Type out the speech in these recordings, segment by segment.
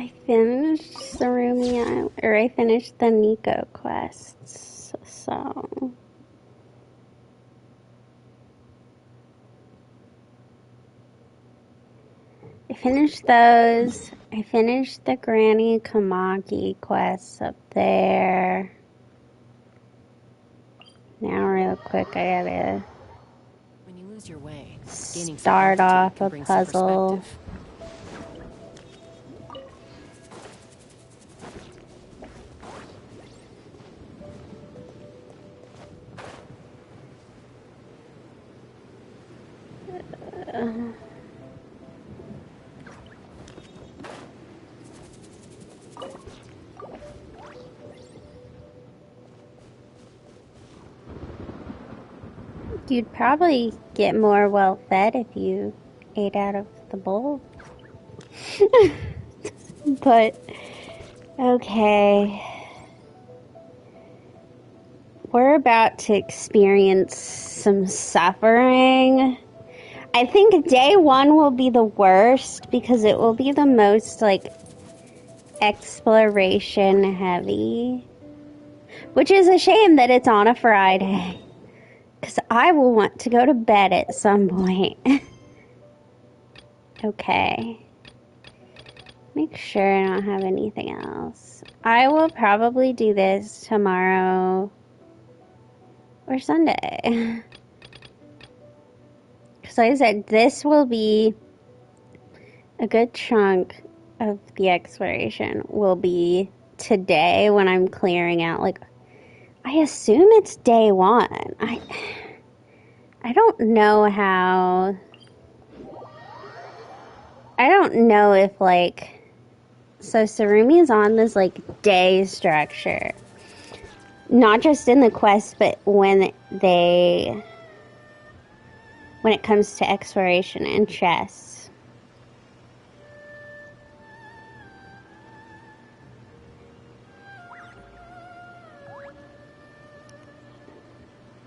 I finished Tsurumi, or I finished the Nico quests, so... I finished those. I finished the Granny Kamaki quests up there. Now real quick I gotta When you lose your way, start off a puzzle. You'd probably get more well fed if you ate out of the bowl. But, okay. We're about to experience some suffering. I think day one will be the worst because it will be the most, like, exploration heavy. Which is a shame that it's on a Friday. Because I will want to go to bed at some point. Okay. Make sure I don't have anything else. I will probably do this tomorrow or Sunday. Because like I said, this will be a good chunk of the exploration will be today when I'm clearing out. Like, I assume it's day one. I don't know how... I don't know if, like... So Tsurumi is on this, like, day structure. Not just in the quest, but when it comes to exploration and chests.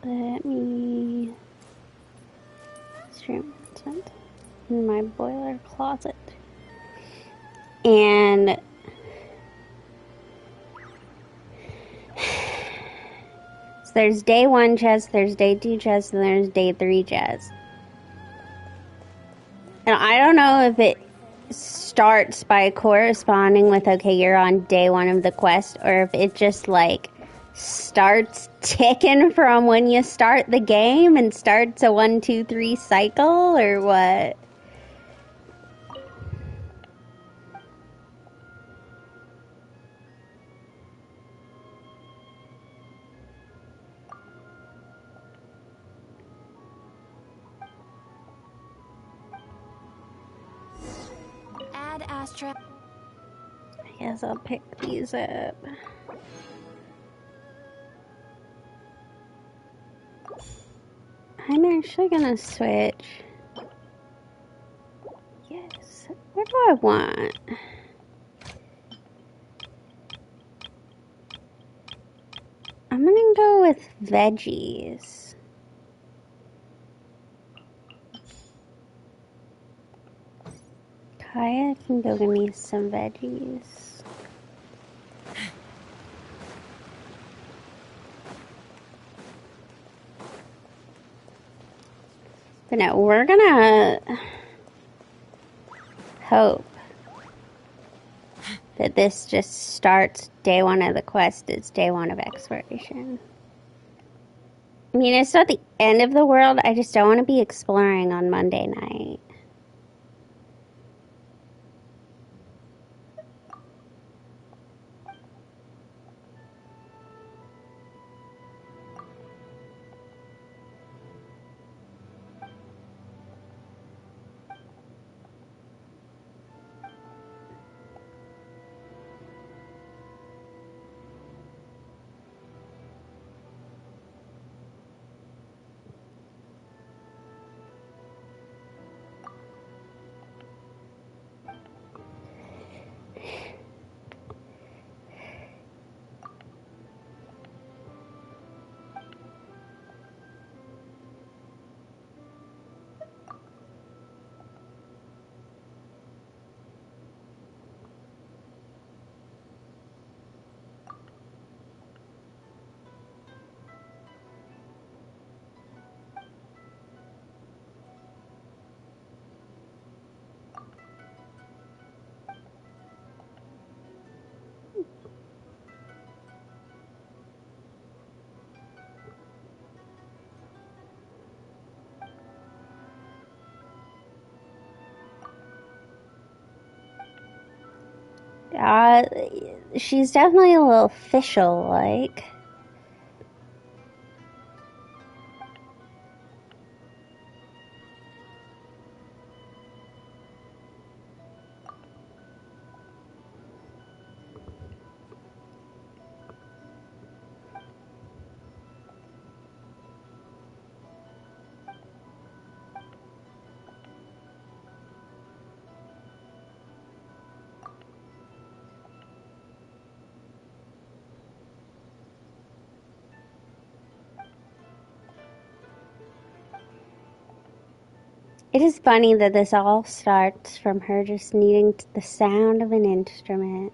Let me stream content in my boiler closet. And so there's day 1 chest, there's day 2 chest, and there's day 3 chest. And I don't know if it starts by corresponding with, okay, you're on day 1 of the quest, or if it just, like, starts ticking from when you start the game and starts a 1, 2, 3 cycle, or what? Add Astra. I guess I'll pick these up. I'm actually gonna switch. Yes. What do I want? I'm gonna go with veggies. Kaya can go get me some veggies. But no, we're gonna hope that this just starts day 1 of the quest. It's day 1 of exploration. I mean, it's not the end of the world. I just don't want to be exploring on Monday night. She's definitely a little official-like. It is funny that this all starts from her just needing the sound of an instrument.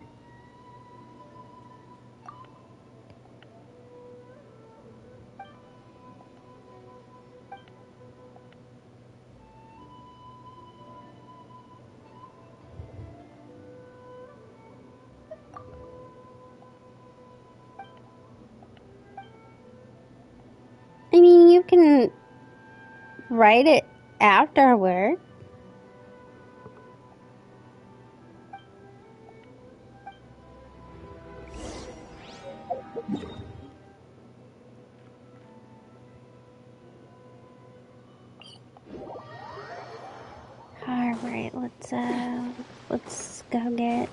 I mean, you can write it afterward. Alright, let's go get...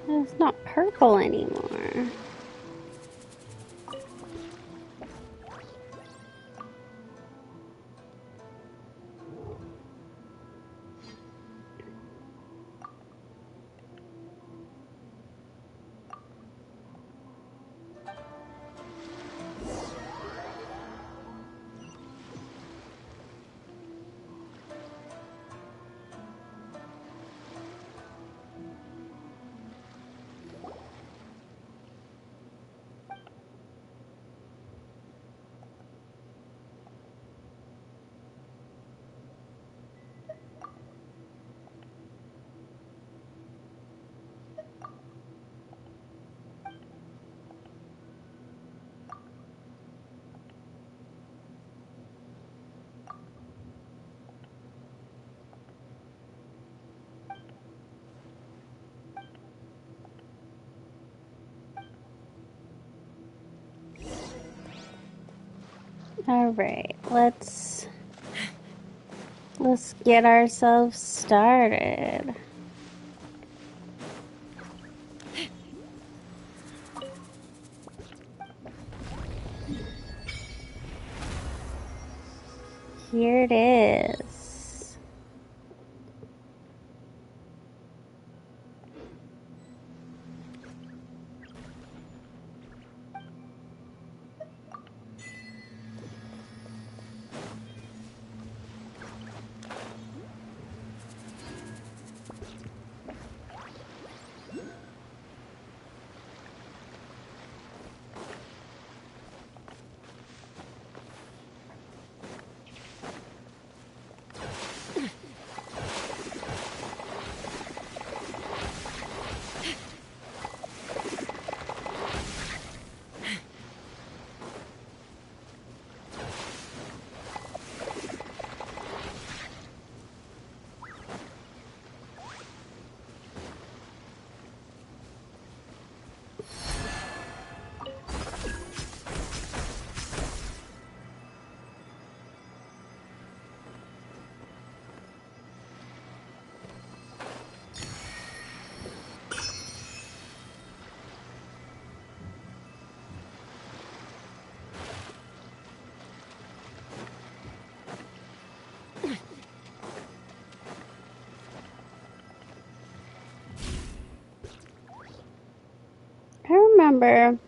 It's not purple anymore. Alright, let's get ourselves started. Here it is. I remember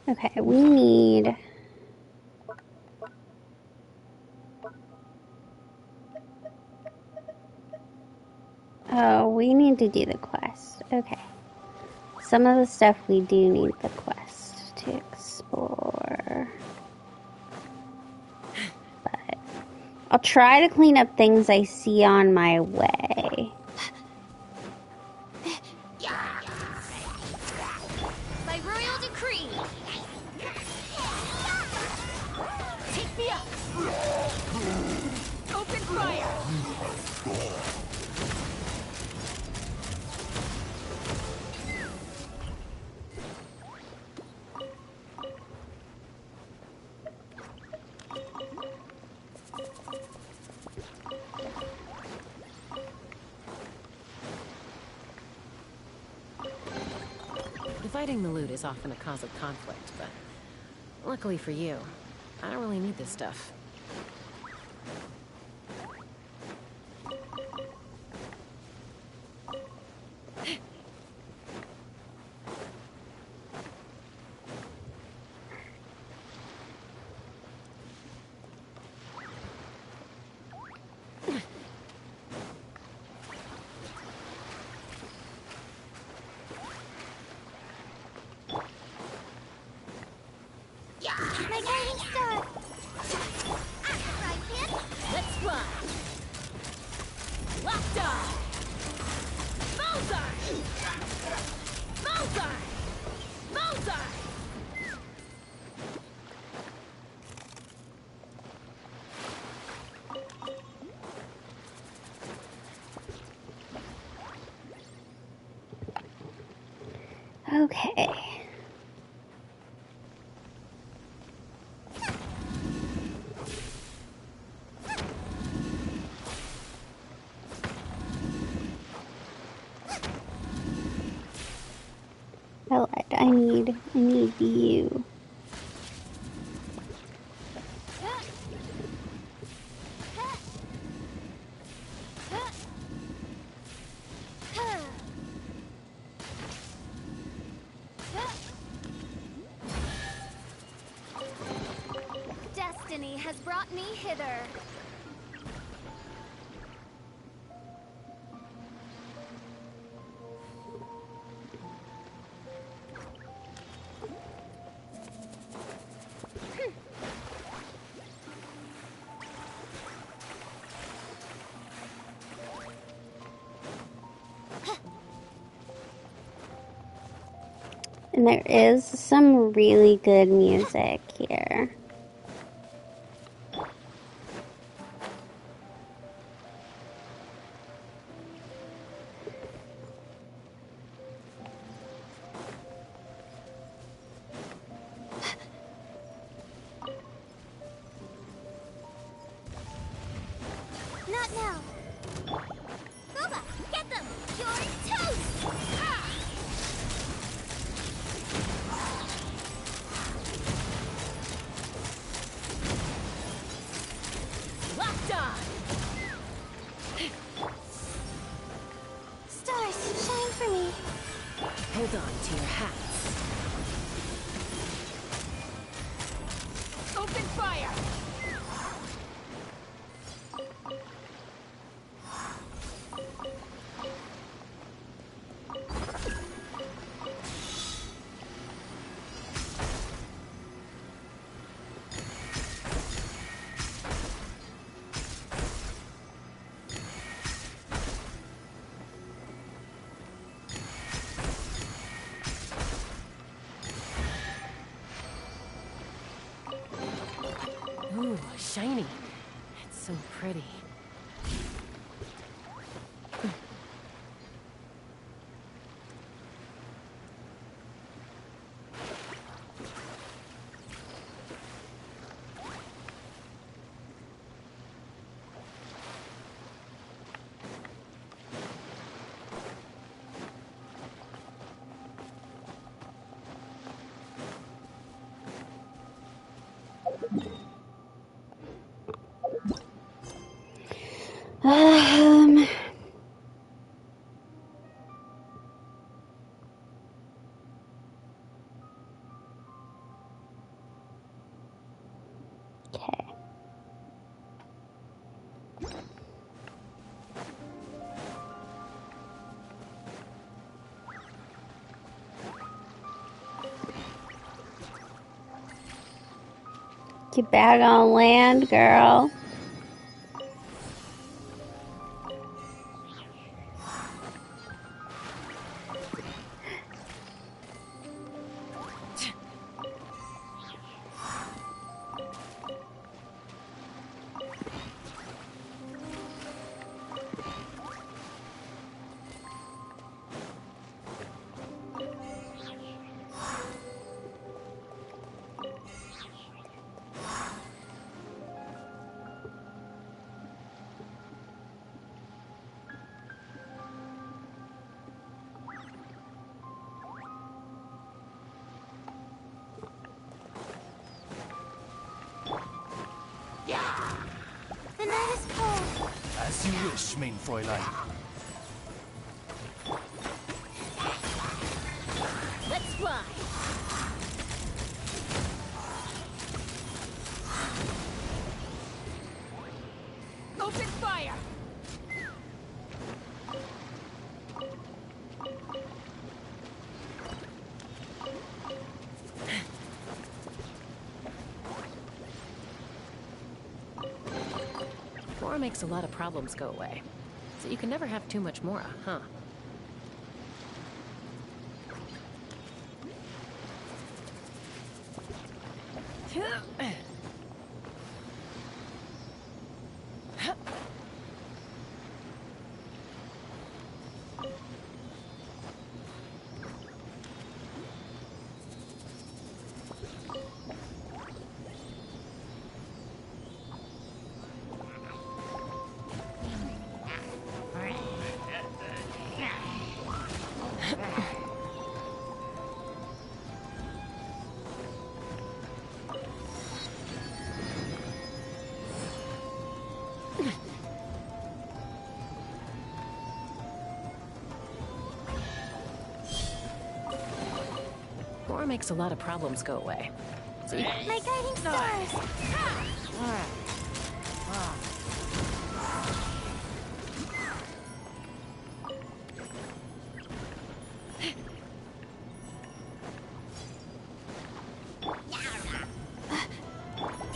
okay, we need we need to do the quest. Okay. Some of the stuff we do need the quest to explore. But I'll try to clean up things I see on my way. By royal decree. Take me up. Open fire. Fighting the loot is often a cause of conflict, but luckily for you, I don't really need this stuff. My guiding star. Right hand. Let's fly. Locked on. Bullseye. Bullseye. Bullseye. Okay. I need you. Destiny has brought me hither. And there is some really good music here. Not now. Boba, get them! You're toast! Ah! Locked on! Stars, shine for me. Hold on to your hats. Open fire! Ooh, shiny. It's so pretty. Um, okay. Get back on land, girl. The night is cold. As you wish, mein Fräulein. Let's fly. Open fire. Mora makes a lot of problems go away. So you can never have too much Mora, huh? Mora makes a lot of problems go away. So you My guiding stars.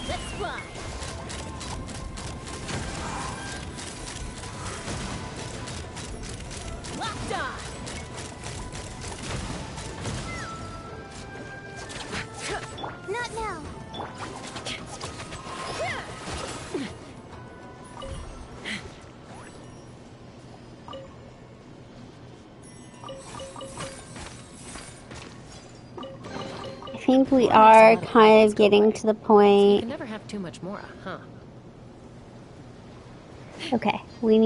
let's fly. Locked on. Not now. I think we are kind of getting to the You point. can never have too much Mora, huh? Okay, we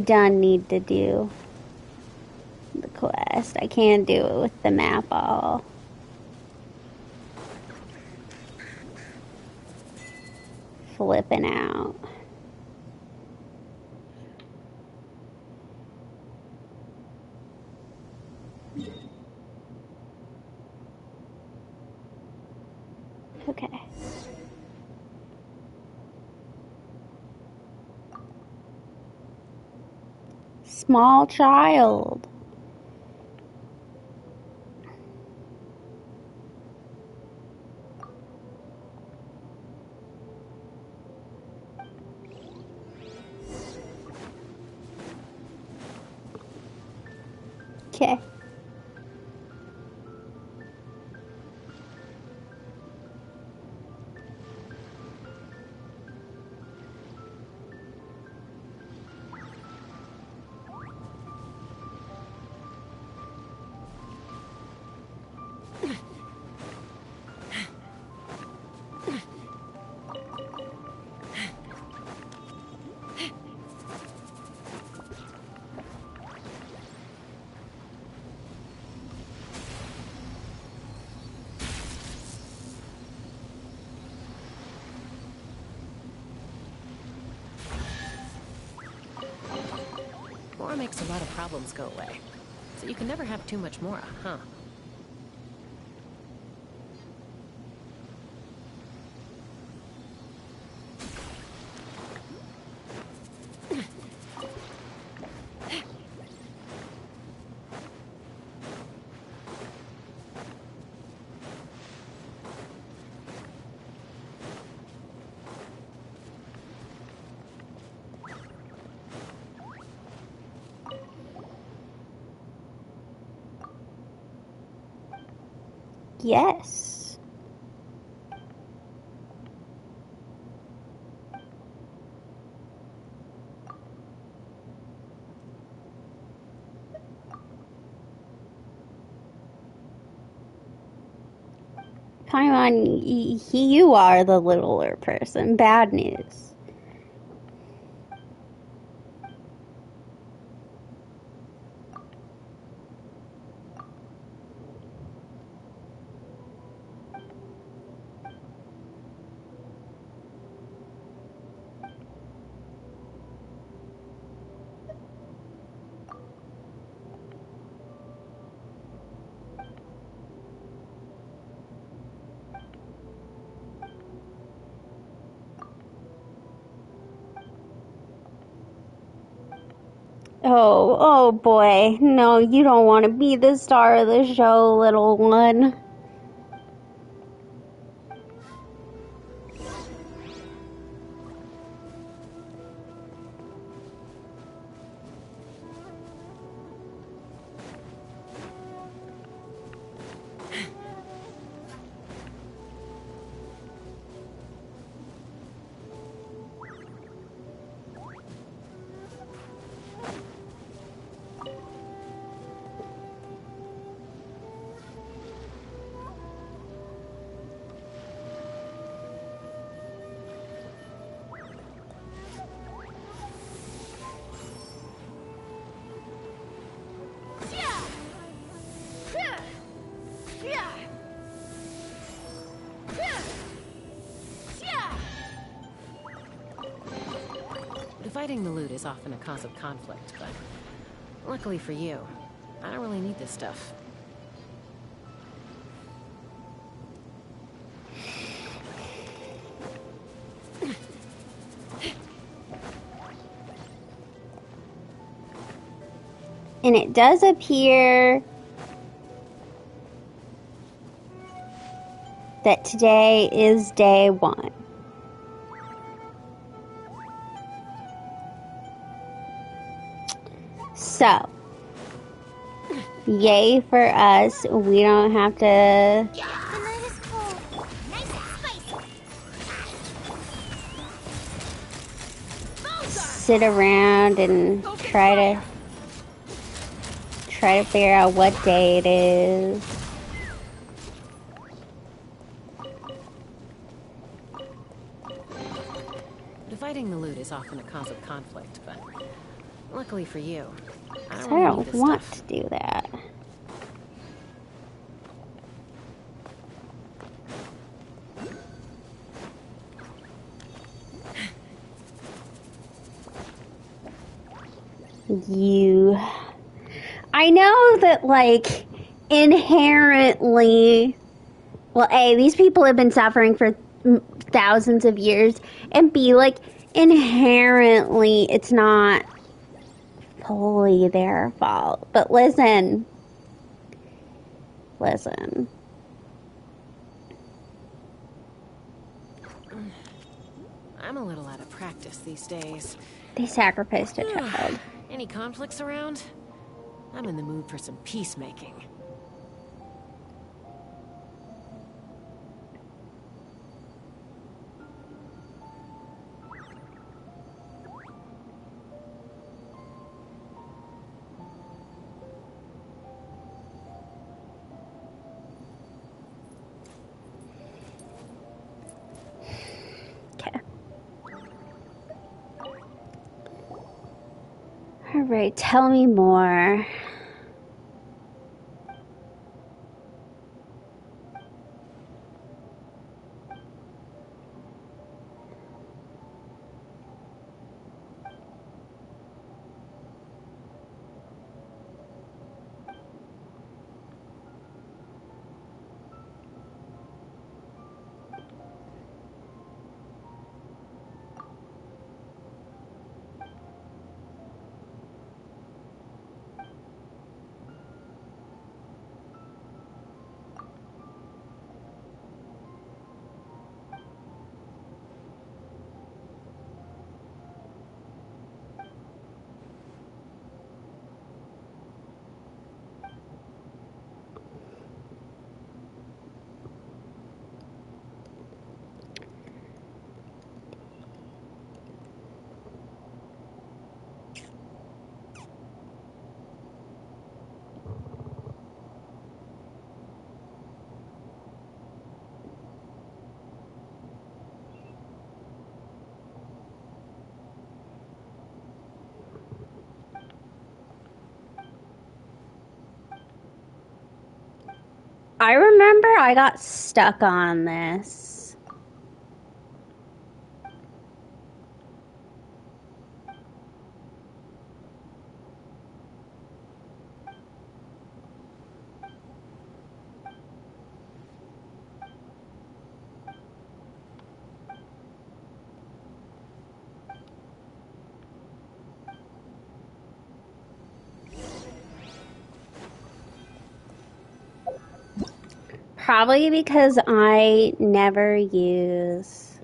done need to do the quest. I can't do it with the map all flipping out. Okay. Small child. Okay. Mora makes a lot of problems go away. So you can never have too much Mora, huh? Yes. Paimon, you are the littler person. Bad news. Oh boy. No, you don't want to be the star of the show, little one. Dividing the loot is often a cause of conflict, but luckily for you, I don't really need this stuff. And it does appear that today is day 1. So, yay for us. We don't have to The night is cold. Nice and spicy. sit around and try to figure out what day it is. Dividing the loot is often a cause of conflict, but luckily for you, I So don't I really need don't this want stuff. to do that. I know that, like, inherently, well, A, these people have been suffering for thousands of years, and B, like, inherently, it's not fully their fault. But listen. I'm a little out of practice these days. They sacrificed a child. Any conflicts around? I'm in the mood for some peacemaking. Okay. Alright, tell me more. I remember I got stuck on this. Probably because I never use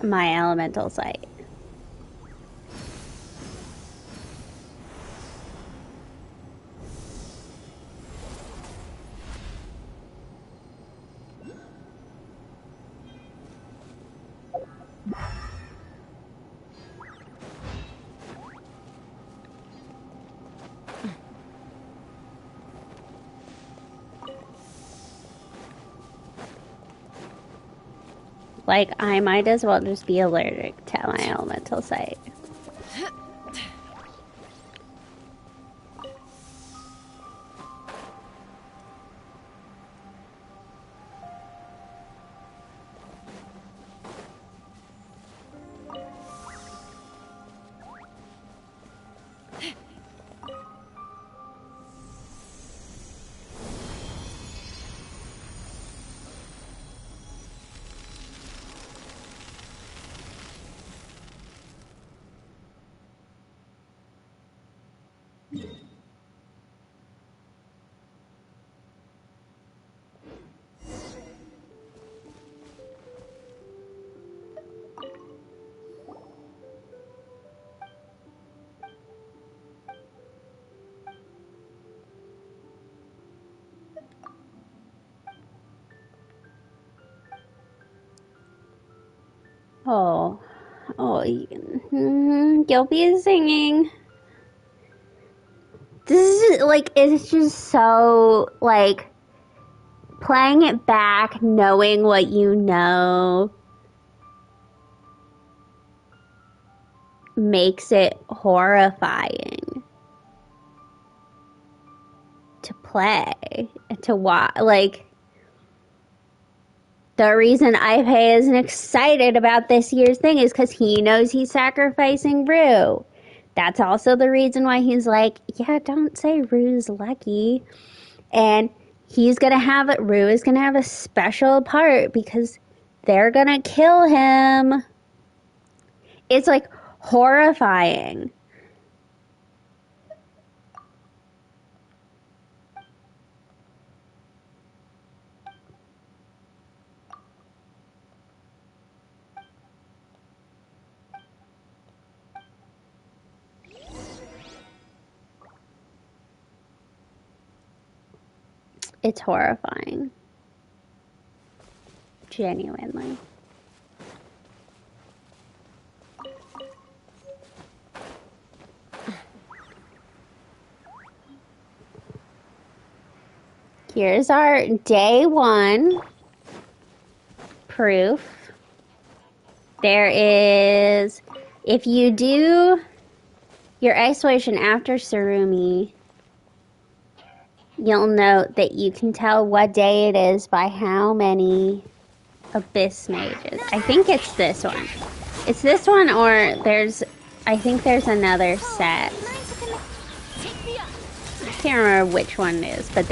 my elemental sight. Like, I might as well just be allergic to my elemental sight. Oh, you'll be singing. This is like, it's just so like playing it back, knowing what you know, makes it horrifying to play, to watch. Like, the reason Ipe isn't excited about this year's thing is because he knows he's sacrificing Rue. That's also the reason why he's like, yeah, don't say Rue's lucky. And Rue is gonna have a special part because they're gonna kill him. It's like horrifying. It's horrifying. Genuinely. Here's our day 1 proof. There is, if you do your exploration after Tsurumi, you'll note that you can tell what day it is by how many abyss mages. I think it's this one. It's this one, or I think there's another set. I can't remember which one it is, but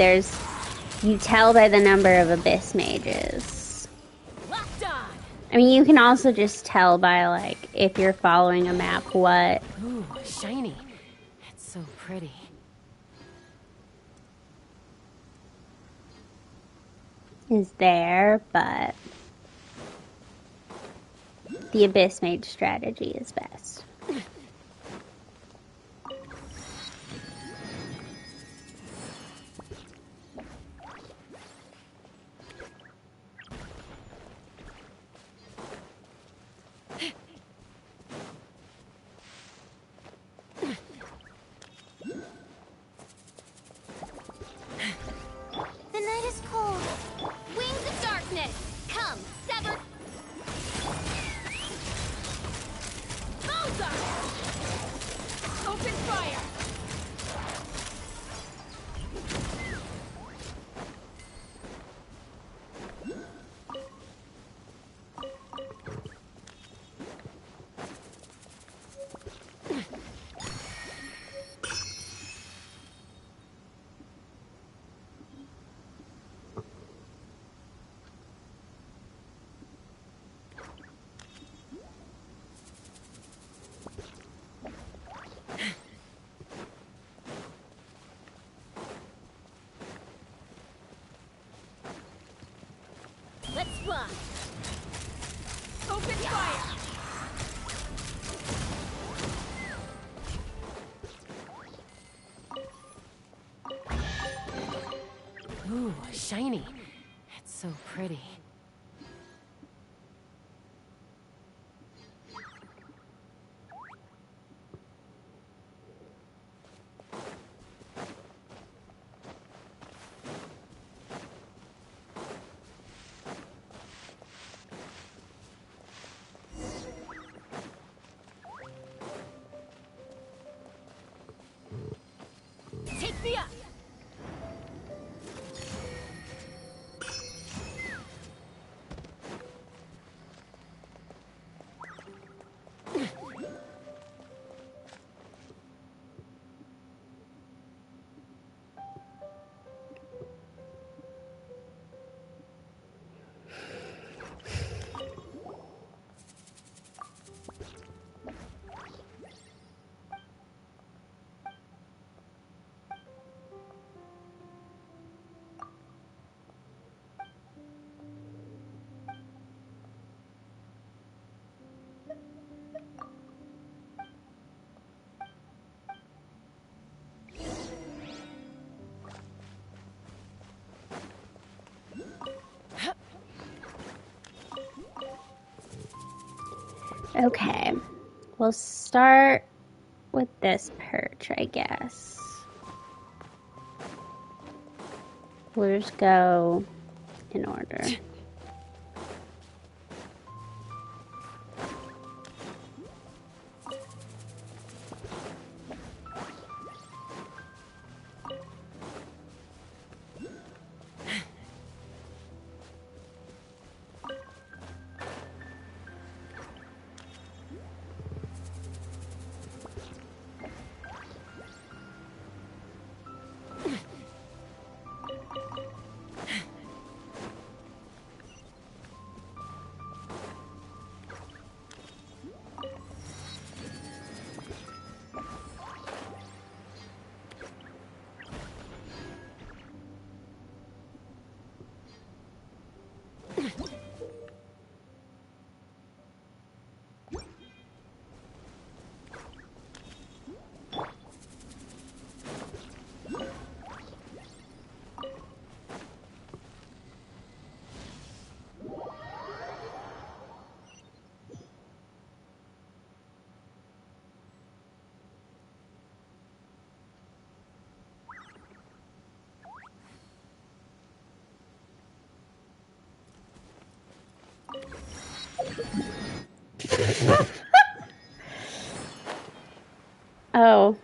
you tell by the number of abyss mages. I mean, you can also just tell by, like, if you're following a map, what. Ooh, shiny. It's so pretty. Is there, but the abyss mage strategy is best. The night is cold. Wings of darkness, come, sever. Bullseye! Open fire! Let's fly. Open fire. Ooh, shiny. It's so pretty. Take me up. Okay, we'll start with this perch, I guess. We'll just go in order. Oh.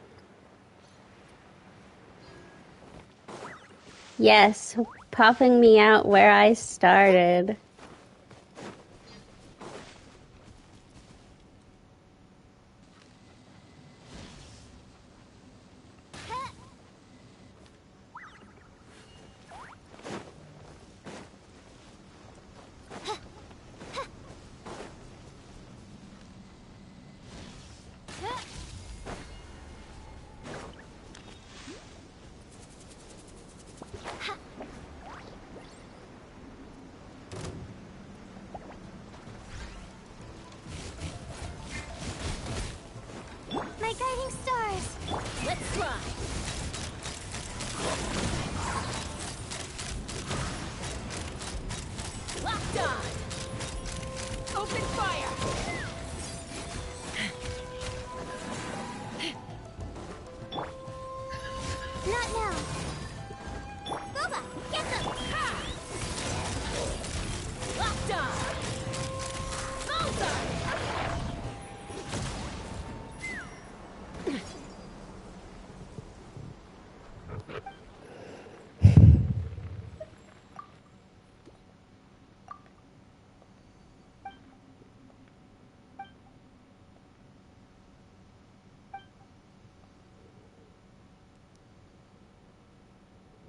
Yes, popping me out where I started. My guiding stars. Let's fly. Locked on. Open fire. Not now. Boba, get them. Ha! Locked on. Bullseye.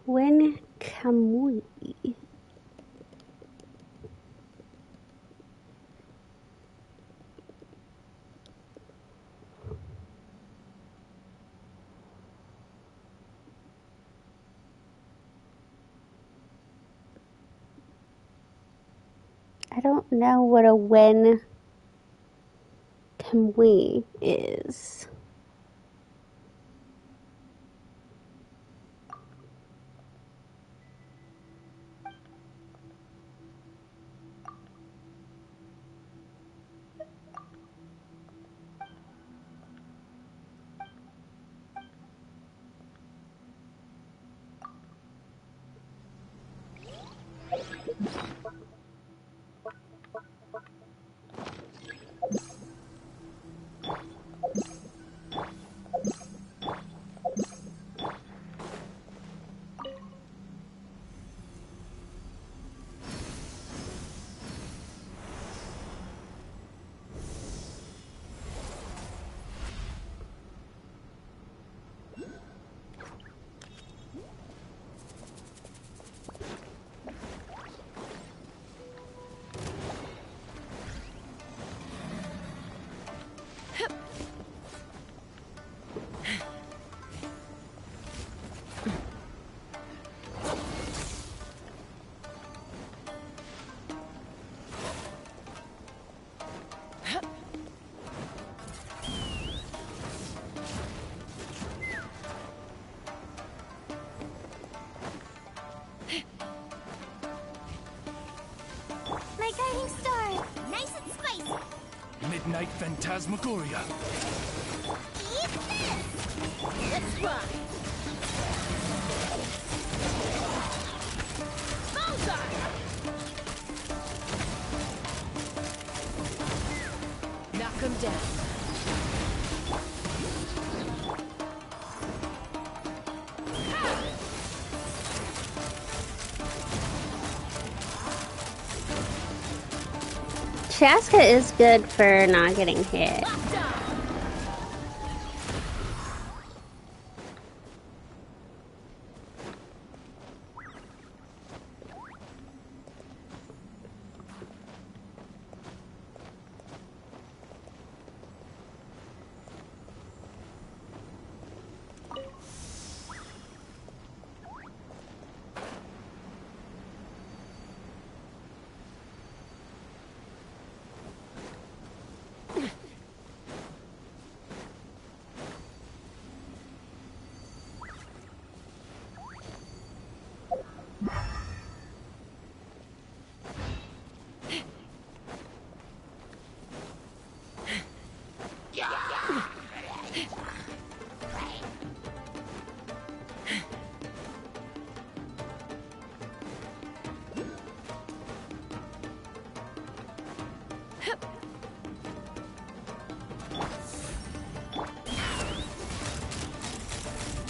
When Kamui. I don't know what a when can we is. My guiding star! Nice and spicy! Midnight Phantasmagoria. Eat this! Let's ride! Bullseye! Knock him down. Chaska is good for not getting hit.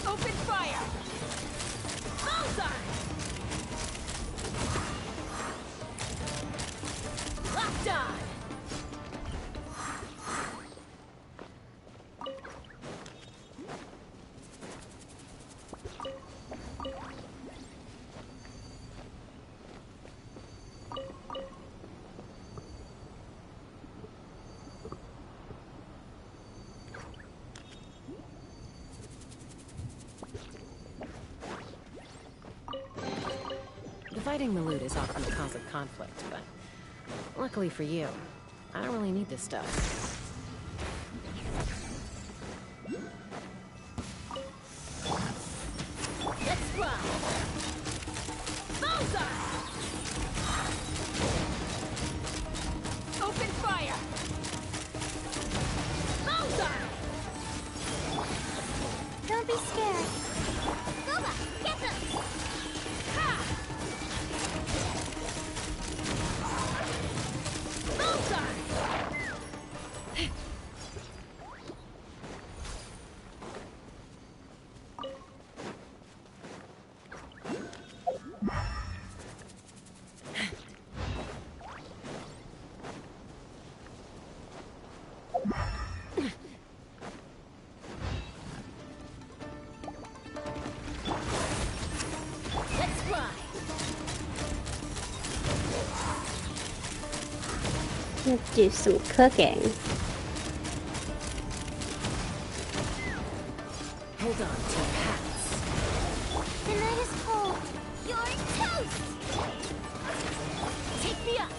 Open fire! Bullseye! Locked on! Fighting the loot is often a cause of conflict, but luckily for you, I don't really need this stuff. Let's ride! Bullseye! Open fire! Bullseye! Don't be scared. Scuba, get them! Ha! Bullseye! Let's ride! Let's do some cooking. Hold on to your hats. The night is cold. You're toast! Take me up!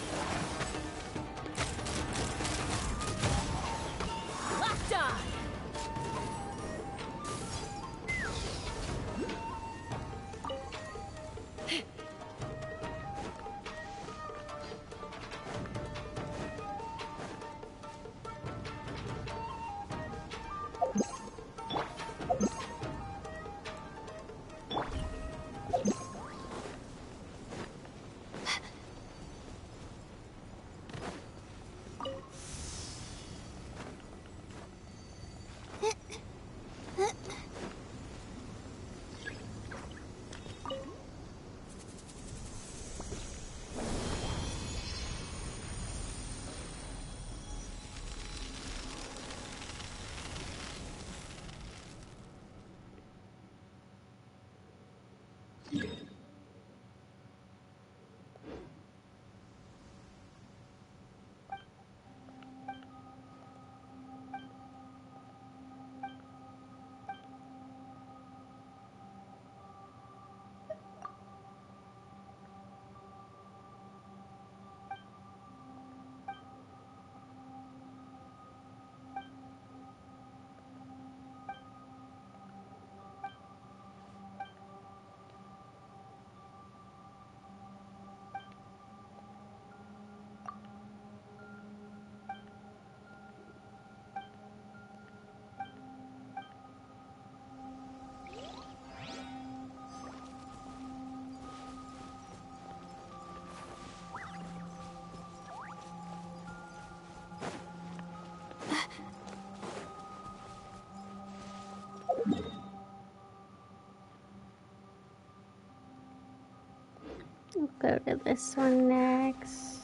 go to this one next.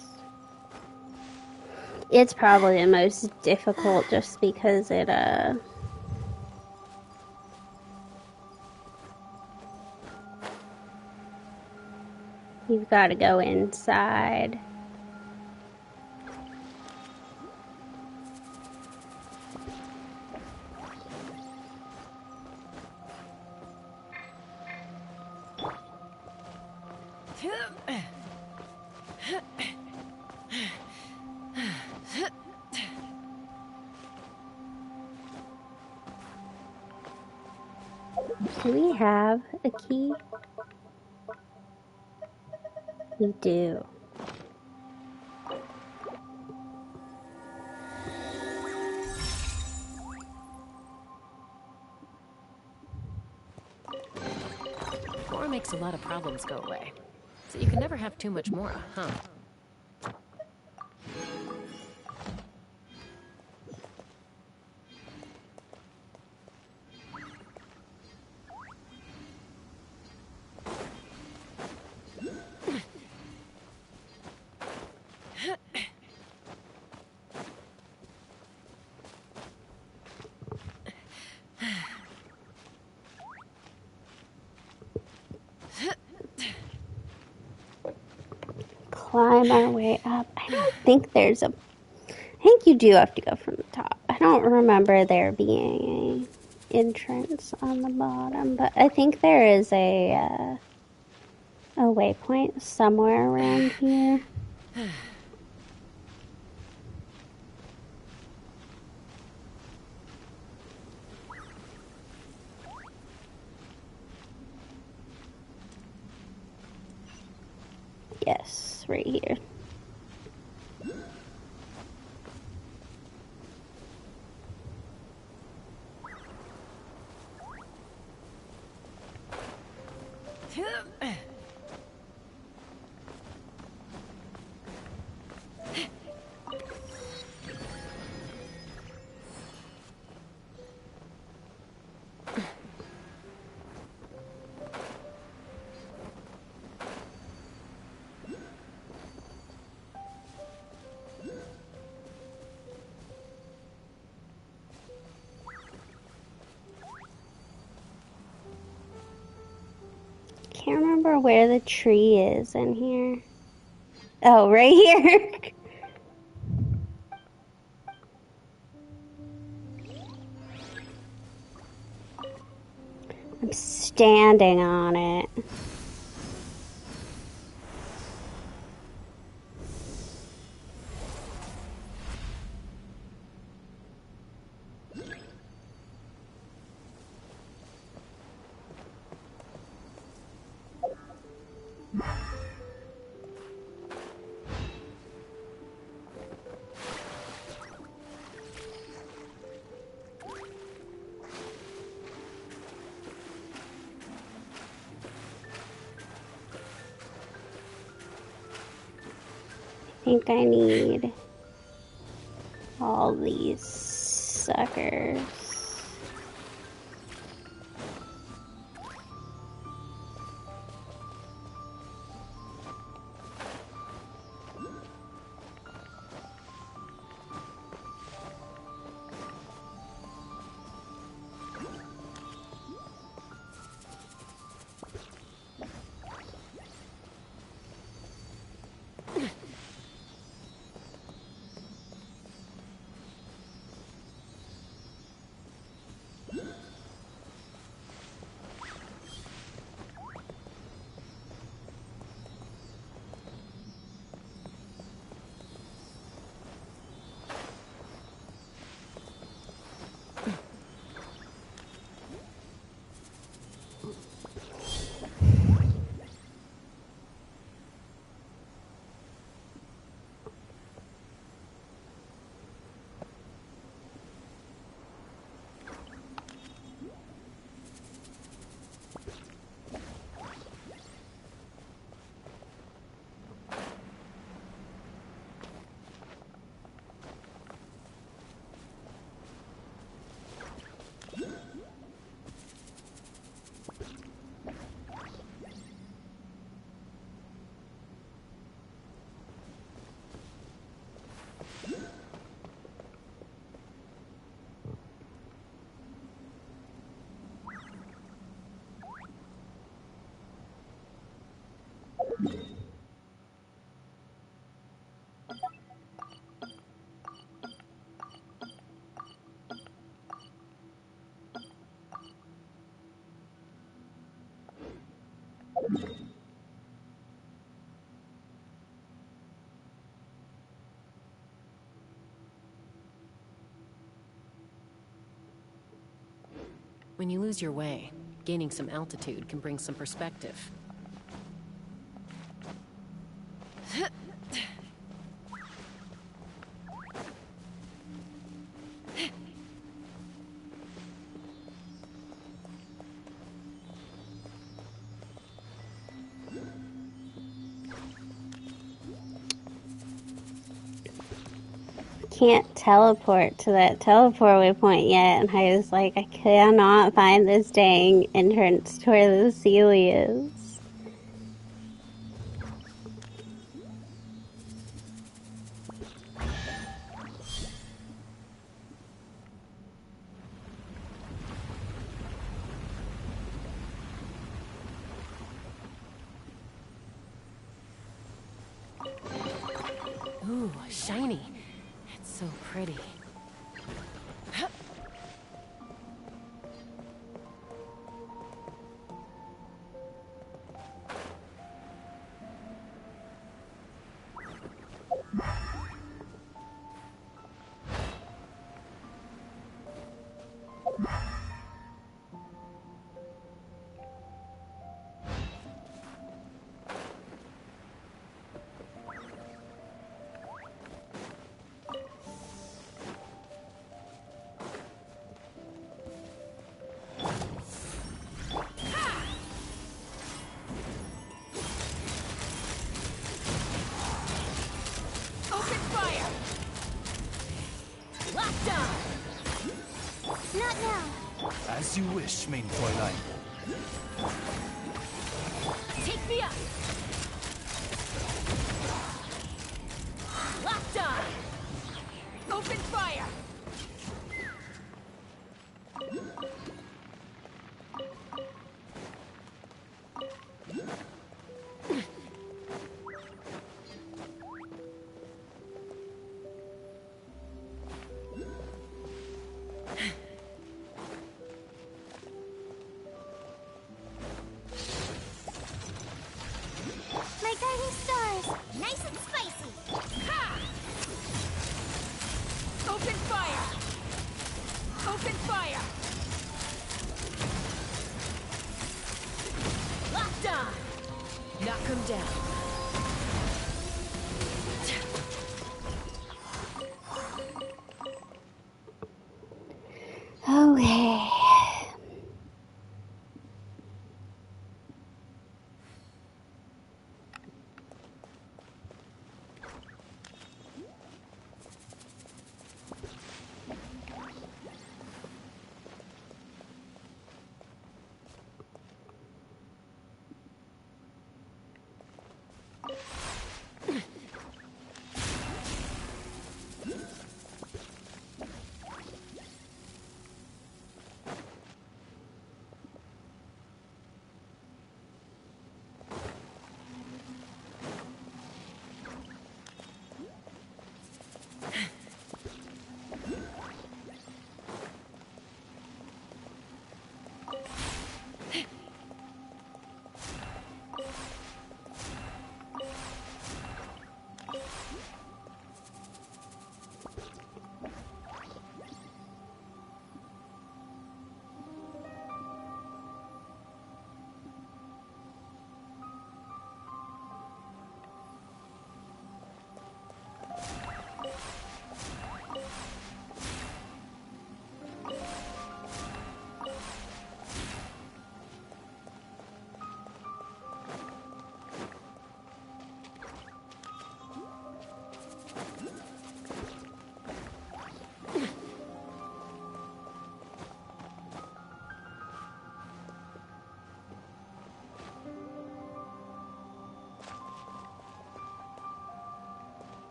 It's probably the most difficult just because it, you've got to go inside. Do we have a key? We do. More makes a lot of problems go away. So you can never have too much more, huh? Climb our way up. I don't think there's a... I think you do have to go from the top. I don't remember there being a entrance on the bottom, but I think there is a waypoint somewhere around here. Yes, right here. Can't remember where the tree is in here. Oh, right here. I'm standing on it. I think I need all these suckers. When you lose your way, gaining some altitude can bring some perspective. Can't teleport to that teleport waypoint yet, and I was like, I cannot find this dang entrance to where the Sealy is. Ooh, shiny. It's so pretty. Not now. As you wish, main Fräulein. Take me up! Locked on! Open fire! My guiding stars, nice and spicy. Ha! Open fire! Open fire! Locked on! Knock him down. Okay.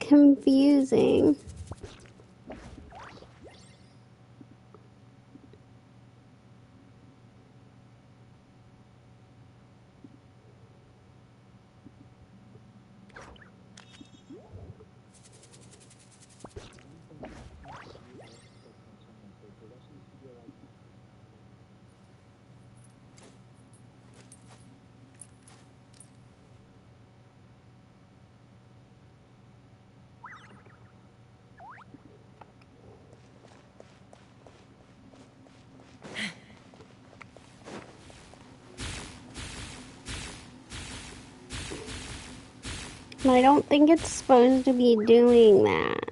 confusing. And I don't think it's supposed to be doing that.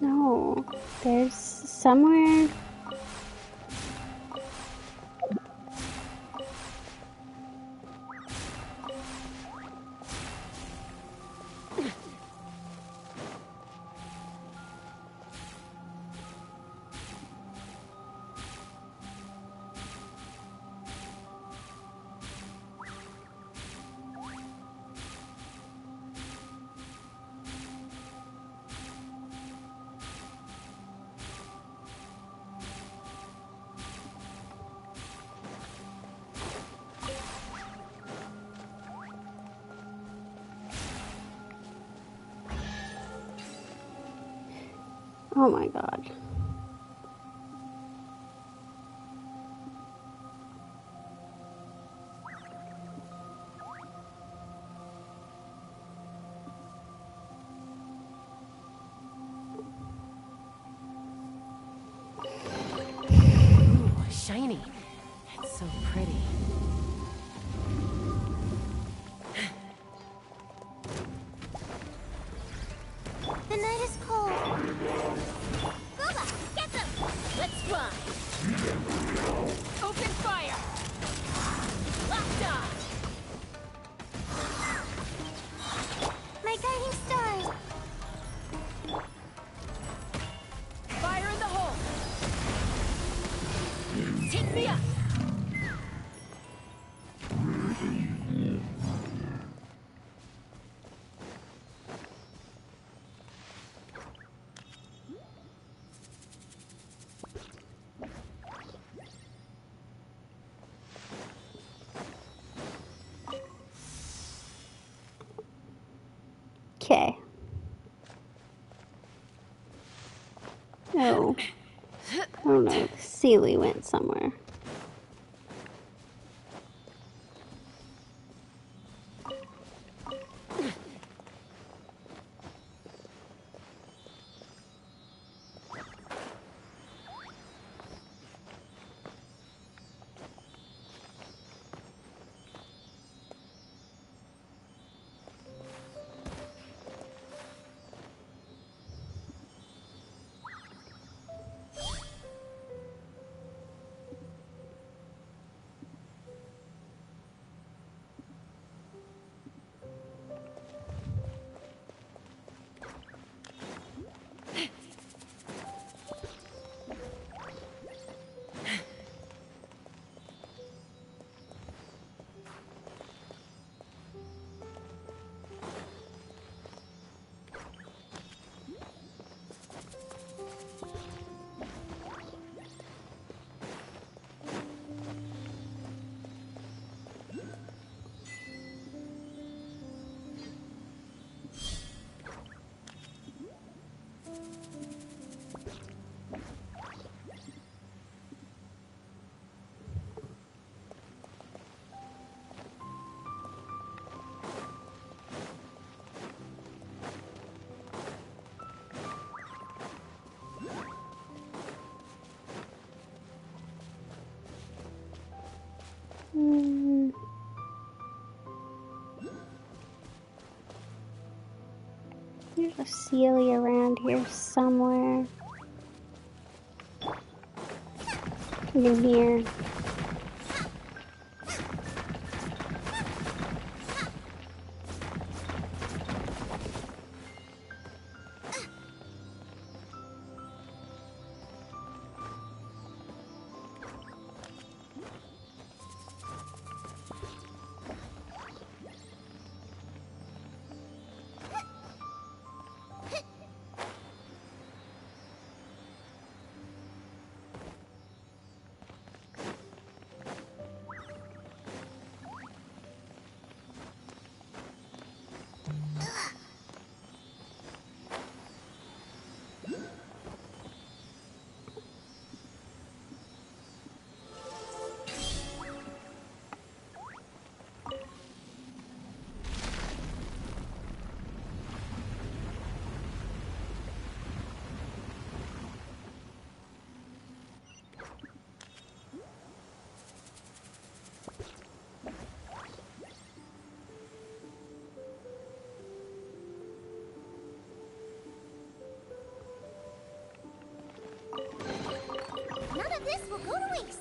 No, there's somewhere. Oh my god. Ooh, shiny. It's so pretty. The night is cold. Booba, get them! Let's run! Open fire! Locked on! My guiding stars! Fire in the hole! Take me up! Okay. Oh. Oh no, Sealy went somewhere. There's a Sealy around here somewhere. In here. None of this will go to waste.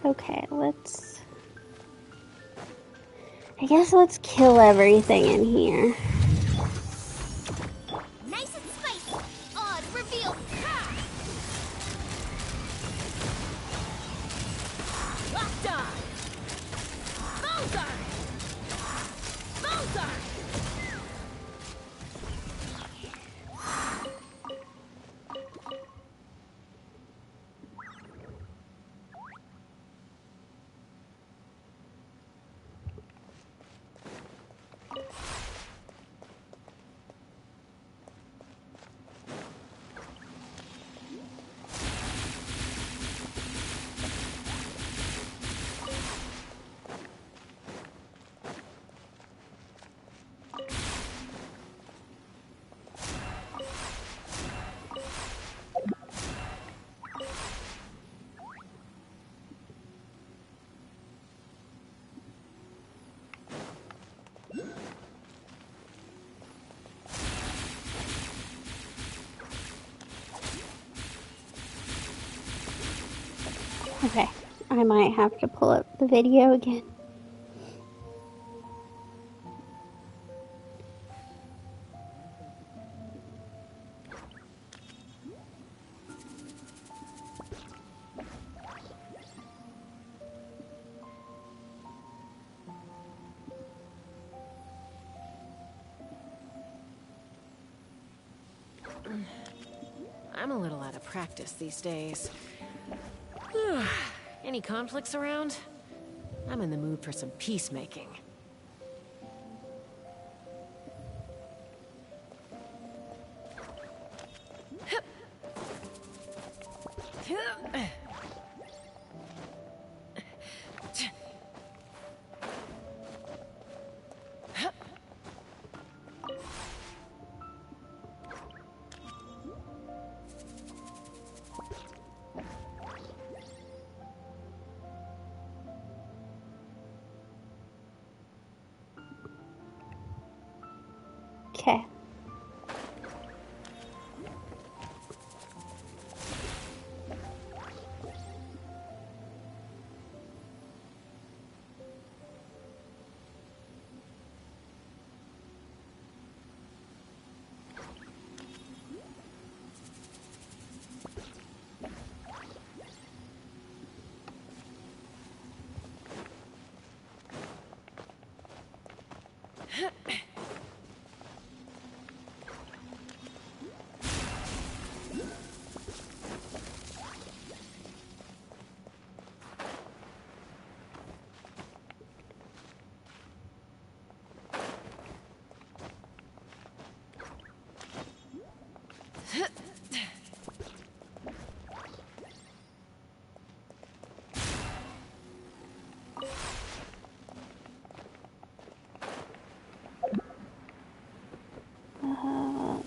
Okay, I guess let's kill everything in here. Nice and spicy. Odd reveal. Ha! Lockdown! Bullseye! Bullseye! Okay, I might have to pull up the video again. I'm a little out of practice these days. Any conflicts around? I'm in the mood for some peacemaking. Okay.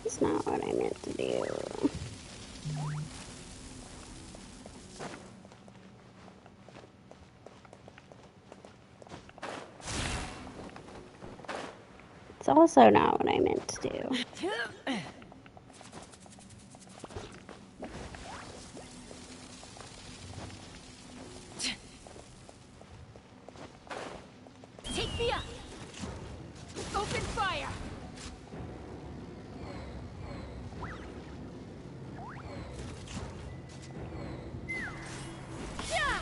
That's not what I meant to do. That's also not what I meant to do. Take me up! Open fire! Yeah!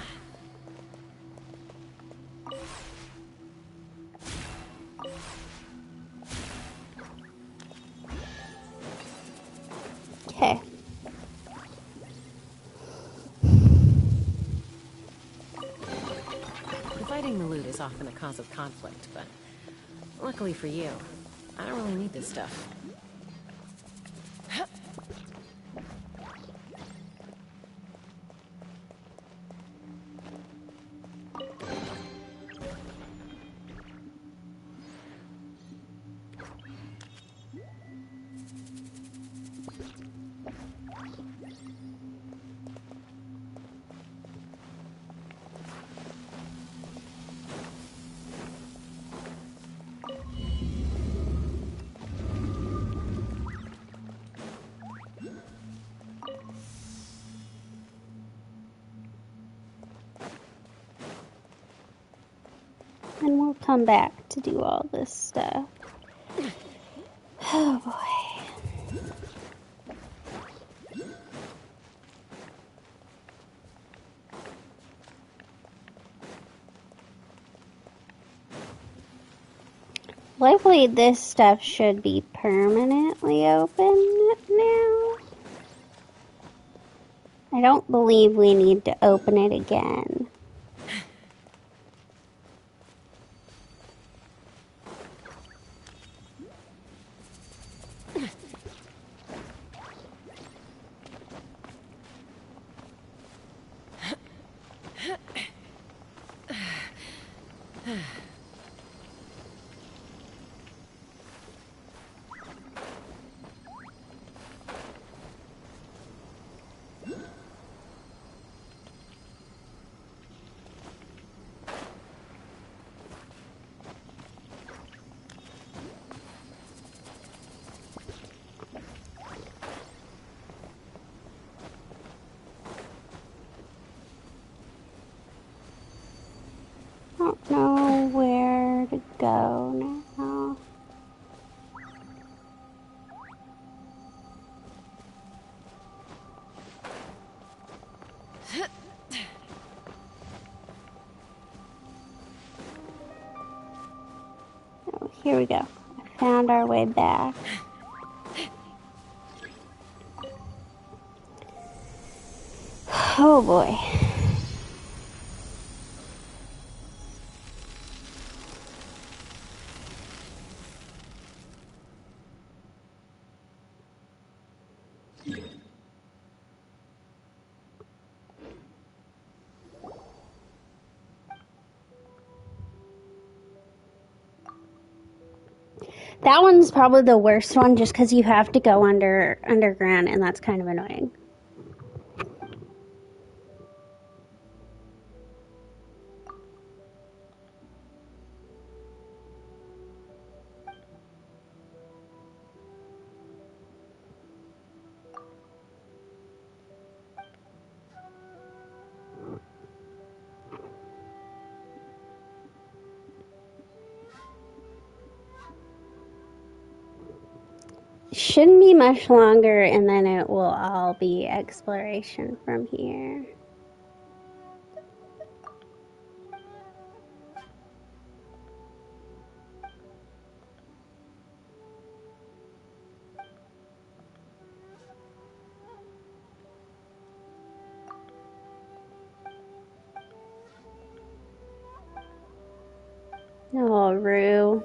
Okay. Fighting the loot is often a cause of conflict, but luckily for you, I don't really need this stuff. And we'll come back to do all this stuff. Oh boy. Luckily, this stuff should be permanently open now. I don't believe we need to open it again. I don't know where to go now. Oh, here we go. I found our way back. Oh boy. That one's probably the worst one just because you have to go underground and that's kind of annoying. Shouldn't be much longer and then it will all be exploration from here. Oh, Rue.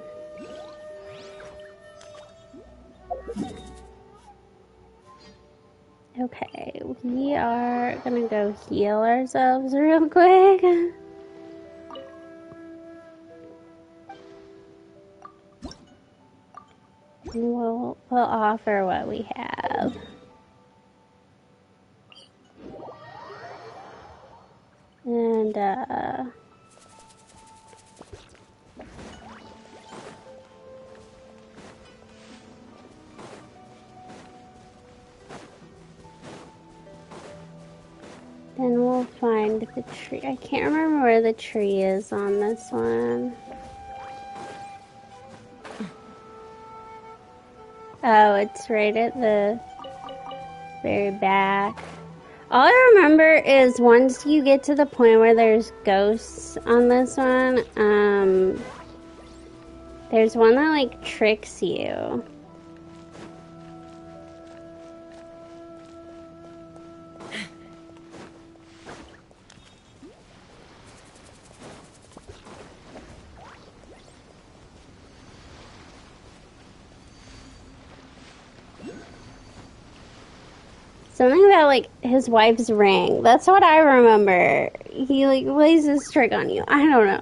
Okay, we are gonna go heal ourselves real quick. We'll offer what we have. And, the tree. I can't remember where the tree is on this one. Oh, it's right at the very back. All I remember is once you get to the point where there's ghosts on this one, there's one that like tricks you. Something about, like, his wife's ring. That's what I remember. He, like, plays this trick on you. I don't know.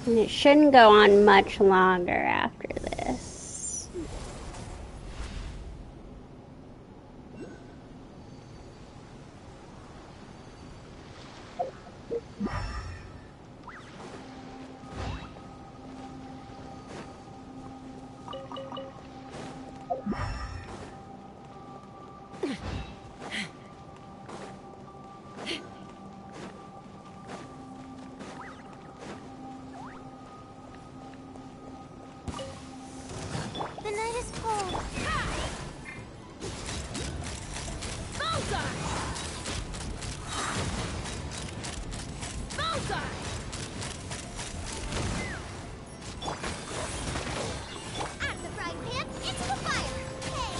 And it shouldn't go on much longer after this. The night is cold. At the frying pan, into the fire. Hey.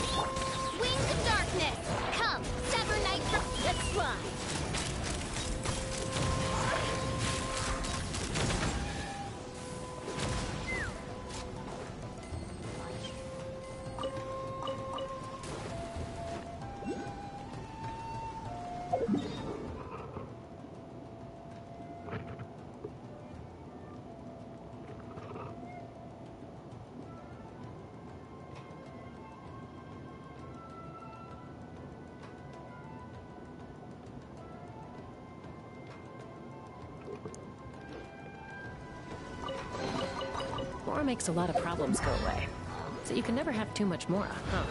Wings of darkness. Come, sever night from. Let's fly. Mora makes a lot of problems go away. So you can never have too much Mora, huh?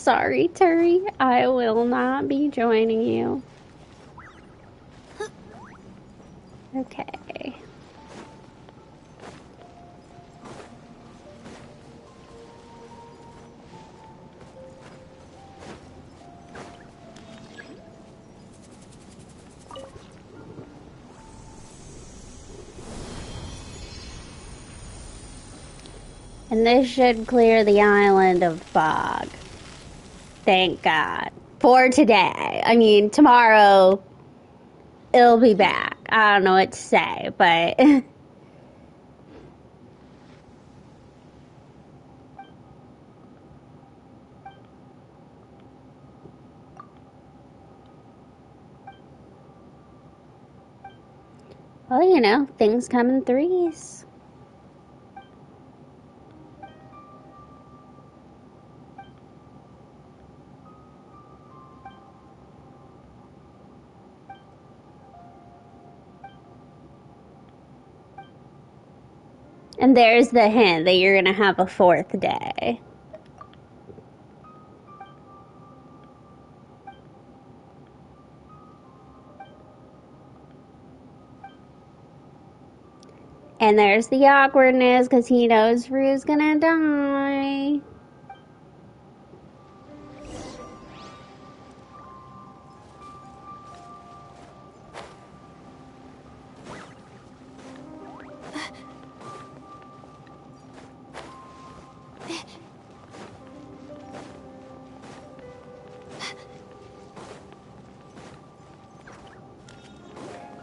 sorry, Turi. I will not be joining you. Okay. And this should clear the island of fog. Thank God. For today. I mean, tomorrow it'll be back. I don't know what to say, but... well, you know, things come in threes. And there's the hint that you're gonna have a fourth day. And there's the awkwardness because he knows Rue's gonna die.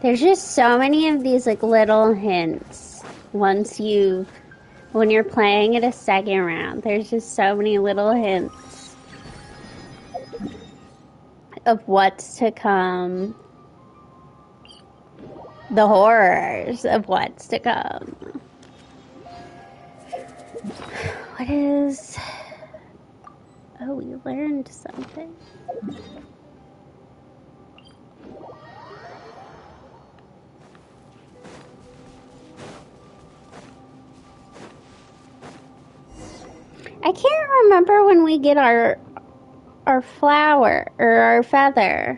There's just so many of these like little hints when you're playing it a second round. There's just so many little hints of what's to come. The horrors of what's to come. What is... oh, we learned something. I can't remember when we get our flower or our feather.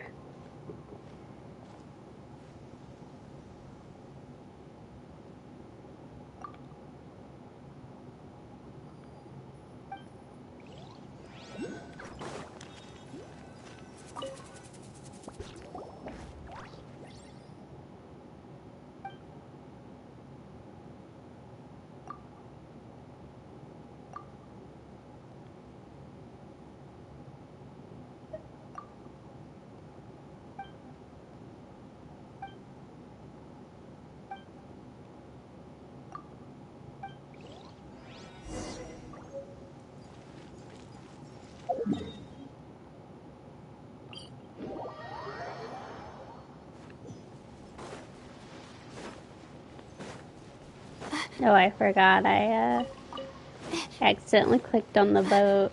Oh, I forgot. I accidentally clicked on the boat.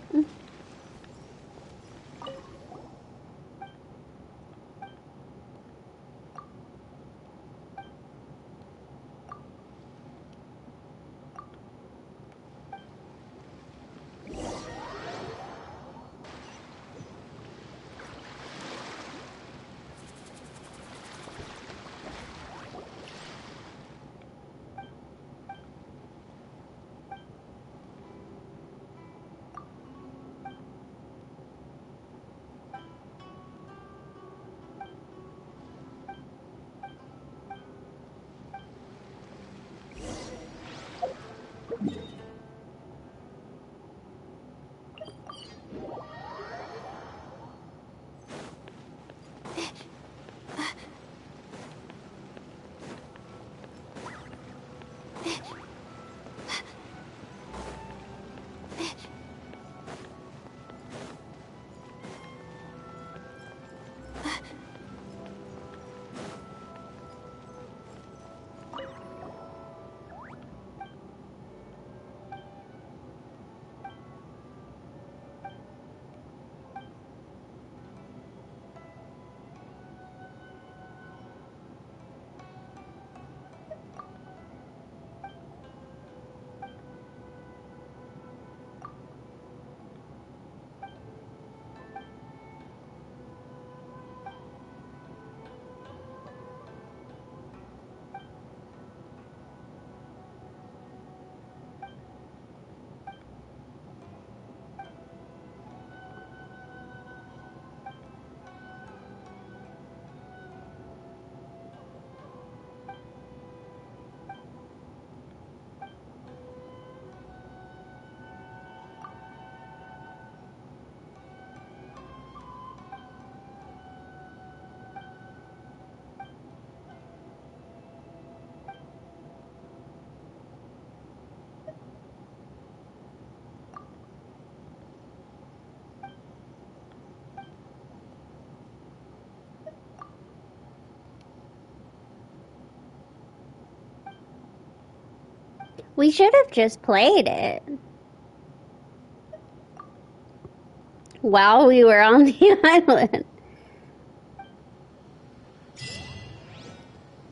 We should have just played it while we were on the island.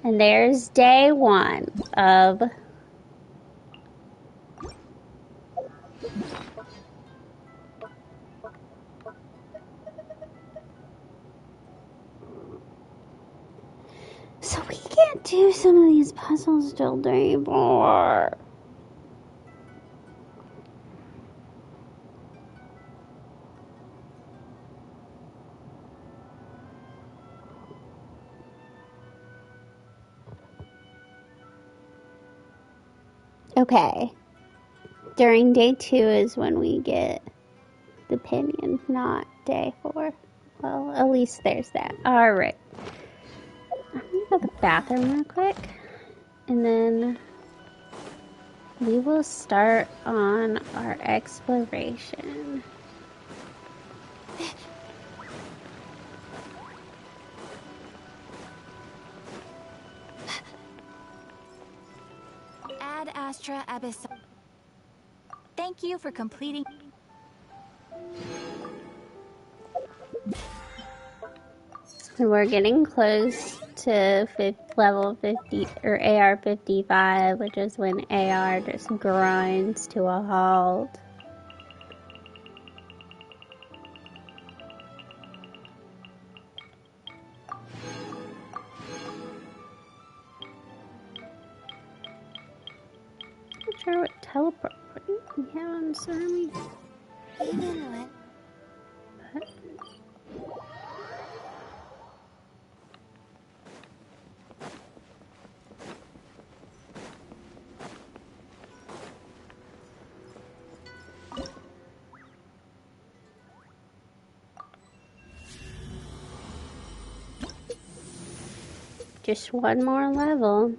And there's day 1 of so we can't do some of these puzzles till day 4. Okay. During day 2 is when we get the pinion, not day 4. Well, at least there's that. Alright. I'm gonna go to the bathroom real quick. And then we will start on our exploration. Ad Astra Abyss. Thank you for completing. And we're getting close to level 50 or AR 55, which is when AR just grinds to a halt. Not sure what teleport we have on Tsurumi. But just one more level.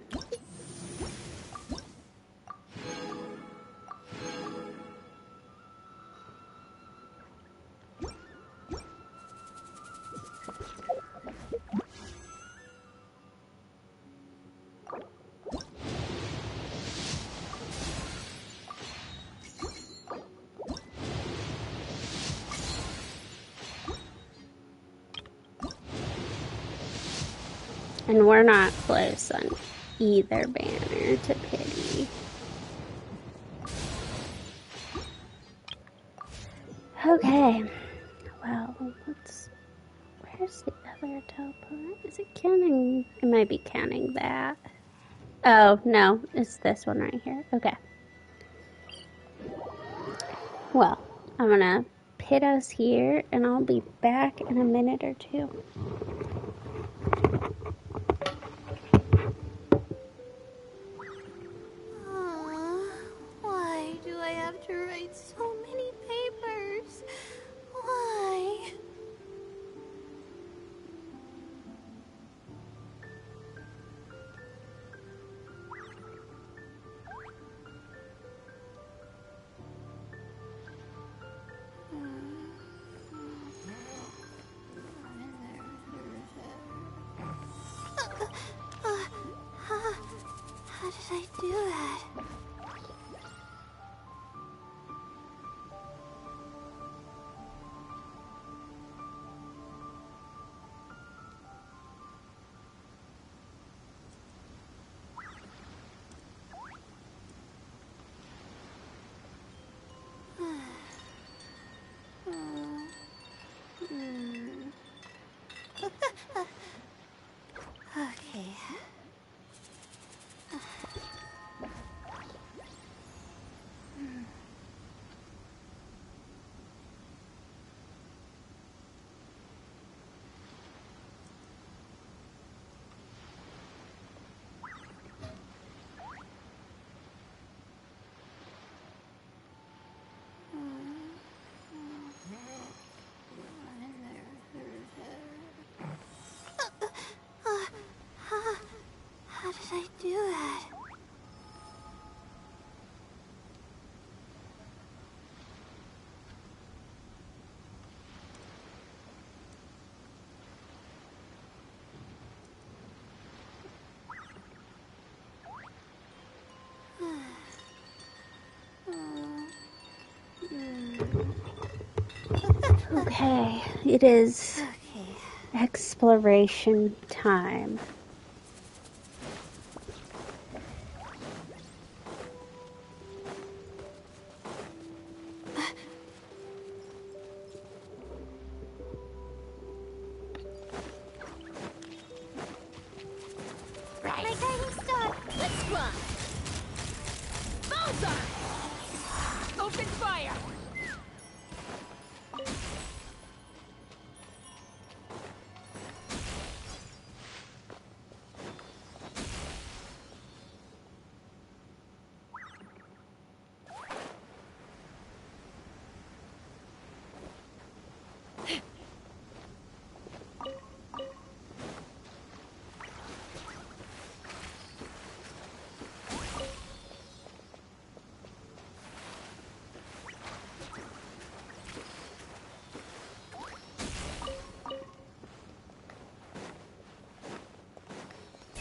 And we're not close on either banner to pity. Okay. Well, where's the other teleport? Is it counting? It might be counting that. Oh, no. It's this one right here. Okay. Well, I'm gonna pit us here, and I'll be back in a minute or 2. Why do I have to write so many papers? Why? How did I do that? Okay, it is exploration time. My guiding star. Let's run. Bullseye! Open fire!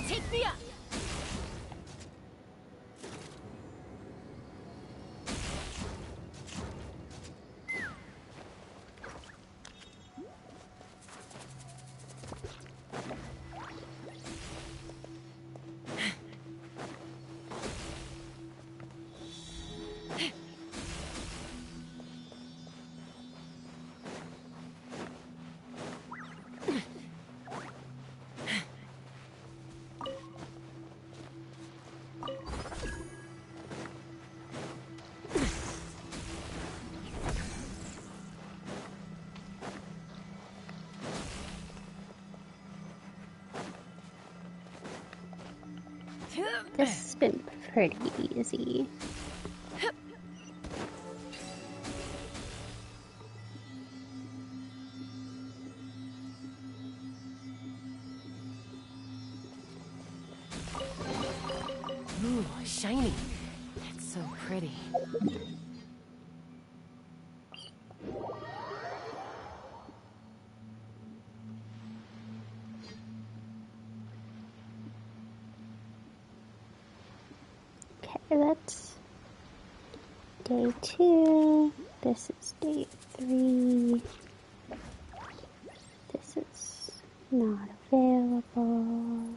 Take me up! This has been pretty easy. Ooh, shiny. It's so pretty. Okay, that's day 2. This is day 3. This is not available.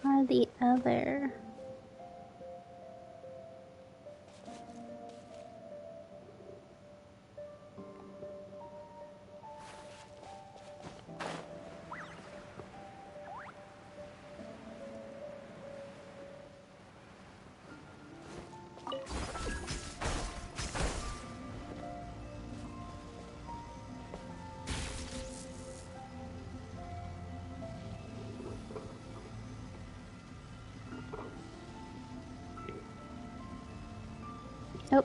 Or the other. Oh.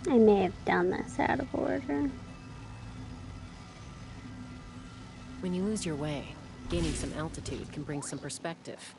I may have done this out of order. When you lose your way, gaining some altitude can bring some perspective.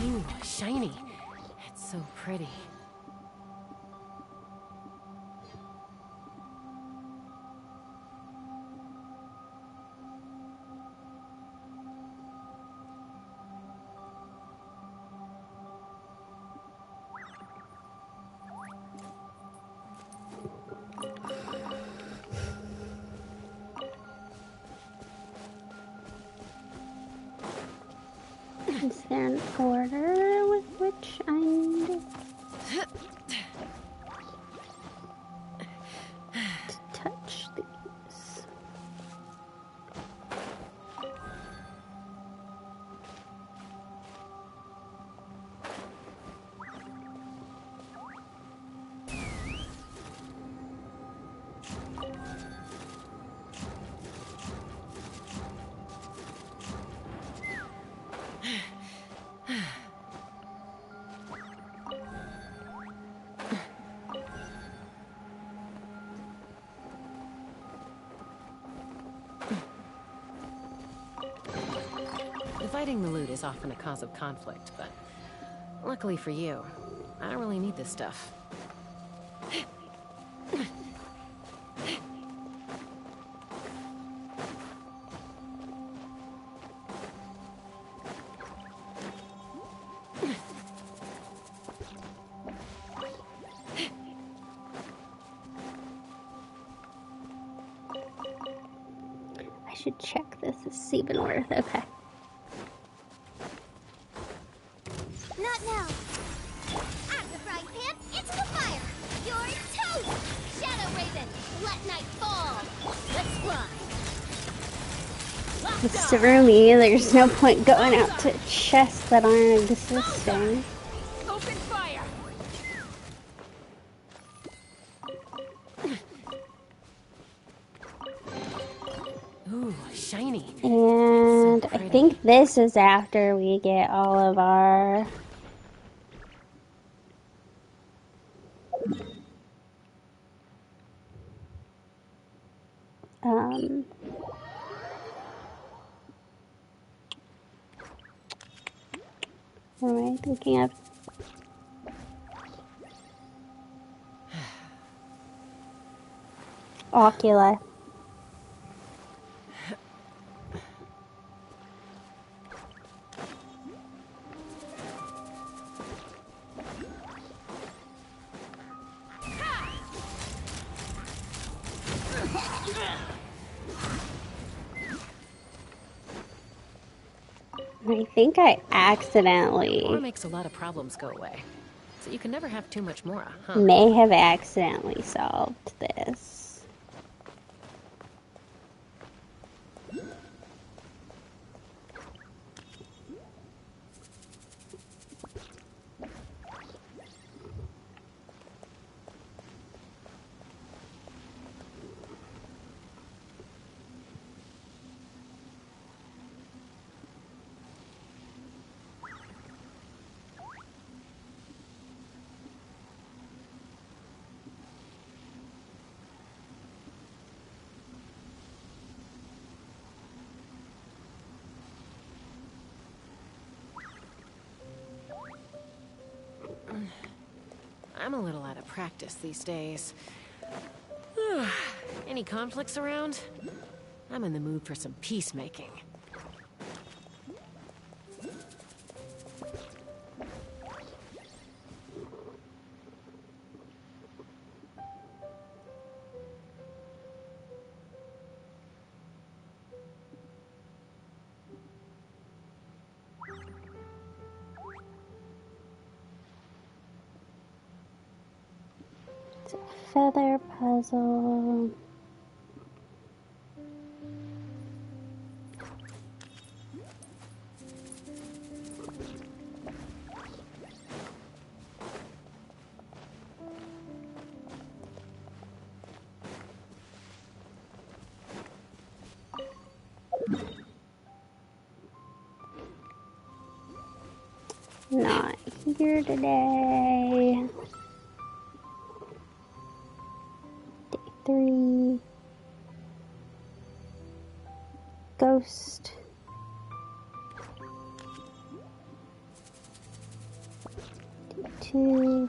Ooh, shiny. It's so pretty. Is there an order with which I need to touch these? Fighting the loot is often a cause of conflict, but luckily for you, I don't really need this stuff. I should check this. This is even worth. Okay. Not now. Out of the frying pan, into the fire. You're toast. Shadow Raven, let night fall. Let's fly. With Tsurumi, there's no point going out to chests that aren't existing. Open fire. Ooh, shiny. And So I pretty. think this is after we get all of our what am I thinking of? Ocula. I think I Mora accidentally makes a lot of problems go away, so you can never have too much Mora, huh? may have accidentally solved this. I'm a little out of practice these days. Any conflicts around? I'm in the mood for some peacemaking. It's a feather puzzle. Not here today. Day 3. Ghost. Day 2.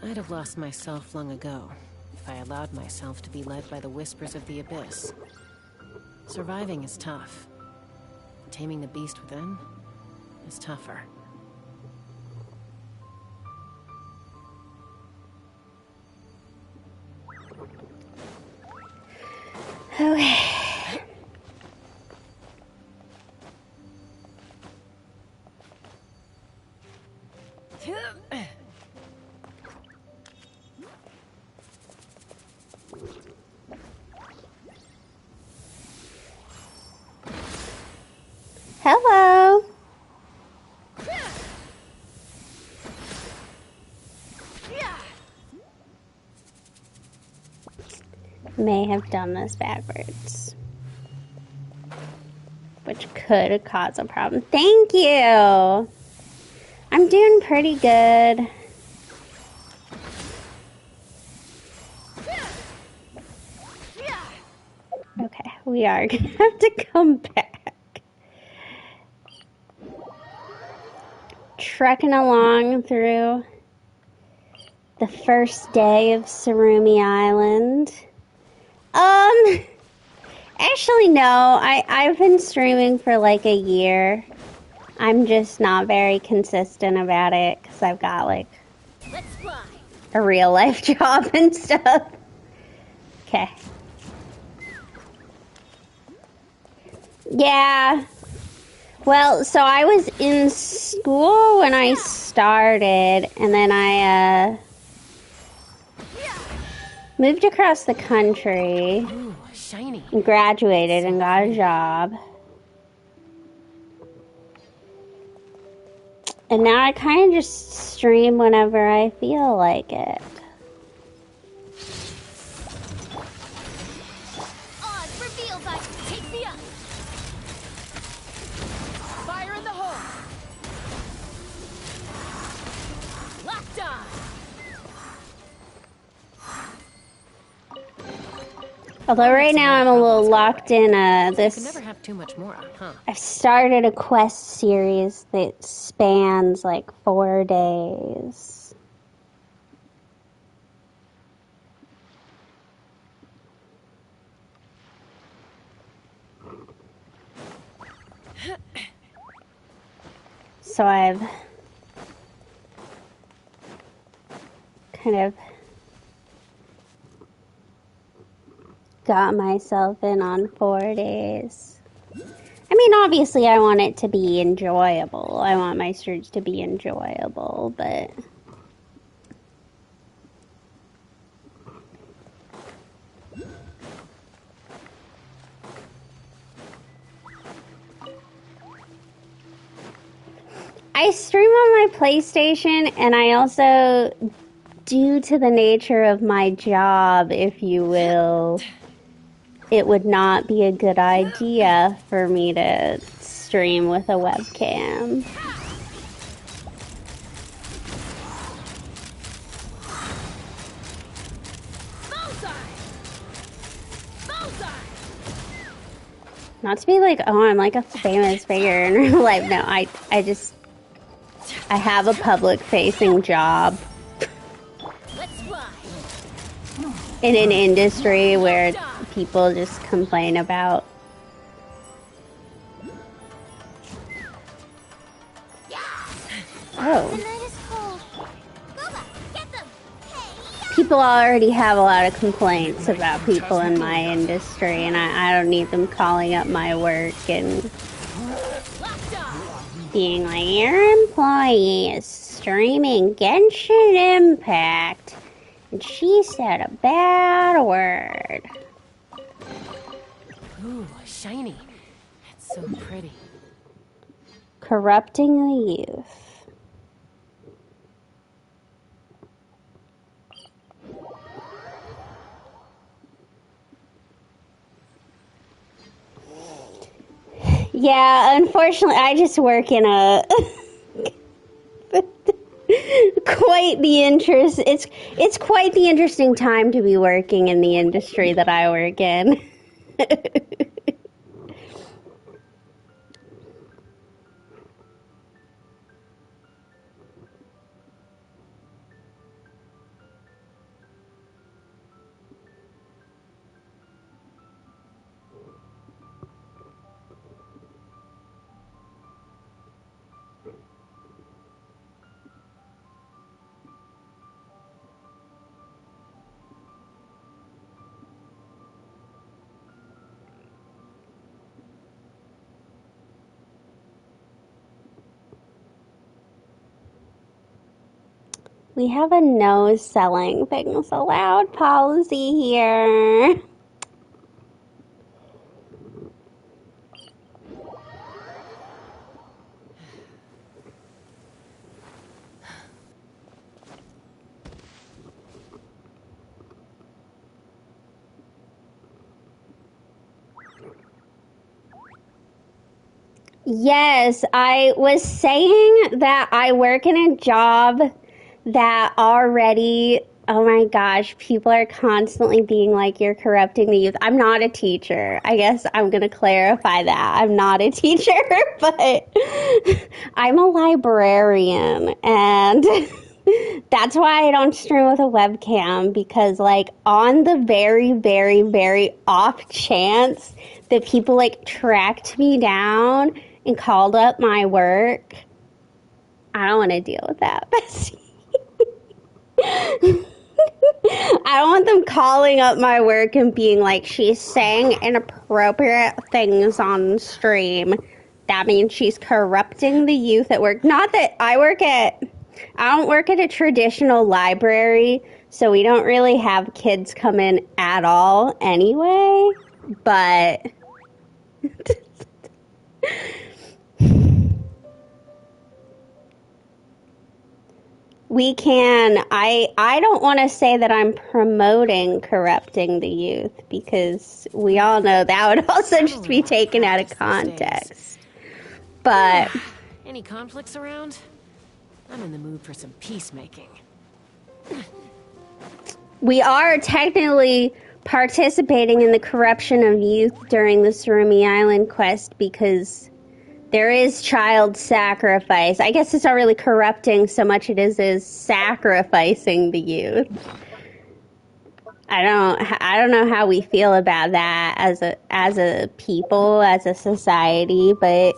I'd have lost myself long ago if I allowed myself to be led by the whispers of the abyss. Surviving is tough. Taming the beast within is tougher. Okay. Hello. May have done this backwards, which could cause a problem. Thank you. I'm doing pretty good. Okay, we are gonna have to come back. Trekking along through the first day of Tsurumi Island. Actually no, I've been streaming for like a year. I'm just not very consistent about it because I've got like a real life job and stuff. Okay. Yeah. Well, so I was in school when I started, and then I moved across the country. Ooh, shiny. And graduated and got a job. And now I kind of just stream whenever I feel like it. Odds revealed by take me up. Fire in the hole. Locked on. Although right now I'm a little locked in You can this. never have too much more, huh? I've started a quest series that spans like 4 days. So I've kind of got myself in on 4 days. I mean, obviously I want it to be enjoyable. I want my streams to be enjoyable, but I stream on my PlayStation, and I also, due to the nature of my job, if you will, it would not be a good idea for me to stream with a webcam. Not to be like, oh, I'm like a famous figure in real life. No, I have a public-facing job in an industry where people just complain about The night is cold. Booba, get them. Hey, people already have a lot of complaints about people in my industry, and I don't need them calling up my work and being like, your employee is streaming Genshin Impact, and she said a bad word. Ooh, shiny. It's so pretty. Corrupting the youth. Yeah, unfortunately, I just work in a quite the interest. It's quite the interesting time to be working in the industry that I work in. We have a no selling things allowed policy here. Yes, I was saying that I work in a job that already, oh my gosh, people are constantly being like, you're corrupting the youth. I'm not a teacher. I guess I'm going to clarify that. I'm not a teacher, but I'm a librarian, and that's why I don't stream with a webcam, because like on the very, very, very off chance that people like tracked me down and called up my work, I don't want to deal with that. I don't want them calling up my work and being like, she's saying inappropriate things on stream. That means she's corrupting the youth at work. Not that I don't work at a traditional library, so we don't really have kids come in at all anyway, but we can. I don't want to say that I'm promoting corrupting the youth, because we all know that would also just be taken out of context. But any conflicts around? I'm in the mood for some peacemaking. We are technically participating in the corruption of youth during the Tsurumi Island quest, because there is child sacrifice. I guess it's not really corrupting so much as sacrificing the youth. I don't know how we feel about that as a people, as a society, but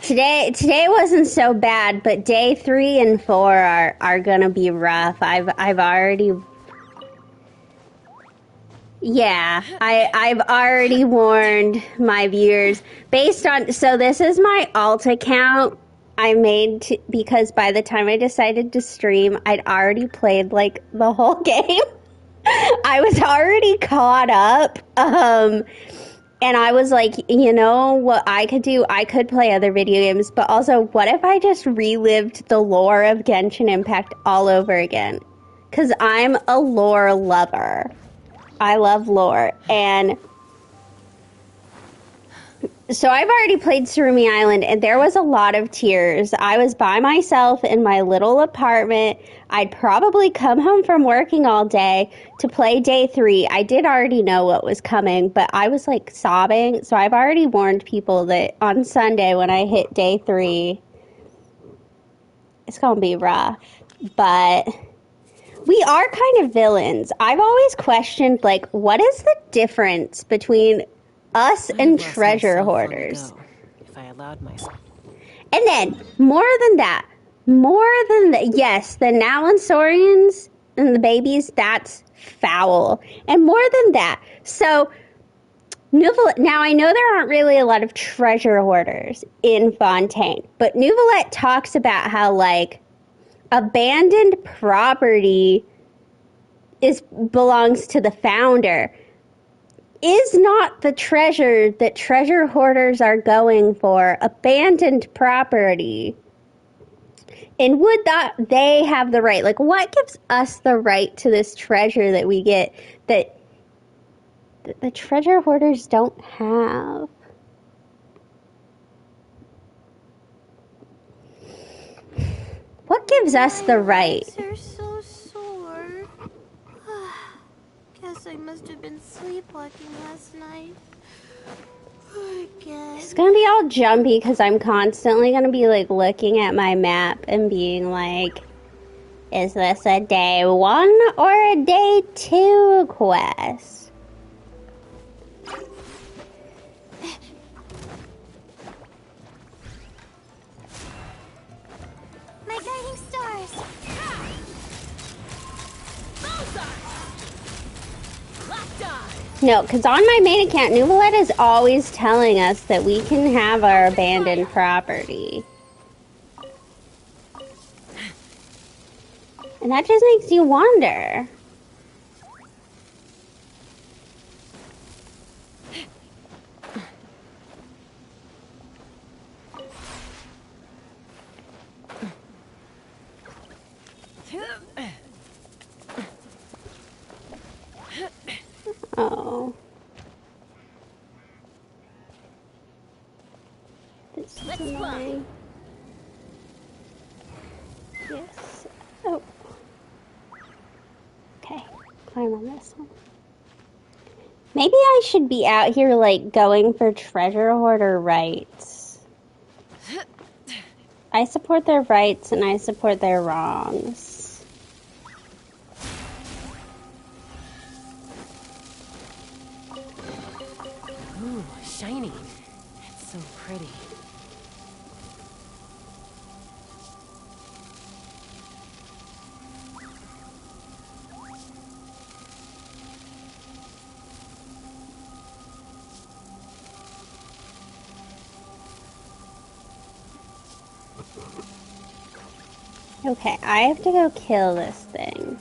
Today wasn't so bad, but day 3 and 4 are gonna be rough. I've already warned my viewers based on, so this is my alt account I made because by the time I decided to stream, I'd already played like the whole game. I was already caught up. And I was like, you know what I could do? I could play other video games, but also, what if I just relived the lore of Genshin Impact all over again? Because I'm a lore lover. I love lore. And so I've already played Tsurumi Island, and there was a lot of tears. I was by myself in my little apartment. I'd probably come home from working all day to play day 3. I did already know what was coming, but I was like sobbing. So I've already warned people that on Sunday when I hit day 3, it's going to be rough. But we are kind of villains. I've always questioned, like, what is the difference between us and treasure hoarders? I allowed myself. And then, more than that, yes, the Nalansorians and the babies, that's foul. And more than that, so, now I know there aren't really a lot of treasure hoarders in Fontaine, but Nouvelette talks about how, like, abandoned property belongs to the founder. Is not the treasure that treasure hoarders are going for abandoned property? And would that they have the right? Like, what gives us the right to this treasure that we get that the treasure hoarders don't have? What gives us the right? My legs are so sore. Guess I must have been sleepwalking last night. Again. It's gonna be all jumpy because I'm constantly gonna be like looking at my map and being like, is this a day 1 or a day 2 quest? My guiding stars. No, because on my main account, Nouvelette is always telling us that we can have our abandoned property. And that just makes you wonder. Oh. This is annoying. Yes. Oh. Okay. Climb on this one. Maybe I should be out here, like, going for treasure hoarder rights. I support their rights and I support their wrongs. Ooh, shiny. It's so pretty. Okay, I have to go kill this thing.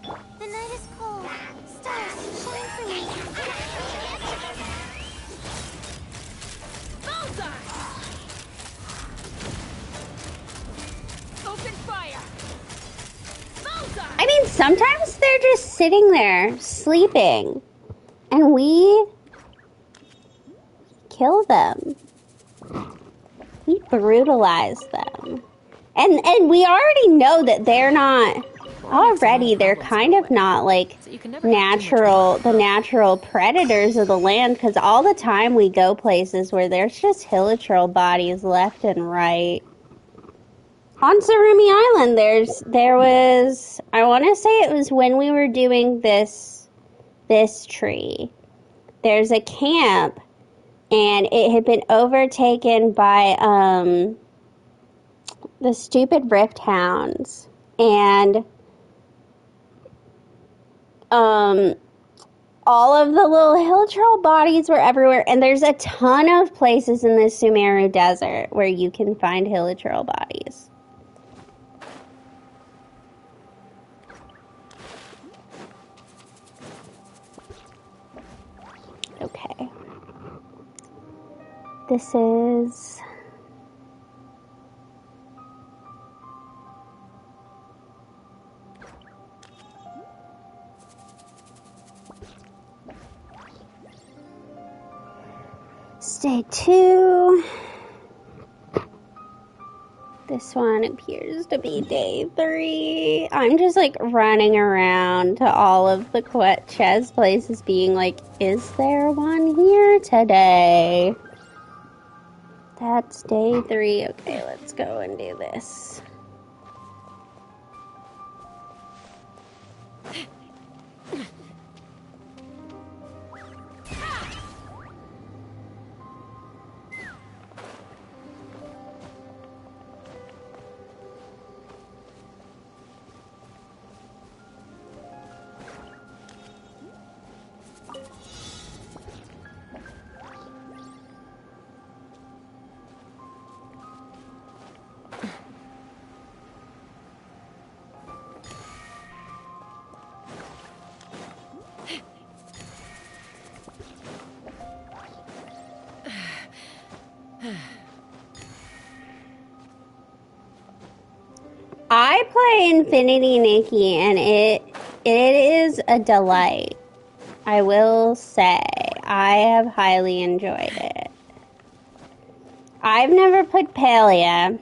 The night is cold. Stars, shine for me. Open fire! I mean, sometimes they're just sitting there, sleeping, and we kill them. We brutalize them. And we already know that they're not, already they're kind of not like the natural predators of the land, because all the time we go places where there's just hilichurl bodies left and right. On Tsurumi Island, there was, I want to say it was when we were doing this tree. There's a camp, and it had been overtaken by the stupid rift hounds, and all of the little hilichurl bodies were everywhere, and there's a ton of places in the Sumeru Desert where you can find hilichurl bodies. Okay. This is... Day 2. This one appears to be day 3. I'm just like running around to all of the chest places being like, is there one here today? That's day 3. Okay, let's go and do this. I play Infinity Nikki, and it is a delight. I will say, I have highly enjoyed it. I've never played Palia.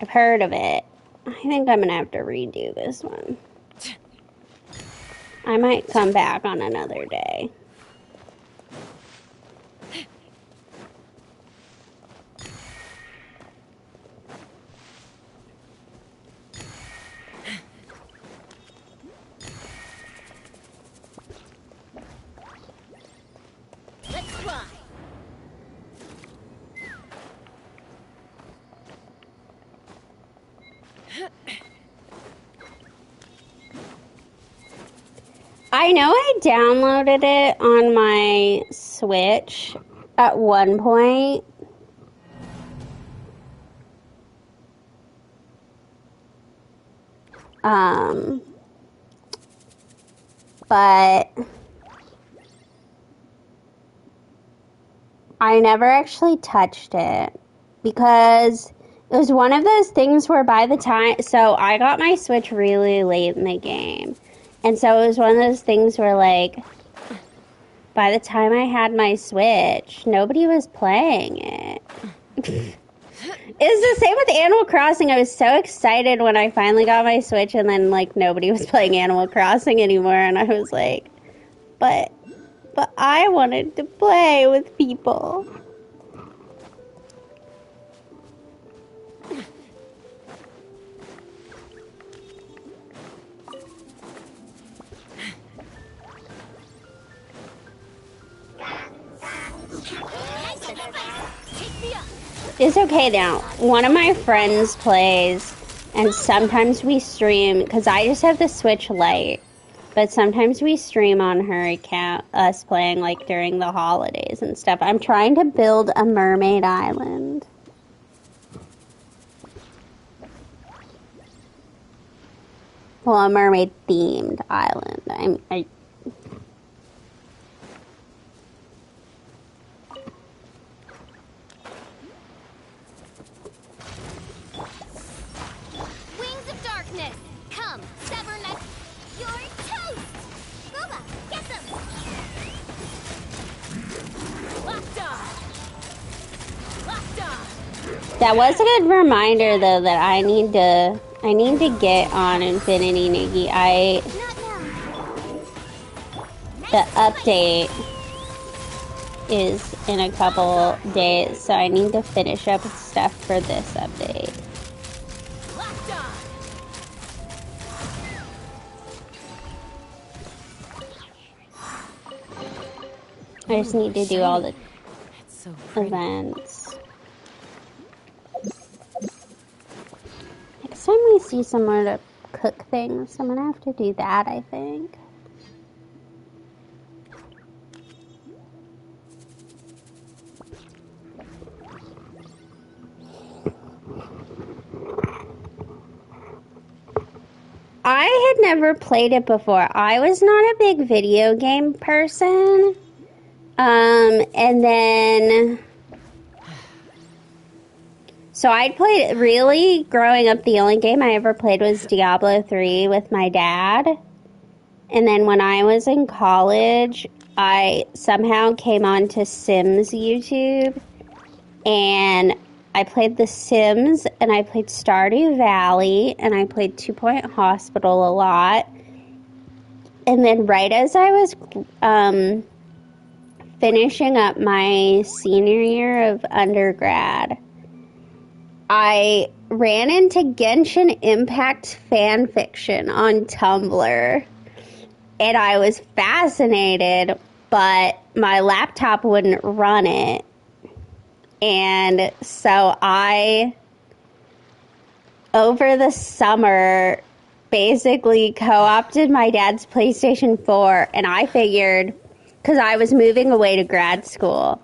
I've heard of it. I think I'm gonna have to redo this one. I might come back on another day. Let's fly. I know I downloaded it on my Switch at one point. But I never actually touched it because it was one of those things where by the time, so I got my Switch really late in the game. And so it was one of those things where, like, by the time I had my Switch, nobody was playing it. It was the same with Animal Crossing. I was so excited when I finally got my Switch, and then, like, nobody was playing Animal Crossing anymore, and I was like, but I wanted to play with people. It's okay now. One of my friends plays, and sometimes we stream, because I just have the Switch Lite, but sometimes we stream on her account, us playing, like, during the holidays and stuff. I'm trying to build a mermaid island. Well, a mermaid-themed island. Wings of darkness. Come, sever neck. You're toast. Booba, get them. Locked on. That was a good reminder, though, that I need to get on Infinity Nikki. Not now. The update is in a couple days, so I need to finish up stuff for this update. Locked on. I just need to do all the It's so pretty. events. Next time we see somewhere to cook things, I'm gonna have to do that, I think. I had never played it before. I was not a big video game person. And then, so I'd played, really, growing up, the only game I ever played was Diablo 3 with my dad. And then when I was in college, I somehow came onto Sims YouTube, and I played The Sims, and I played Stardew Valley, and I played 2 Point Hospital a lot. And then right as I was finishing up my senior year of undergrad, I ran into Genshin Impact fanfiction on Tumblr, and I was fascinated, but my laptop wouldn't run it. And so I, over the summer, basically co-opted my dad's PlayStation 4, and I figured, because I was moving away to grad school,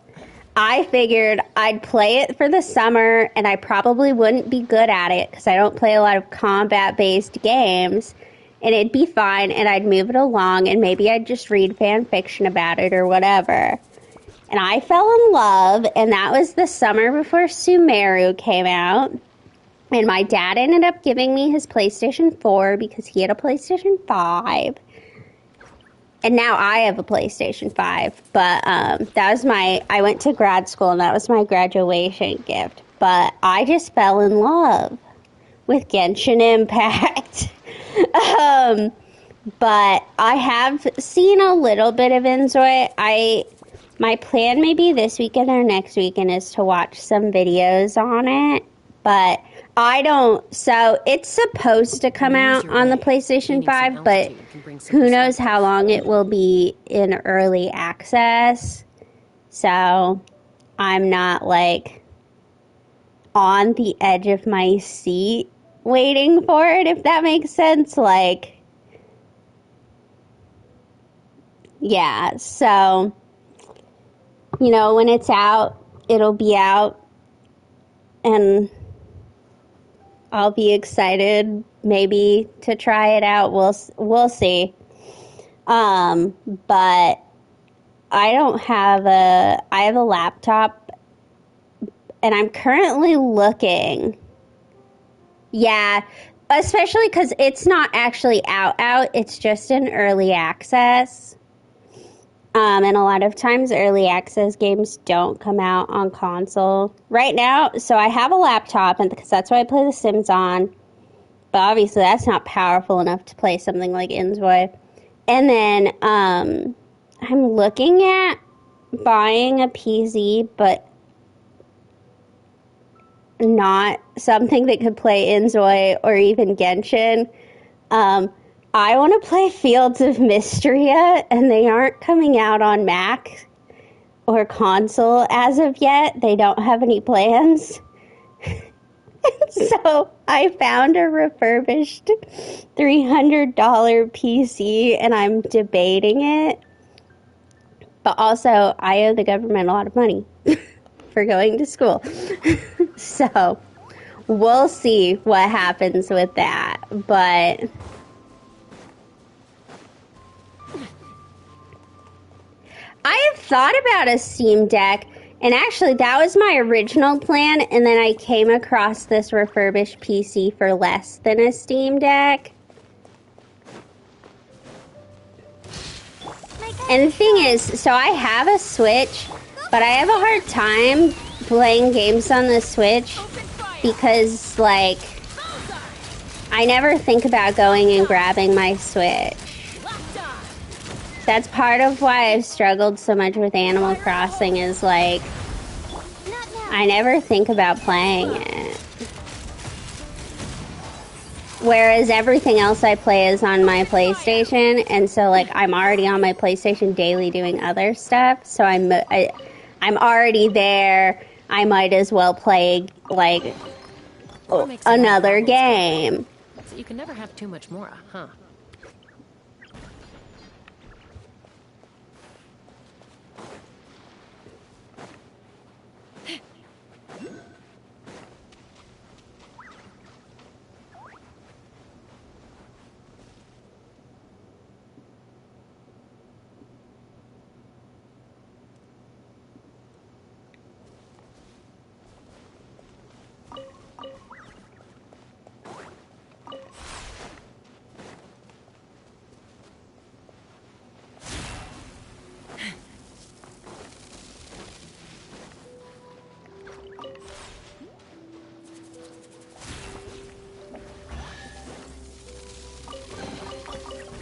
I figured I'd play it for the summer, and I probably wouldn't be good at it, because I don't play a lot of combat-based games, and it'd be fine, and I'd move it along, and maybe I'd just read fan fiction about it or whatever. And I fell in love, and that was the summer before Sumeru came out. And my dad ended up giving me his PlayStation 4 because he had a PlayStation 5. And now I have a PlayStation 5. But that was I went to grad school, and that was my graduation gift. But I just fell in love with Genshin Impact. But I have seen a little bit of Inzoi. My plan maybe this weekend or next weekend is to watch some videos on it. But I don't, so it's supposed to come out on the PlayStation 5, but who knows how long it will be in early access. So I'm not like on the edge of my seat waiting for it, if that makes sense. Like, yeah, so, you know, when it's out, it'll be out, and I'll be excited maybe to try it out. We'll see. But I have a laptop, and I'm currently looking. Yeah, especially because it's not actually out. It's just in early access. And a lot of times early access games don't come out on console right now. So I have a laptop, and because that's what I play The Sims on. But obviously that's not powerful enough to play something like Inzoi. And then I'm looking at buying a PC, but not something that could play Inzoi or even Genshin. I want to play Fields of Mystria, and they aren't coming out on Mac or console as of yet. They don't have any plans. So I found a refurbished $300 PC, and I'm debating it. But also, I owe the government a lot of money for going to school. So we'll see what happens with that. But I have thought about a Steam Deck, and actually that was my original plan, and then I came across this refurbished PC for less than a Steam Deck. And the thing is, so I have a Switch, but I have a hard time playing games on the Switch because, like, I never think about going and grabbing my Switch. That's part of why I've struggled so much with Animal Crossing is, like, I never think about playing it. Whereas everything else I play is on my PlayStation, and so, like, I'm already on my PlayStation daily doing other stuff, so I'm already there. I might as well play, like, another game. So you can never have too much Mora, huh?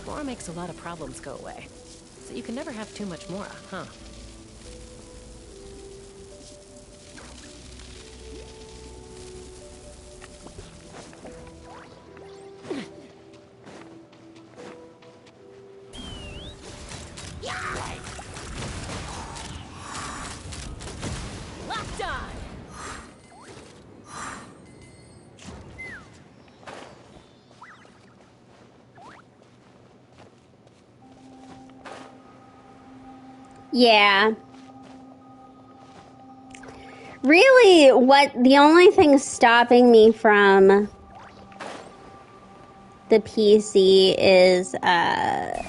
Mora makes a lot of problems go away. So you can never have too much Mora, huh? Locked on! Yeah. Really, the only thing stopping me from the PC is, I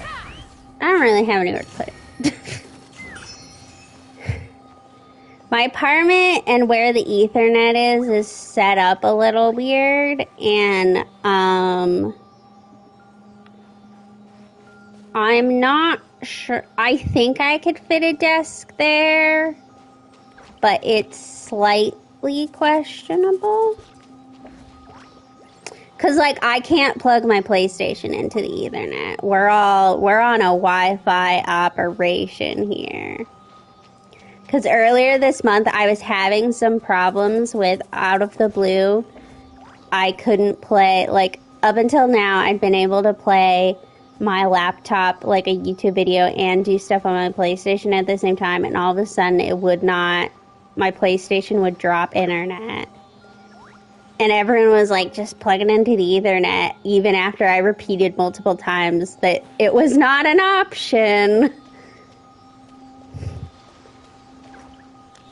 don't really have anywhere to put it. My apartment and where the Ethernet is set up a little weird, and I'm not sure. I think I could fit a desk there, but it's slightly questionable. Cause like I can't plug my PlayStation into the Ethernet. We're on a Wi-Fi operation here. Cause earlier this month I was having some problems with out of the blue. I couldn't play, like up until now I'd been able to play my laptop, like a YouTube video, and do stuff on my PlayStation at the same time, and all of a sudden it would not, my PlayStation would drop internet. And everyone was like, just plug it into the Ethernet, even after I repeated multiple times that it was not an option.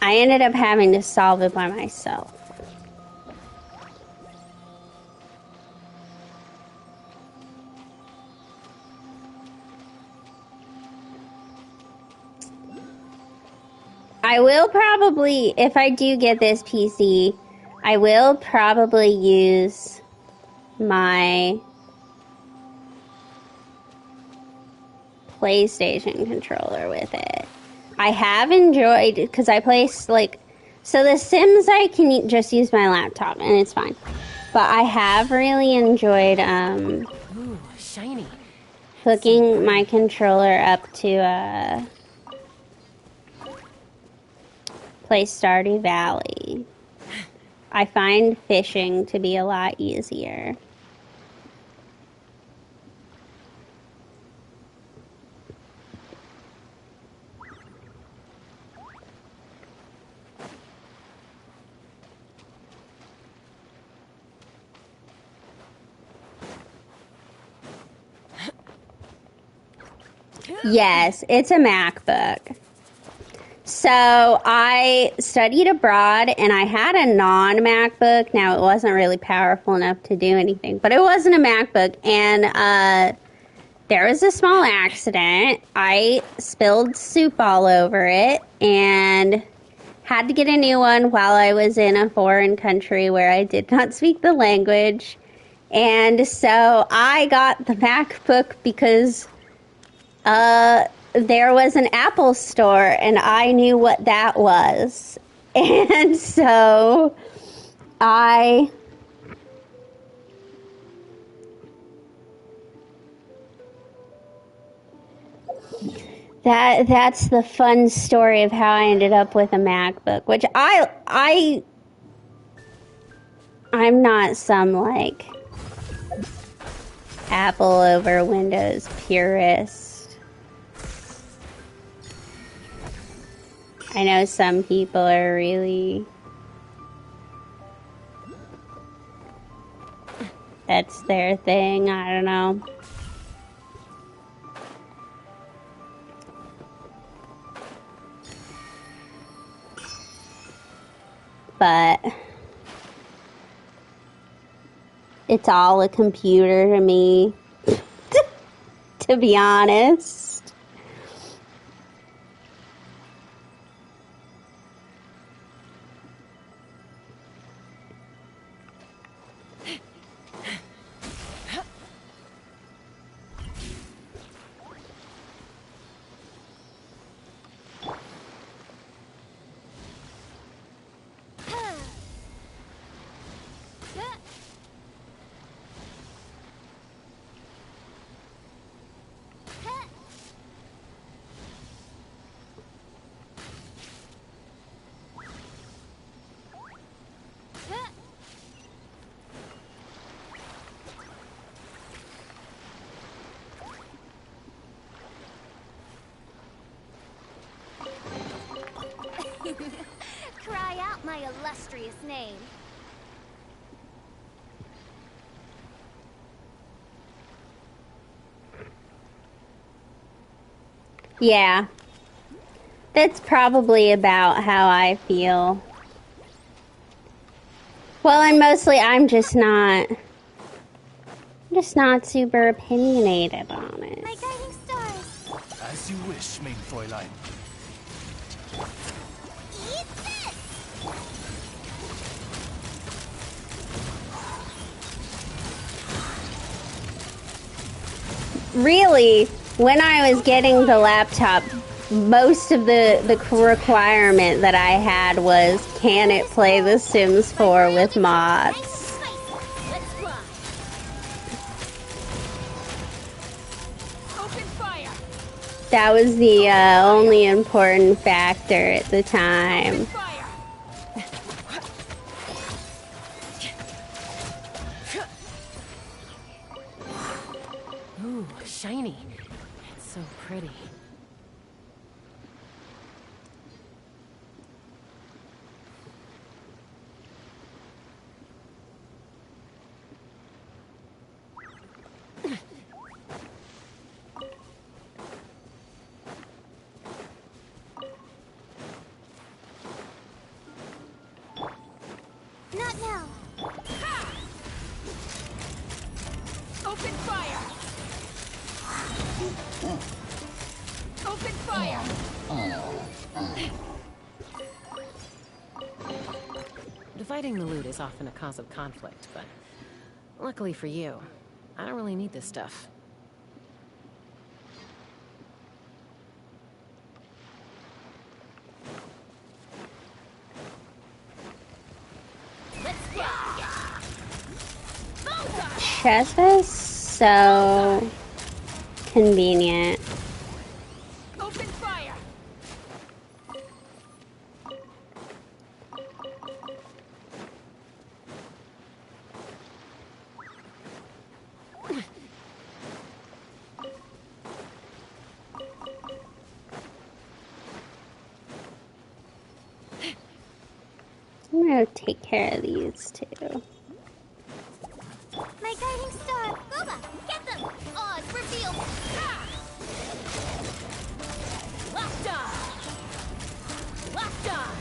I ended up having to solve it by myself. I will probably, if I do get this PC, I will probably use my PlayStation controller with it. I have enjoyed, because I play, like, so The Sims I can just use my laptop and it's fine. But I have really enjoyed Ooh, shiny. hooking my controller up to play Stardew Valley. I find fishing to be a lot easier. Yes, it's a MacBook. So I studied abroad and I had a non-MacBook. Now it wasn't really powerful enough to do anything, but it wasn't a MacBook. And there was a small accident. I spilled soup all over it and had to get a new one while I was in a foreign country where I did not speak the language. And so I got the MacBook because there was an Apple store and I knew what that was. And so that's the fun story of how I ended up with a MacBook, which I'm not some like Apple over Windows purist. I know some people are really, that's their thing, I don't know. But it's all a computer to me, to be honest. Cry out my illustrious name. Yeah. That's probably about how I feel. Well, and mostly I'm just not super opinionated on it. My guiding stars. As you wish, main Fräulein. Eat really, when I was getting the laptop, most of the requirement that I had was, can it play The Sims 4 with mods? Let's fly. Open fire. That was the only important factor at the time. Fire. Ooh, shiny. It's so pretty. Not now. Ha! Open fire. Open fire. Dividing the loot is often a cause of conflict, but luckily for you, I don't really need this stuff. Let's fly. Bullseye. Chess is so convenient. Open fire. I'm gonna take care of these two. My guiding star. Boba, get them. Oz revealed. Ha! Locked on. Locked on.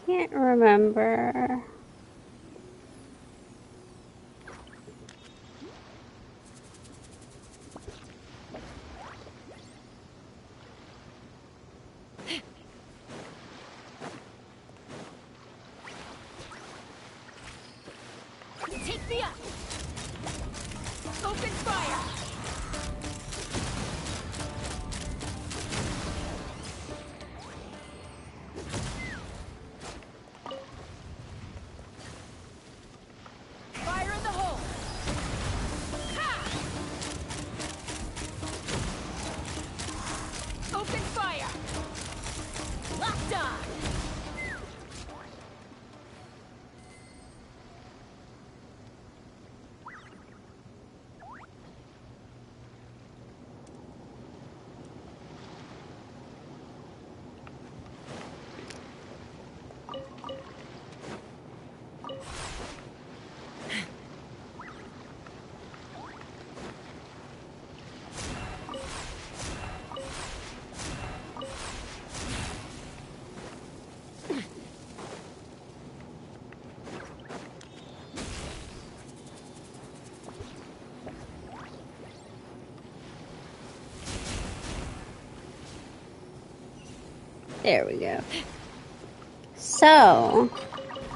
Can't remember. Take me up. Open fire. Fire in the hole. Ha! Open fire. Locked on. There we go. So,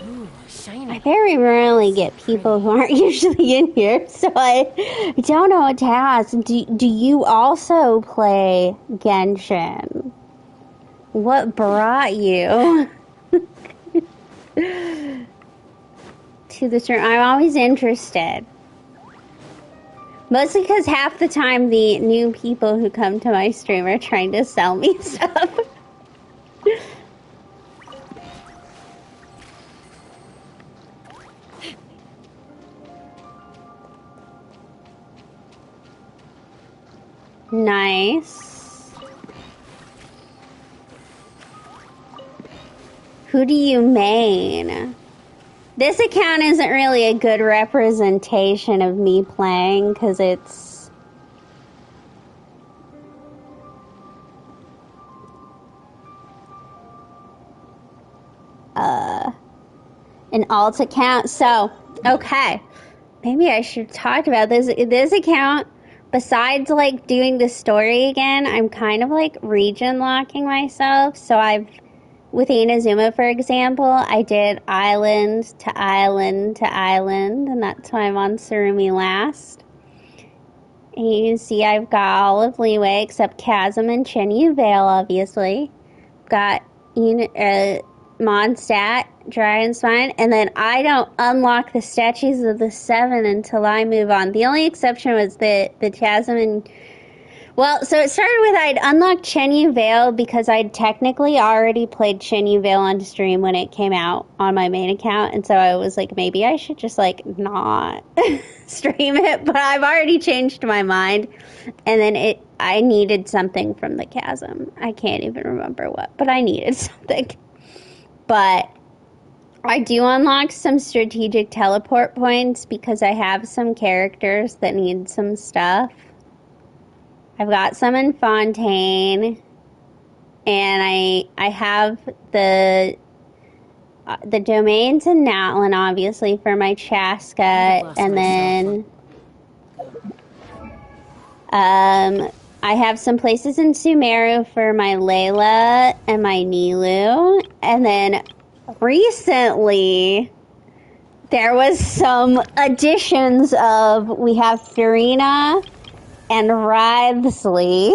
Ooh, shiny. I very rarely get people who aren't usually in here, so I don't know what to ask. Do you also play Genshin? What brought you to the stream? I'm always interested. Mostly because half the time the new people who come to my stream are trying to sell me stuff. Nice. Who do you main? This account isn't really a good representation of me playing because it's an alt account. So, okay. maybe I should have talked about this account. Besides, like, doing the story again, I'm kind of, like, region locking myself. So with Inazuma, for example, I did island to island to island, and that's why I'm on Tsurumi last. And you can see I've got all of Leeway except Chasm and Chenyu Vale, obviously. Got Mondstadt, Dragon Spine, and then I don't unlock the Statues of the Seven until I move on. The only exception was the Chasm and... Well, so it started with I'd unlocked Chenyu Vale because I'd technically already played Chenyu Vale on stream when it came out on my main account, and so I was like, maybe I should just, like, not stream it, but I've already changed my mind, and then I needed something from the Chasm. I can't even remember what, but I needed something. But I do unlock some strategic teleport points because I have some characters that need some stuff. I've got some in Fontaine, and I have the domains in Natlin, obviously, for my Chaska, and then I have some places in Sumeru for my Layla and my Nilu, and then recently there was some additions of, we have Furina and Writhsley,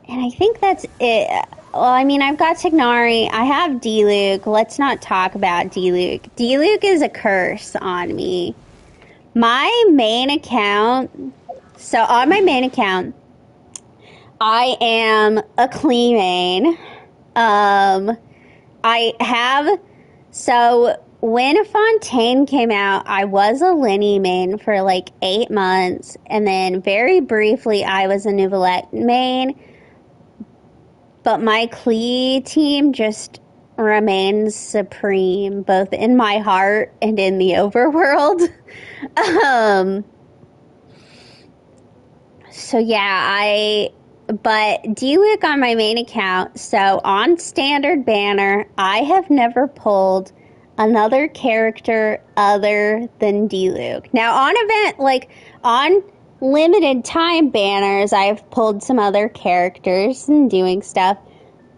and I think that's it. Well, I mean, I've got Tignari, I have Diluc. Let's not talk about Diluc. Diluc is a curse on me. My main account, so on my main account, I am a Klee main. I have, so when Fontaine came out, I was a Linny main for like 8 months, and then very briefly I was a Neuvillette main, but my Klee team just remains supreme, both in my heart and in the overworld. So yeah, but Diluc on my main account, so on standard banner, I have never pulled another character other than Diluc. Now on event, like on limited time banners, I've pulled some other characters and doing stuff,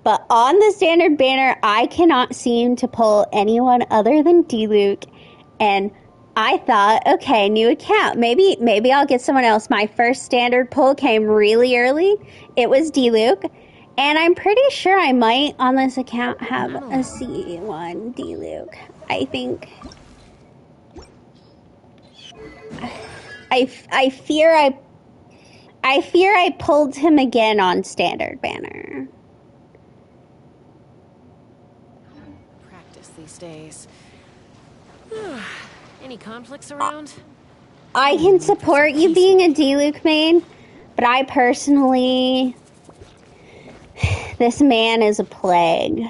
but on the standard banner, I cannot seem to pull anyone other than Diluc, and I thought, okay, new account. Maybe I'll get someone else. My first standard pull came really early. It was Diluc. And I'm pretty sure I might, on this account, have a C1 Diluc. I think. I fear I pulled him again on standard banner. Practice these days. Any conflicts around? I can support you being a Diluc main, but I personally... This man is a plague.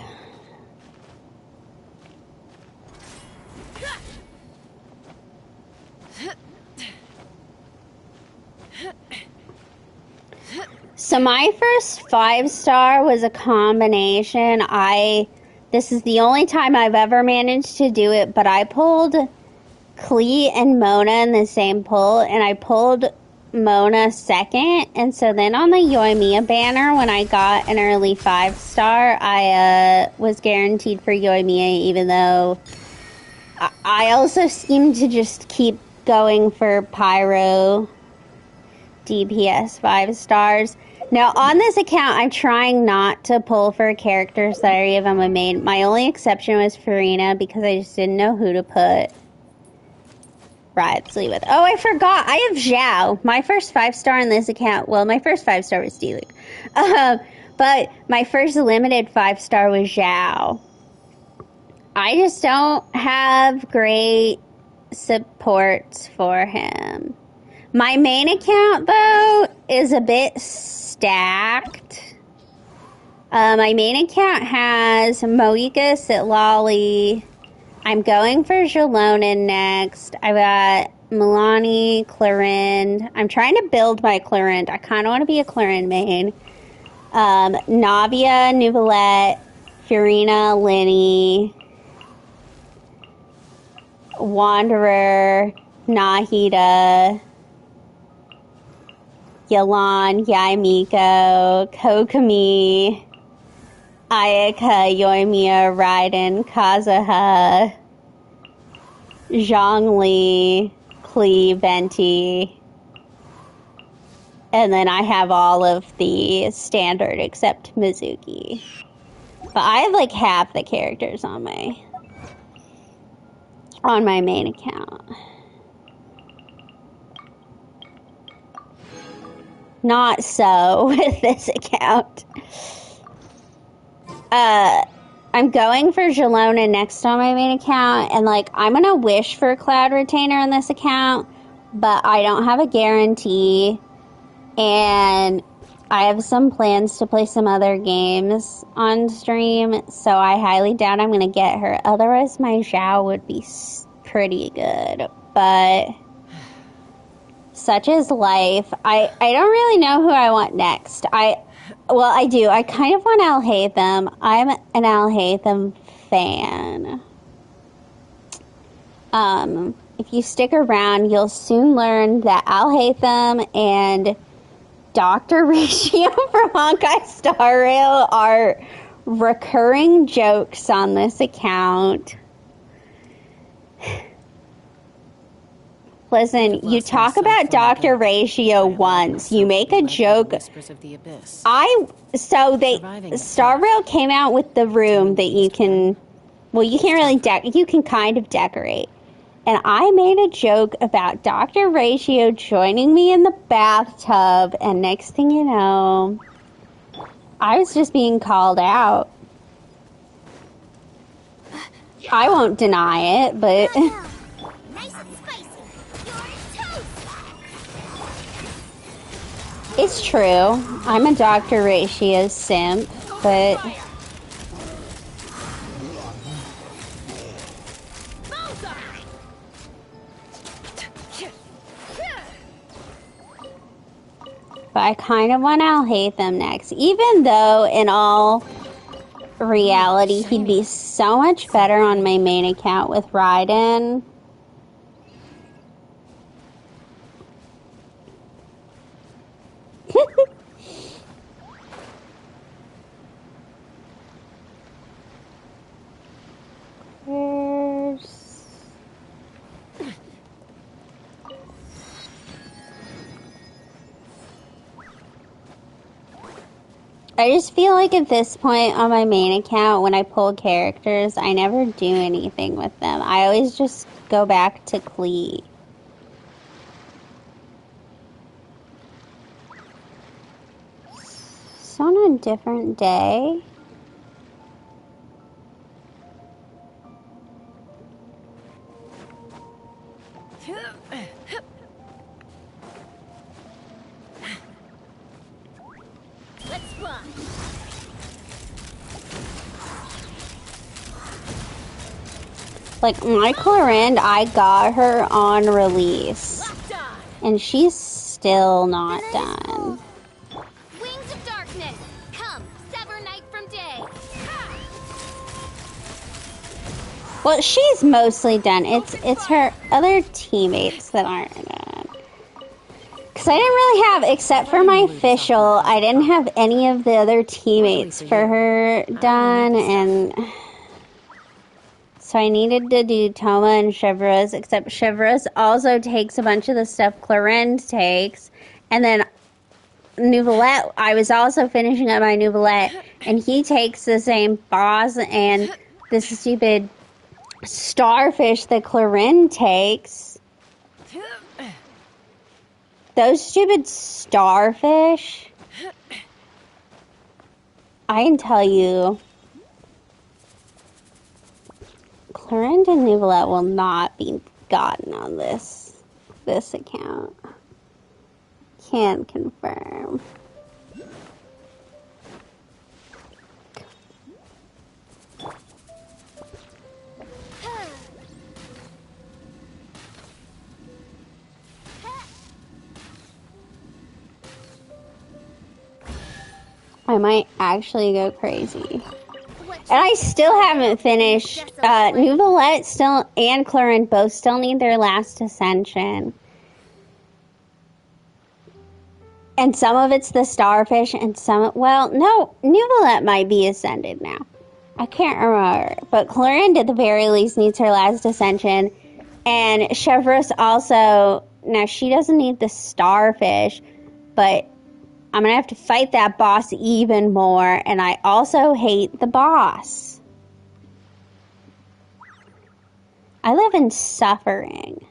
So my first 5-star was a combination. This is the only time I've ever managed to do it, but I pulled Klee and Mona in the same pull, and I pulled Mona second, and so then on the Yoimiya banner, when I got an early 5-star, I was guaranteed for Yoimiya, even though I also seem to just keep going for Pyro DPS 5-stars. Now on this account, I'm trying not to pull for characters that are even my main. My only exception was Furina, because I just didn't know who to put Writhsley with. Oh, I forgot. I have Zhao. My first 5-star on this account. Well, my first 5-star was Diluc. But my first limited 5-star was Zhao. I just don't have great supports for him. My main account, though, is a bit stacked. My main account has Moika, Sitlali. I'm going for Jalonin next. I've got Milani, Clarinde. I'm trying to build my Clarinde. I kind of want to be a Clarinde main. Navia, Neuvillette, Furina, Linny. Wanderer, Nahida, Yalan, Yaimiko, Kokomi, Ayaka, Yoimiya, Raiden, Kazuha, Zhongli, Klee, Venti. And then I have all of the standard except Mizuki. But I have like half the characters on my main account. Not so with this account. I'm going for Jalona next on my main account, and like I'm gonna wish for Cloud Retainer on this account, but I don't have a guarantee, and I have some plans to play some other games on stream, so I highly doubt I'm gonna get her. Otherwise, my Zhao would be pretty good, but such is life. I don't really know who I want next. Well, I do. I kind of want Alhaitham. I'm an Alhaitham fan. If you stick around, you'll soon learn that Alhaitham and Dr. Ratio from Honkai Star Rail are recurring jokes on this account. Listen, you talk about Dr. Ratio once, you make a joke. Star Rail came out with the room that you can, well, you can't really, you can kind of decorate. And I made a joke about Dr. Ratio joining me in the bathtub, and next thing you know, I was just being called out. I won't deny it, but... It's true. I'm a Dr. Ratio simp, but... But I kind of want Alhaitham next. Even though, in all reality, he'd be so much better on my main account with Raiden. I just feel like at this point on my main account, when I pull characters, I never do anything with them. I always just go back to Klee. So on a different day. Let's fly. Like, my Clorinde, I got her on release. And she's still not done. Wings of darkness, come, sever night from day. Well, she's mostly done. It's her other teammates that aren't done. Because I didn't really have, except for my official, I didn't have any of the other teammates for her done, and so I needed to do Toma and Chevreuse, except Chevreuse also takes a bunch of the stuff Clorinde takes, and then Nouvelette, I was also finishing up my Nouvelette, and he takes the same boss and this stupid starfish that Clorinde takes. Those stupid starfish. I can tell you, Clorinde and Nouvelette will not be gotten on this account. Can confirm. I might actually go crazy. What And I still haven't finished. Nouvelette still and Clarin both still need their last ascension. And some of it's the starfish, and some, well, no, Nouvelette might be ascended now. I can't remember. But Clarin, at the very least, needs her last ascension. And Chevreuse also, now she doesn't need the starfish, but I'm going to have to fight that boss even more. And I also hate the boss. I live in suffering.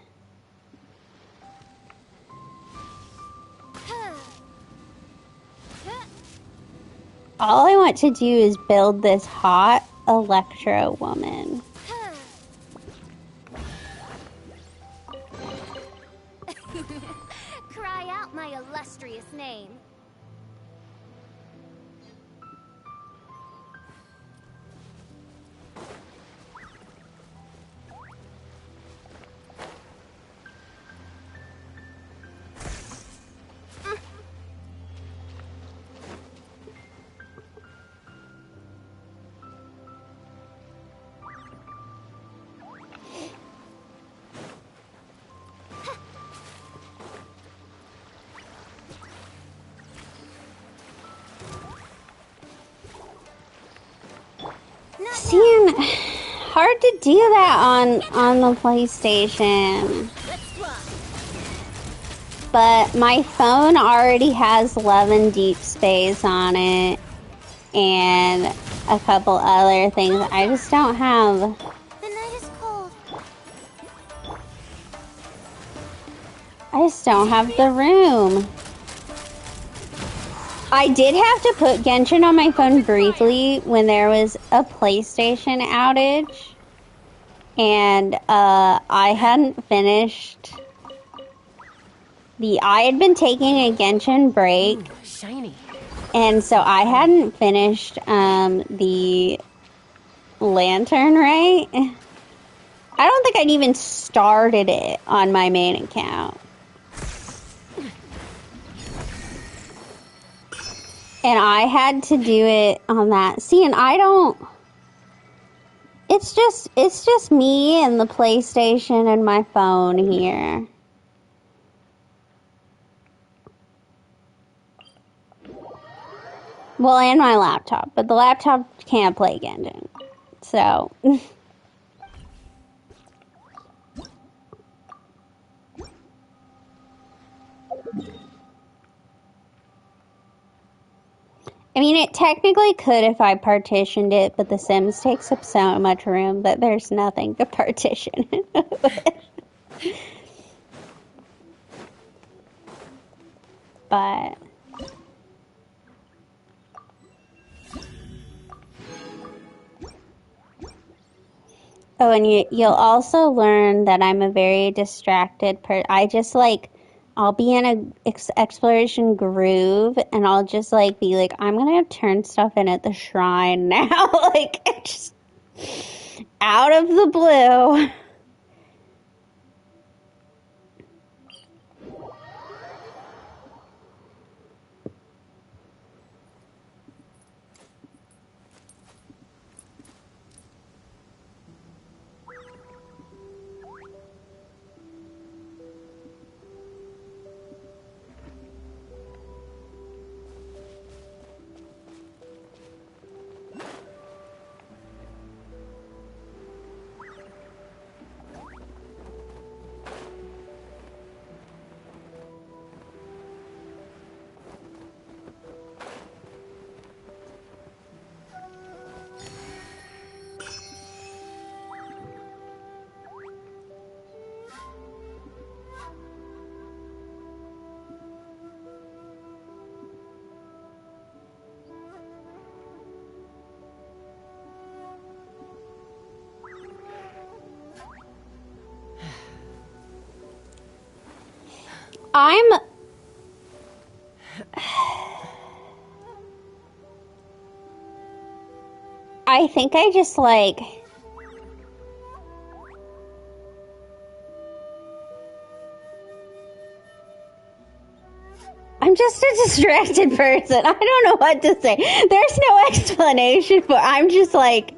All I want to do is build this hot Electro woman. Cry out my illustrious name. Seeing hard to do that on the PlayStation. But my phone already has Love and Deep Space on it and a couple other things I just don't have. The night is cold. I just don't have the room. I did have to put Genshin on my phone briefly when there was a PlayStation outage. And I hadn't finished I had been taking a Genshin break. Ooh, shiny. And so I hadn't finished the lantern, right? I don't think I'd even started it on my main account. And I had to do it on that. See, and I don't... It's just me and the PlayStation and my phone here. Well, and my laptop. But the laptop can't play Genshin. So... I mean, it technically could if I partitioned it, but The Sims takes up so much room that there's nothing to partition it with. But... Oh, and you'll also learn that I'm a very distracted person. I just, like... I'll be in a exploration groove, and I'll just, like, be like, I'm gonna turn stuff in at the shrine now. Like, just out of the blue. I think I just, like... I'm just a distracted person. I don't know what to say. There's no explanation, but I'm just like,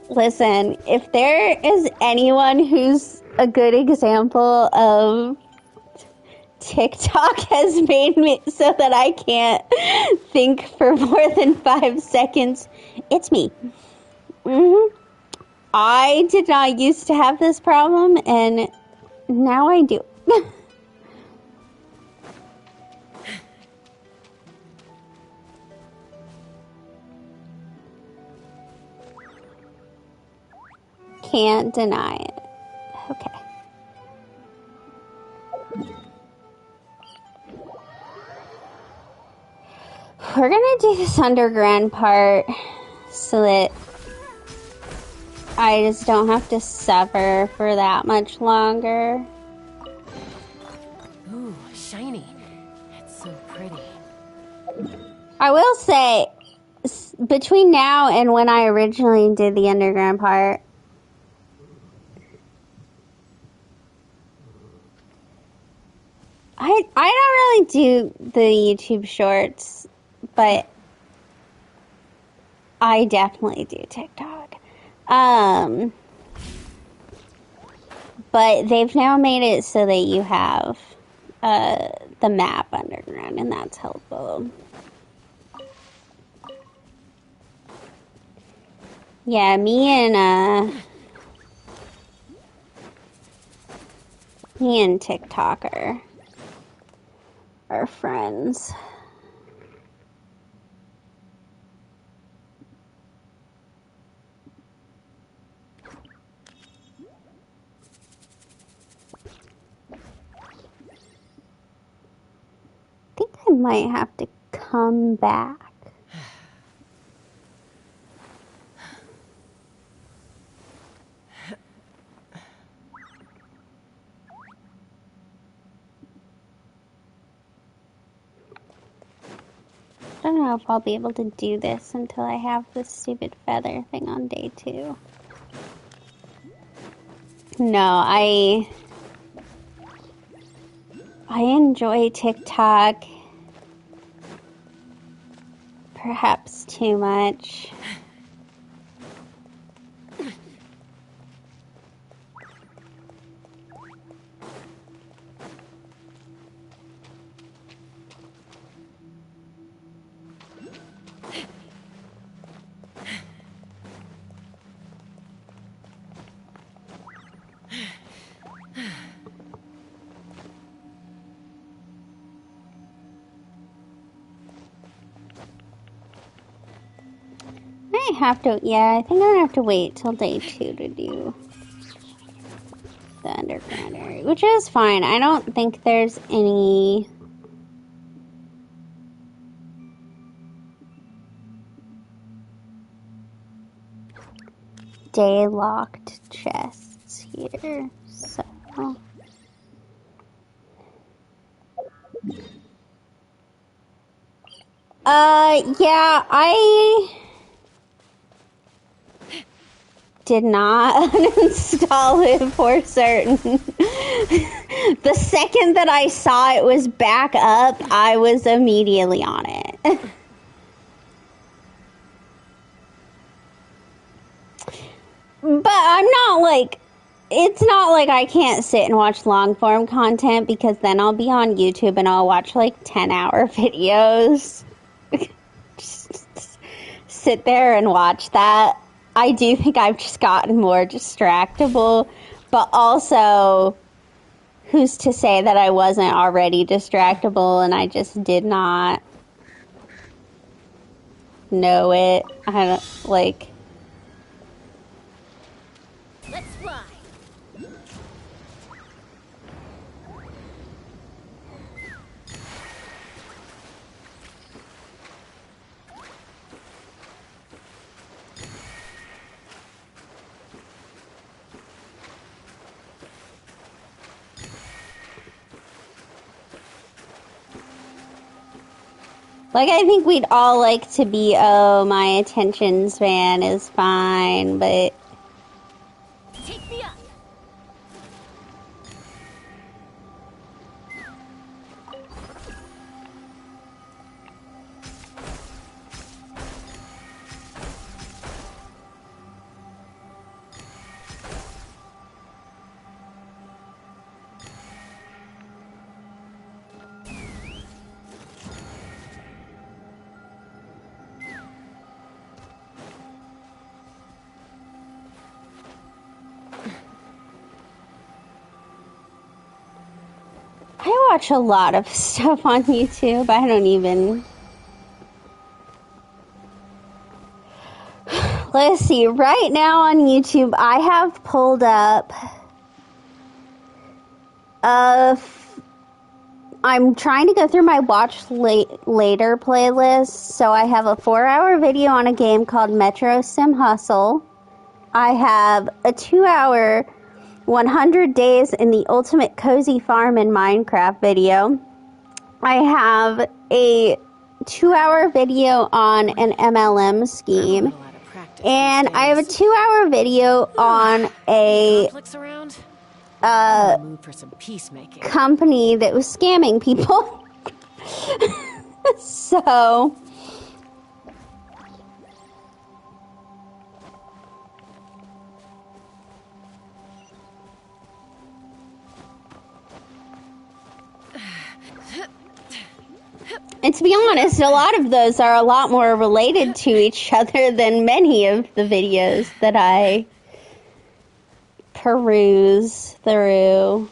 listen, if there is anyone who's a good example of TikTok has made me so that I can't think for more than 5 seconds, it's me. I did not used to have this problem, and now I do. Can't deny it. Okay. We're gonna do this underground part so that I just don't have to suffer for that much longer. Ooh, shiny. It's so pretty. I will say, between now and when I originally did the underground part, I don't really do the YouTube shorts, but I definitely do TikTok. But they've now made it so that you have the map underground, and that's helpful. Yeah, me and TikTok are friends. I think I might have to come back. I don't know if I'll be able to do this until I have this stupid feather thing on day 2. No, I enjoy TikTok perhaps too much. I have to, yeah, I think I'm gonna have to wait till day 2 to do the underground area, which is fine. I don't think there's any day locked chests here, so. Yeah, I did not uninstall it for certain. The second that I saw it was back up, I was immediately on it. But I'm not like, it's not like I can't sit and watch long form content, because then I'll be on YouTube and I'll watch like 10-hour videos. Just sit there and watch that. I do think I've just gotten more distractible, but also, who's to say that I wasn't already distractible and I just did not know it? I don't, like... Let's fly. Like, I think we'd all like to be, oh, my attention span is fine, but... Take me up. I watch a lot of stuff on YouTube. I don't even... Let's see. Right now on YouTube, I have pulled up... I'm trying to go through my watch later playlist. So I have a 4-hour video on a game called Metro Sim Hustle. I have a 2-hour 100 Days in the Ultimate Cozy Farm in Minecraft video. I have a 2-hour video on an MLM scheme. And I have a 2-hour video on a company that was scamming people. So... And to be honest, a lot of those are a lot more related to each other than many of the videos that I peruse through.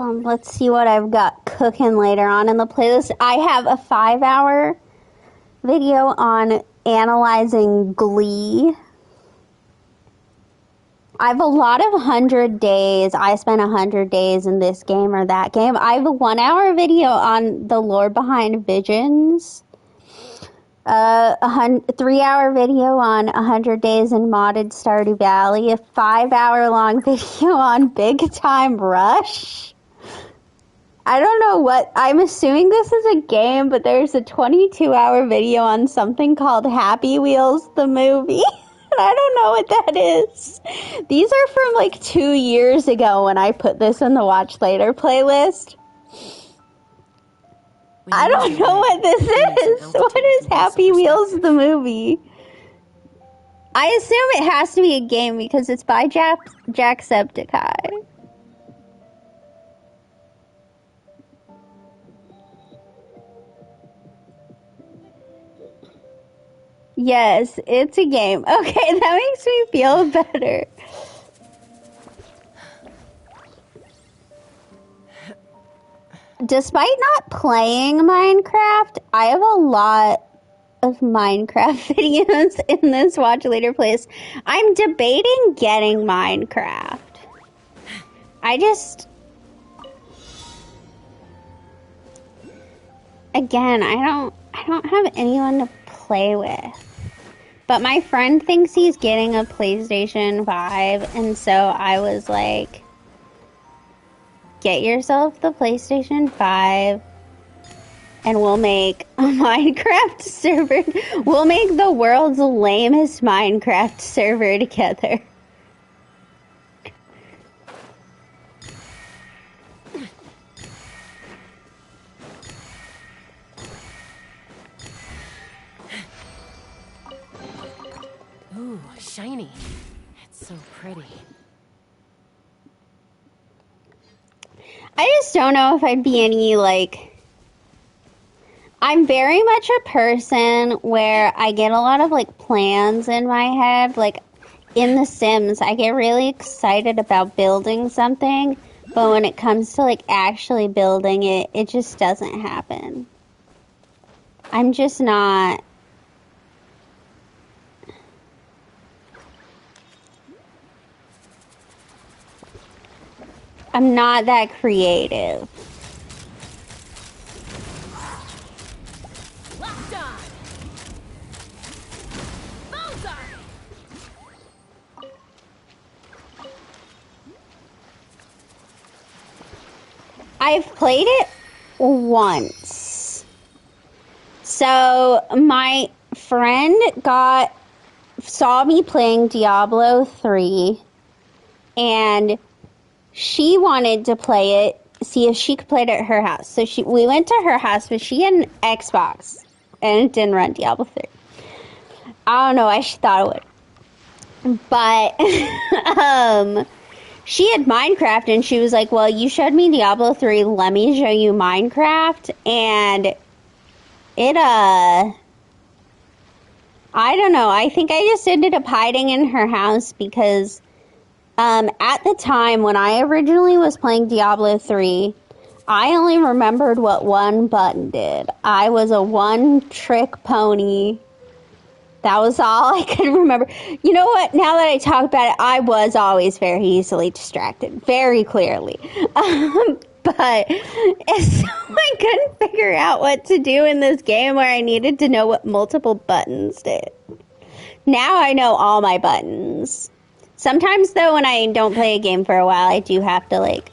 Let's see what I've got cooking later on in the playlist. I have a 5-hour video on analyzing Glee. I have a lot of 100 days. I spent 100 days in this game or that game. I have a 1-hour video on the lore behind Visions. A 3-hour video on 100 days in modded Stardew Valley. A 5-hour long video on Big Time Rush. I don't know what, I'm assuming this is a game, but there's a 22-hour video on something called Happy Wheels, the movie. I don't know what that is. These are from like 2 years ago when I put this in the Watch Later playlist. I don't know what this is. What is Happy Wheels, the movie? I assume it has to be a game because it's by Jacksepticeye. Yes, it's a game. Okay, that makes me feel better. Despite not playing Minecraft, I have a lot of Minecraft videos in this Watch Later playlist. I'm debating getting Minecraft. Again, I don't have anyone to play with. But my friend thinks he's getting a PlayStation 5, and so I was like, get yourself the PlayStation 5, and we'll make a Minecraft server. We'll make the world's lamest Minecraft server together. Ooh, shiny. It's so pretty. I just don't know if I'd be any, like... I'm very much a person where I get a lot of, like, plans in my head. Like, in The Sims, I get really excited about building something, but when it comes to, like, actually building it, it just doesn't happen. I'm just not... I'm not that creative. I've played it once. So my friend saw me playing Diablo 3, and she wanted to play it, see if she could play it at her house. So we went to her house, but she had an Xbox, and it didn't run Diablo 3. I don't know why she thought it would. But she had Minecraft, and she was like, well, you showed me Diablo 3, let me show you Minecraft. And it, I don't know, I think I just ended up hiding in her house because at the time when I originally was playing Diablo 3, I only remembered what one button did. I was a one-trick pony. That was all I could remember. You know what? Now that I talk about it, I was always very easily distracted, very clearly. But so I couldn't figure out what to do in this game where I needed to know what multiple buttons did. Now I know all my buttons. Sometimes, though, when I don't play a game for a while, I do have to, like,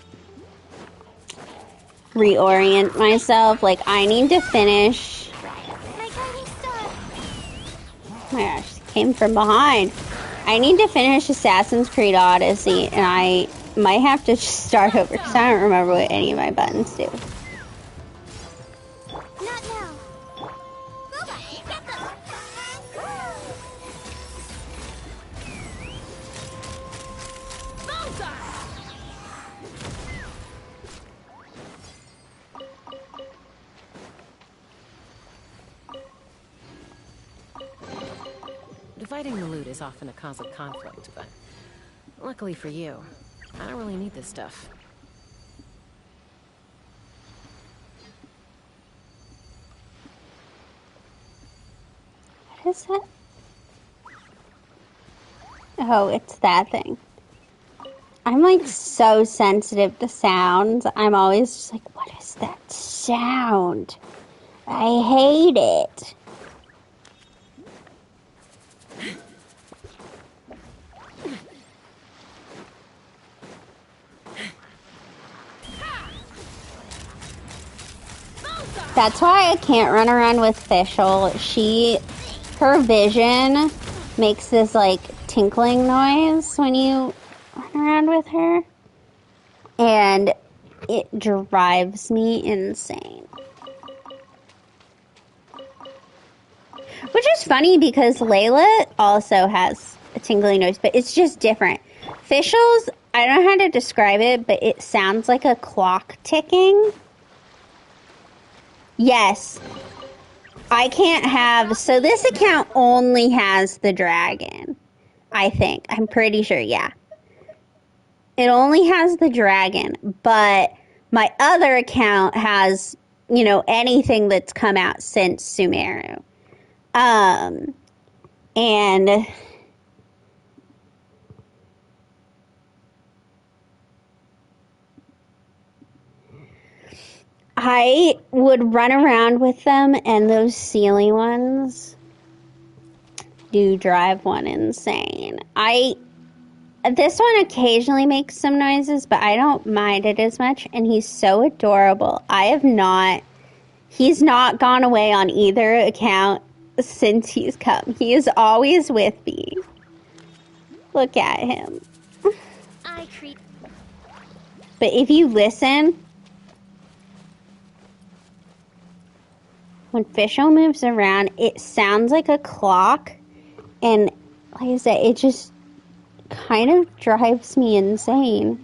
reorient myself. Like, I need to finish. My guiding star. Oh my gosh, it came from behind. I need to finish Assassin's Creed Odyssey, and I might have to just start over because I don't remember what any of my buttons do. Not now. Boba, get them. Dividing the loot is often a cause of conflict, but luckily for you, I don't really need this stuff. What is that? Oh, it's that thing. I'm like so sensitive to sounds. I'm always just like, what is that sound? I hate it. That's why I can't run around with Fischl. Her vision makes this like tinkling noise when you run around with her. And it drives me insane. Which is funny because Layla also has a tingling noise, but it's just different. Fischl's, I don't know how to describe it, but it sounds like a clock ticking. Yes. I can't have... So this account only has the dragon. I think. I'm pretty sure, yeah. It only has the dragon. But my other account has, you know, anything that's come out since Sumeru. And... I would run around with them, and those Sealy ones do drive one insane. This one occasionally makes some noises, but I don't mind it as much, and he's so adorable. He's not gone away on either account since he's come. He is always with me. Look at him. But if you listen... When Fischl moves around, it sounds like a clock, and like I said, it just kind of drives me insane.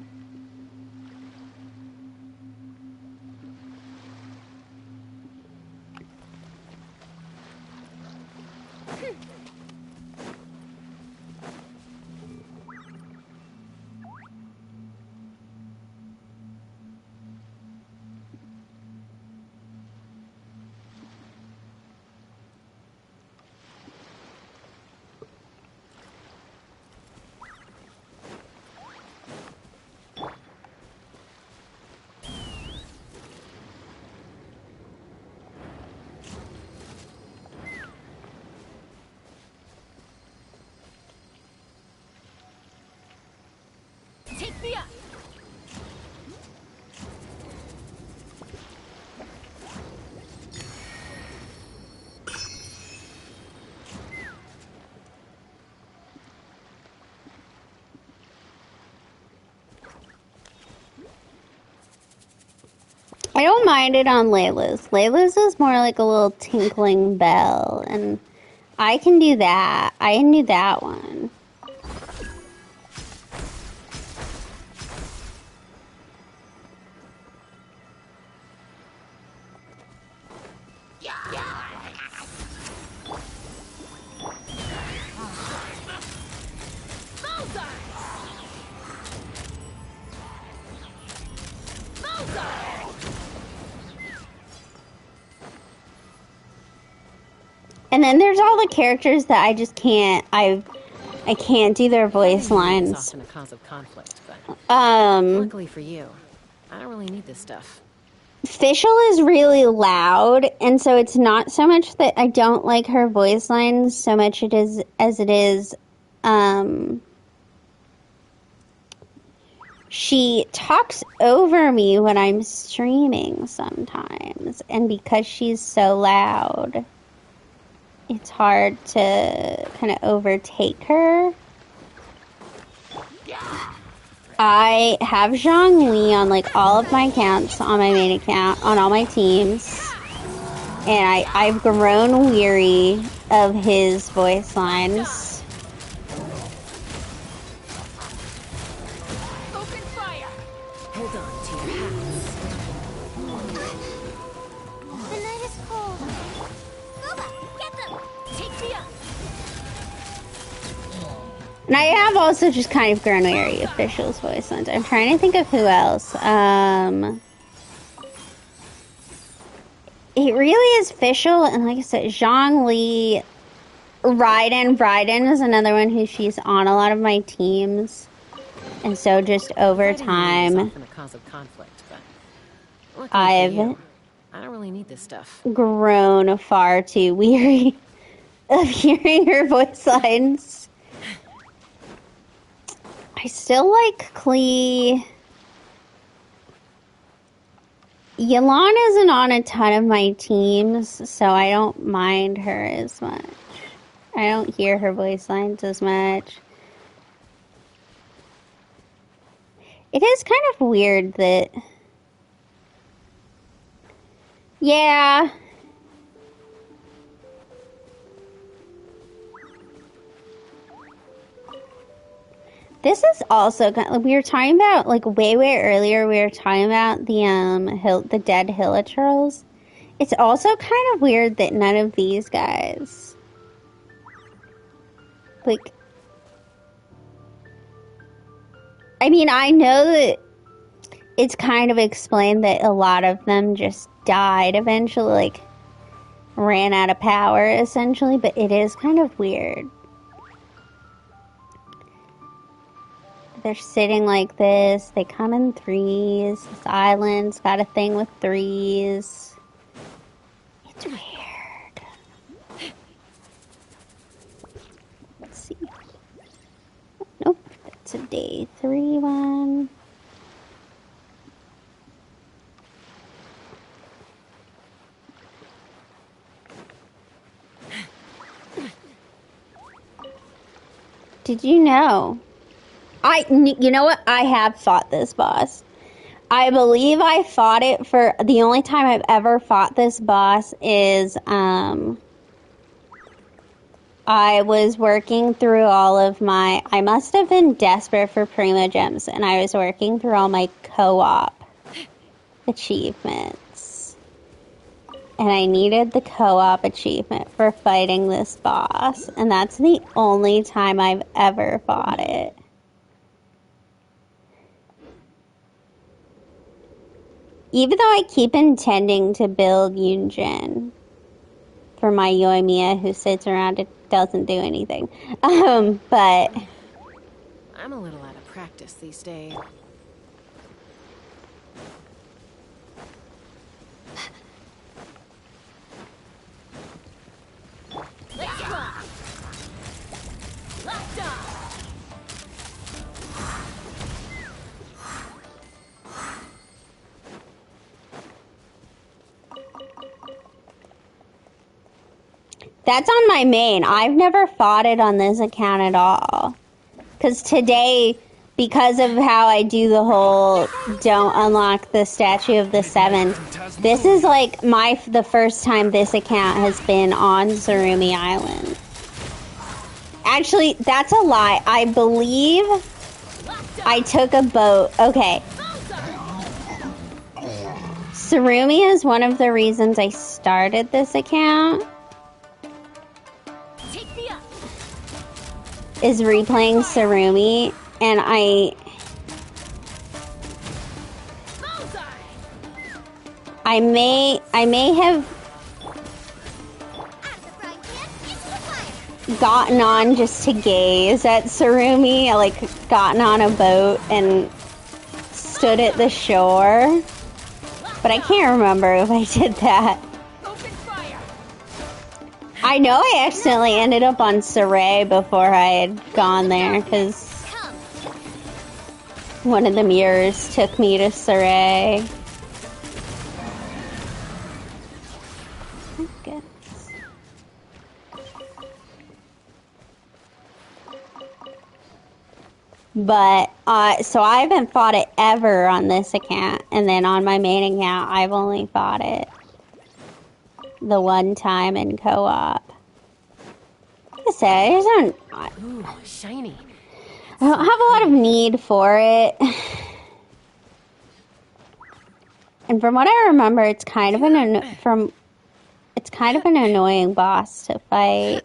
Take me up. I don't mind it on Layla's. Layla's is more like a little tinkling bell, and I can do that. I can do that one. And then there's all the characters that I just can't. I can't do their voice lines. It's often a cause of conflict, but luckily for you, I don't really need this stuff. Fischl is really loud, and so it's not so much that I don't like her voice lines so much it is she talks over me when I'm streaming sometimes, and because she's so loud, it's hard to kind of overtake her. I have Zhongli on like all of my accounts, on my main account, on all my teams, and I've grown weary of his voice lines. Open fire! Hold on to your hats. The night is cold. Booba, get them! Take me up! And I have also just kind of grown weary of Fischl's voice lines. I'm trying to think of who else. It really is Fischl, and like I said, Zhongli, Raiden. Raiden is another one who she's on a lot of my teams. And so just over time, Often a cause of conflict, but I've I don't really need this stuff. grown far too weary of hearing her voice lines. I still like Klee. Yelan isn't on a ton of my teams, so I don't mind her as much. I don't hear her voice lines as much. It is kind of weird that... Yeah. This is also kind of, we were talking about like way earlier. We were talking about the dead Hilichurls. It's also kind of weird that none of these guys, like, I mean, I know that it's kind of explained that a lot of them just died eventually, like ran out of power essentially. But it is kind of weird. They're sitting like this. They come in threes. This island's got a thing with threes. It's weird. Let's see. Nope, that's a day 3 one. Did you know? You know what? I have fought this boss. I believe I fought it for... The only time I've ever fought this boss is, I was working through all of my... I must have been desperate for Primo Gems, and I was working through all my co-op achievements. And I needed the co-op achievement for fighting this boss, and that's the only time I've ever fought it. Even though I keep intending to build Yunjin for my Yoimiya who sits around and doesn't do anything. But... I'm a little out of practice these days. Let's rock! Locked on! That's on my main. I've never fought it on this account at all. Because today, because of how I do the whole don't unlock the Statue of the Seven. This is like the first time this account has been on Tsurumi Island. Actually, that's a lie. I believe I took a boat. Okay. Tsurumi is one of the reasons I started this account. Is replaying Tsurumi, and I may have gotten on just to gaze at Tsurumi, like gotten on a boat and stood at the shore, but I can't remember if I did that. I know I accidentally ended up on Saray before I had gone there, because one of the mirrors took me to Saray. But, so I haven't fought it ever on this account, and then on my main account, I've only fought it the one time in co-op. Like I said, Ooh, shiny. I don't have a lot of need for it. And from what I remember, it's kind of an annoying boss to fight.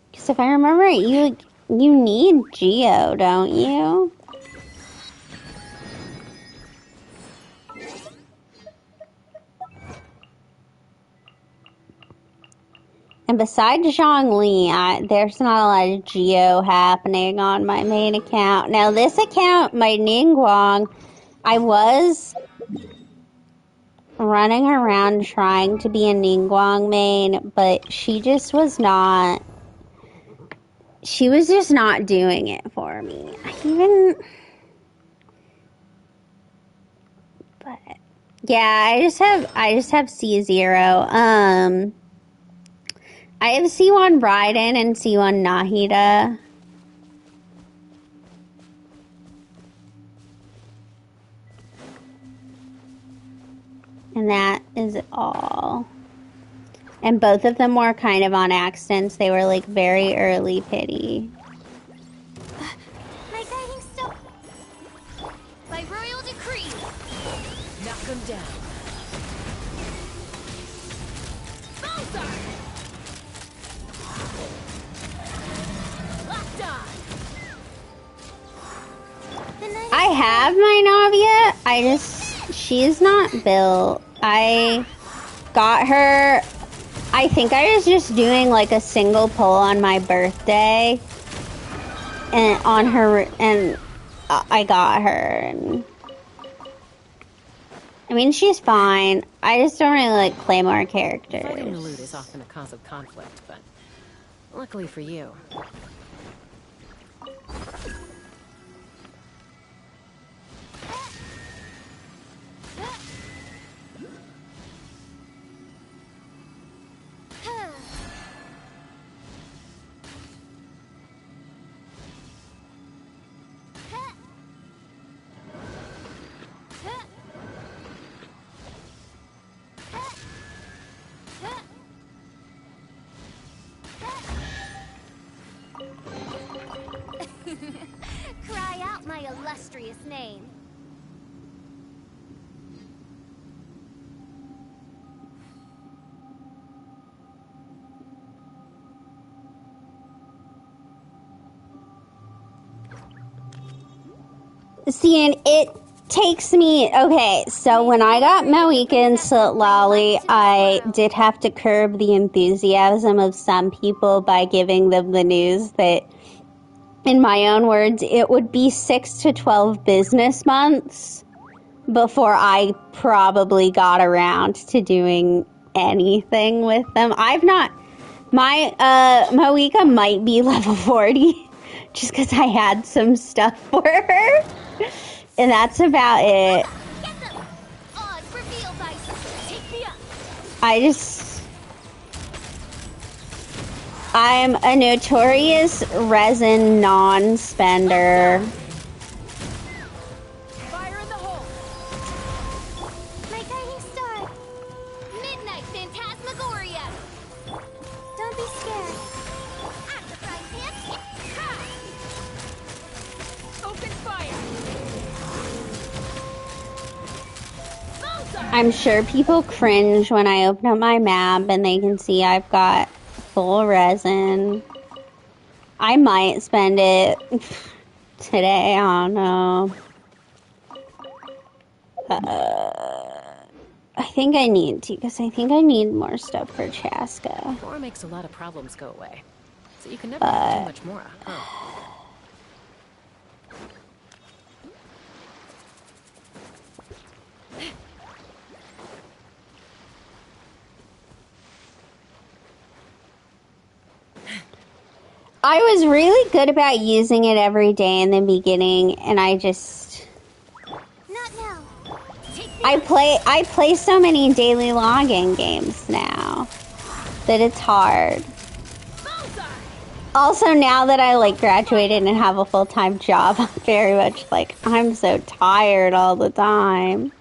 Because if I remember it, you need Geo, don't you? And besides Zhongli, there's not a lot of Geo happening on my main account. Now, this account, my Ningguang, I was running around trying to be a Ningguang main, but she just was not... She was just not doing it for me. But... Yeah, I just have C0. I have C1 Raiden and C1 Nahida. And that is all. And both of them were kind of on accidents. They were like very early pity. My guiding stone. By royal decree. Knock him down. Bullseye! I have my Navia. She's not built. I got her. I think I was just doing like a single pull on my birthday, and on her, and I got her. And I mean, she's fine. I just don't really like Claymore characters. Fighting the loot is often a cause of conflict, but luckily for you. Cry out my illustrious name. See, and it takes me... Okay, so when I got Moika and Lolly, I did have to curb the enthusiasm of some people by giving them the news that, in my own words, it would be 6 to 12 business months before I probably got around to doing anything with them. I've not... My Moika might be level 40, just because I had some stuff for her. And that's about it. I'm a notorious resin non-spender. Fire in the hole. My guiding star. Midnight Phantasmagoria. Don't be scared. At the frying pan. Ha! Open fire. Bullseye. I'm sure people cringe when I open up my map and they can see I've got full resin. I might spend it today, I don't know. I think I need to, because I think I need more stuff for Chaska. 4 makes a lot of problems go away. So you can never have too much more, huh? I was really good about using it every day in the beginning, and I just... Not now. I play so many daily login games now that it's hard. Bullseye. Also, now that I like graduated and have a full-time job, I'm very much like, I'm so tired all the time.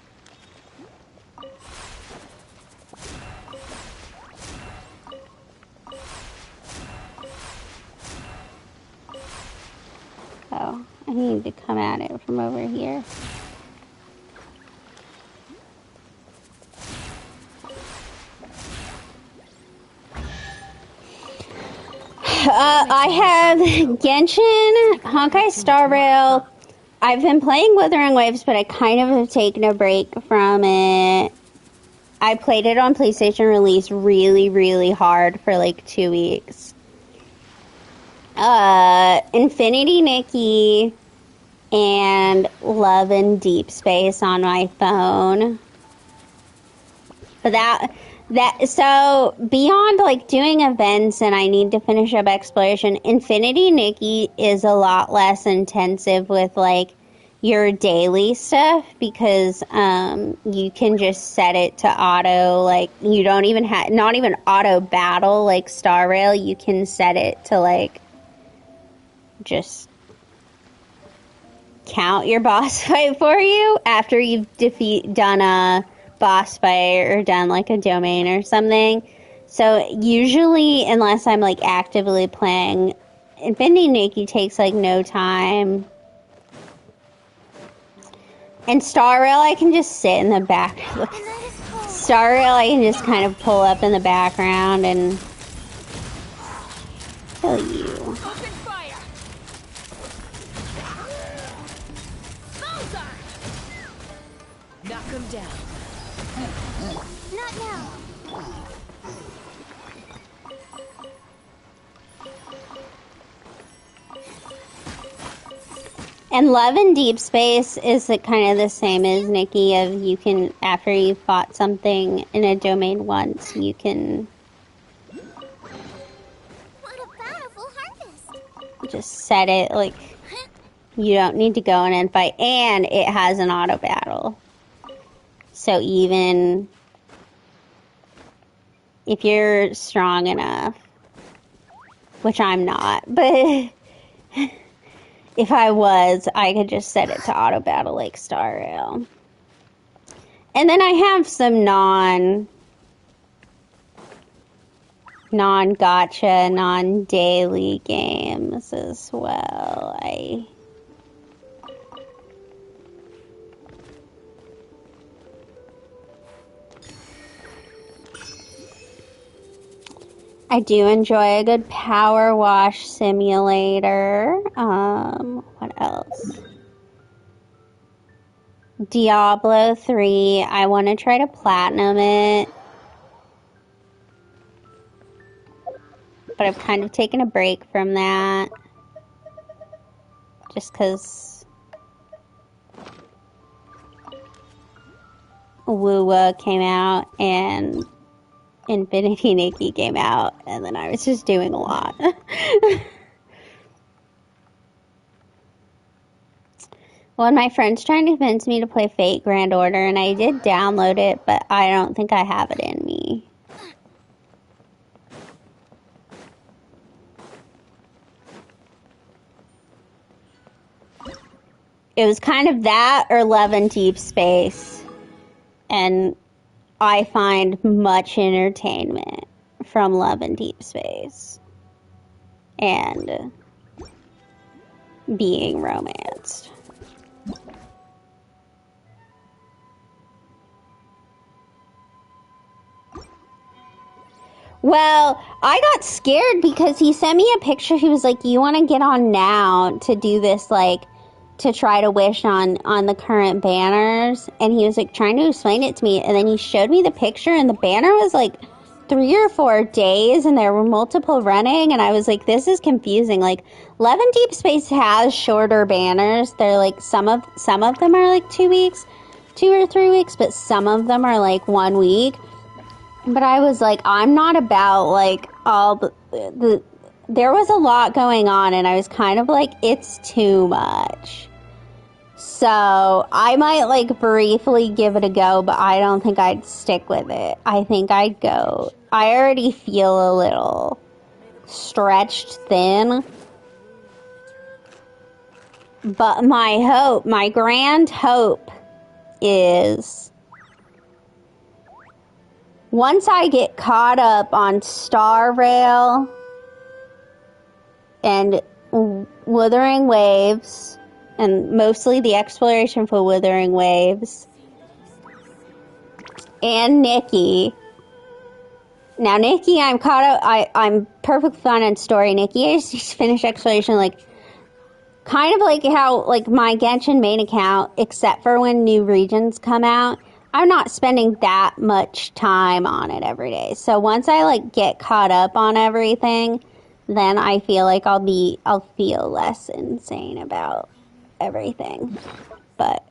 Oh, I need to come at it from over here. I have Genshin, Honkai Star Rail. I've been playing Wuthering Waves, but I kind of have taken a break from it. I played it on PlayStation release really, really hard for like 2 weeks. Infinity Nikki and Love and Deep Space on my phone. But so beyond like doing events and I need to finish up exploration, Infinity Nikki is a lot less intensive with like your daily stuff because you can just set it to auto, like you don't even have, not even auto battle like Star Rail, you can set it to like just count your boss fight for you after you've done a boss fight or done like a domain or something. So usually, unless I'm like actively playing, Infinity Nikki takes like no time. And Star Rail, I can just sit in the back. Star Rail, I can just kind of pull up in the background and kill you. Open fire. Bullseye. Knock him down. Not now. And Love in Deep Space is kind of the same as Nikki, of you can, after you've fought something in a domain once, you can What a bountiful harvest. just set it, like, you don't need to go in and fight, and it has an auto battle. So even if you're strong enough, which I'm not, but if I was, I could just set it to auto battle like Star Rail. And then I have some non-gacha, non-daily games as well. I do enjoy a good power wash simulator. What else? Diablo 3. I want to try to platinum it. But I've kind of taken a break from that. Just because Wuwa came out and Infinity Nikki came out, and then I was just doing a lot. Well, my friend's trying to convince me to play Fate Grand Order, and I did download it, but I don't think I have it in me. it was kind of that or Love and Deep Space. And I find much entertainment from Love and Deep Space. And being romanced. Well, I got scared because he sent me a picture. He was like, you want to get on now to do this, like, to try to wish on the current banners. And he was, like, trying to explain it to me. And then he showed me the picture, and the banner was, like, 3 or 4 days, and there were multiple running. And I was like, this is confusing. Like, Love and Deep Space has shorter banners. They're, like, some of them are, like, 2 weeks, 2 or 3 weeks, but some of them are, like, 1 week. But I was like, I'm not about, like, all the there was a lot going on, and I was kind of like, it's too much. So I might, like, briefly give it a go, but I don't think I'd stick with it. I think I'd go. I already feel a little stretched thin. But my grand hope is, once I get caught up on Star Rail and Wuthering Waves, and mostly the exploration for Wuthering Waves, and Nikki. Now, Nikki, I'm caught up. I'm perfectly fine on story. Nikki, I just finished exploration, like, kind of like how, like, my Genshin main account, except for when new regions come out, I'm not spending that much time on it every day. So once I, like, get caught up on everything, then I feel like I'll feel less insane about everything. But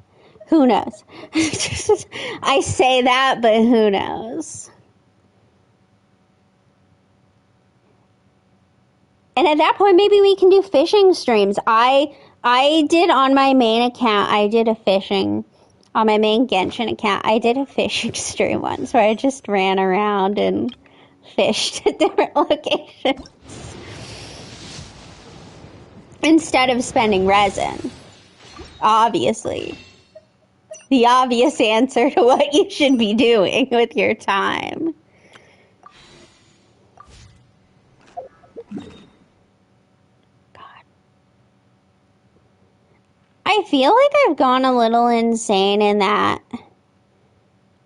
who knows? I say that, but who knows? And at that point, maybe we can do fishing streams. I did on my main account, on my main Genshin account, I did a fishing stream once where I just ran around and fished at different locations instead of spending resin. Obviously. The obvious answer to what you should be doing with your time. I feel like I've gone a little insane in that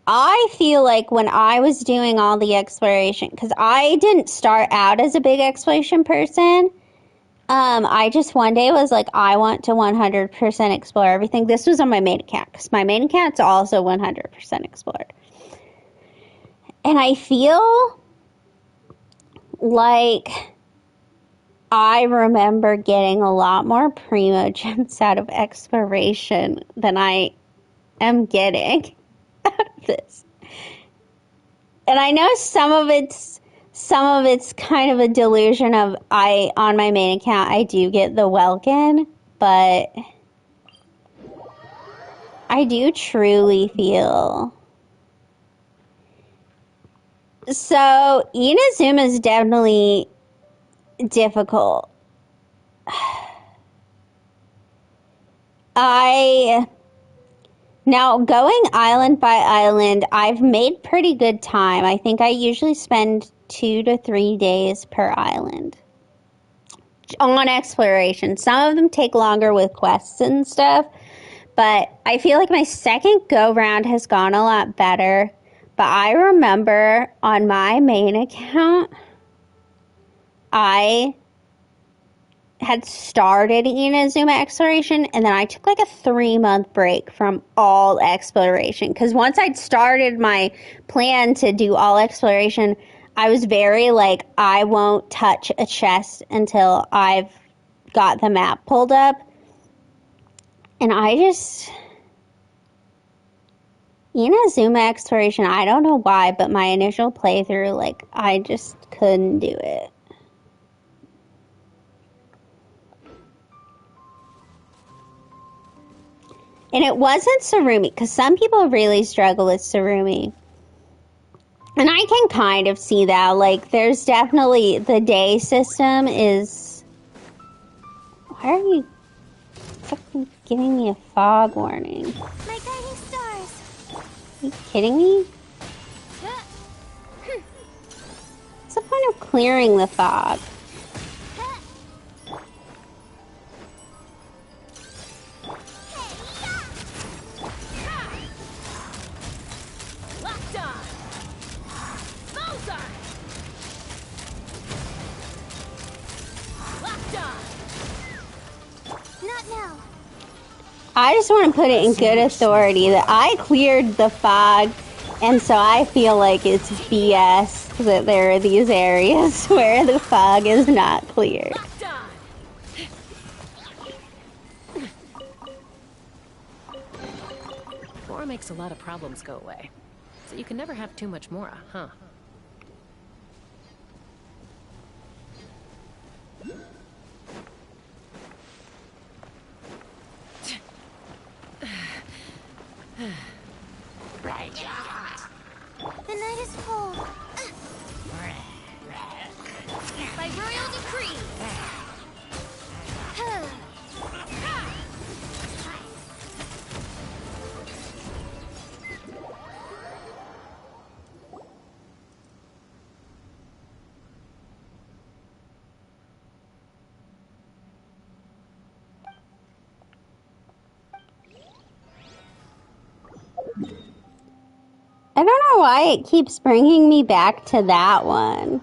I feel like when I was doing all the exploration, because I didn't start out as a big exploration person, I just one day was like, I want to 100% explore everything. This was on my main account, because my main account's also 100% explored. And I feel like I remember getting a lot more primo gems out of exploration than I am getting out of this. And I know some of it's kind of a delusion of on my main account I do get the Welkin, but I do truly feel. So Inazuma is definitely difficult. Now going island by island, I've made pretty good time. I think I usually spend 2 to 3 days per island on exploration. Some of them take longer with quests and stuff, but I feel like my second go round has gone a lot better. But I remember on my main account, I had started Inazuma exploration, and then I took like a 3-month break from all exploration. Because once I'd started my plan to do all exploration, I was very like, I won't touch a chest until I've got the map pulled up. And Inazuma exploration, I don't know why, but my initial playthrough, like, I just couldn't do it. And it wasn't Tsurumi, because some people really struggle with Tsurumi. And I can kind of see that. Like, there's definitely, the day system is... Why are you... fucking giving me a fog warning. My guiding stars. Are you kidding me? Huh. What's the point of clearing the fog? Huh. Locked on! Bullseye! Locked on! Not now. I just want to put it in good authority that I cleared the fog, and so I feel like it's BS that there are these areas where the fog is not cleared. Locked on! Mora makes a lot of problems go away. So you can never have too much Mora, huh? The night is cold. By royal decree. Huh. I don't know why it keeps bringing me back to that one.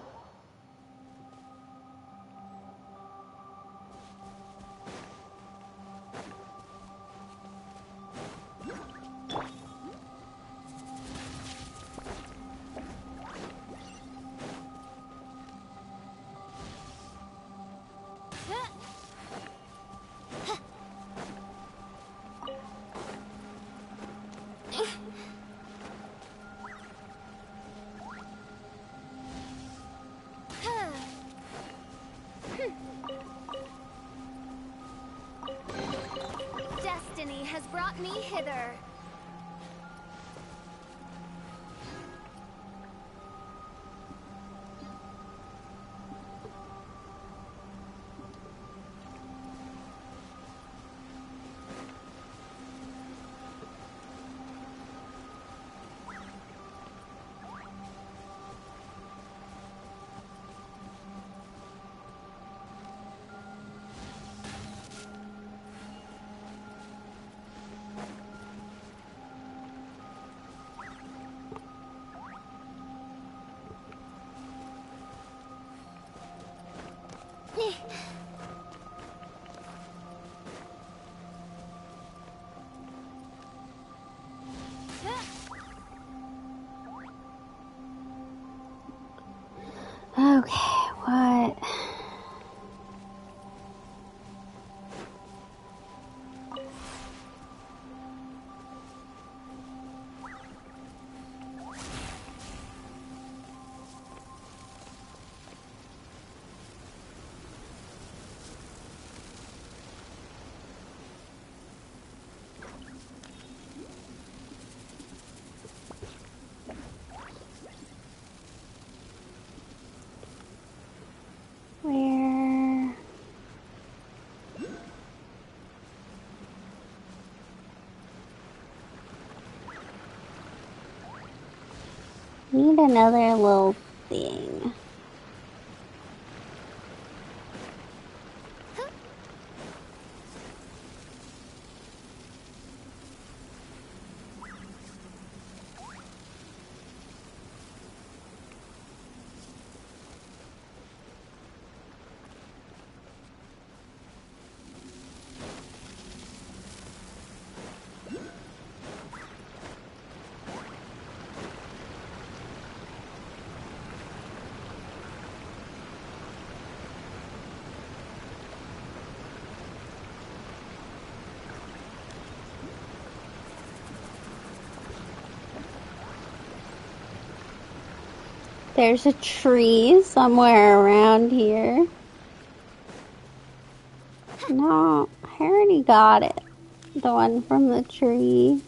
Destiny has brought me hither. Okay, what? Where? Need another little thing. There's a tree somewhere around here. No, I already got it. The one from the tree.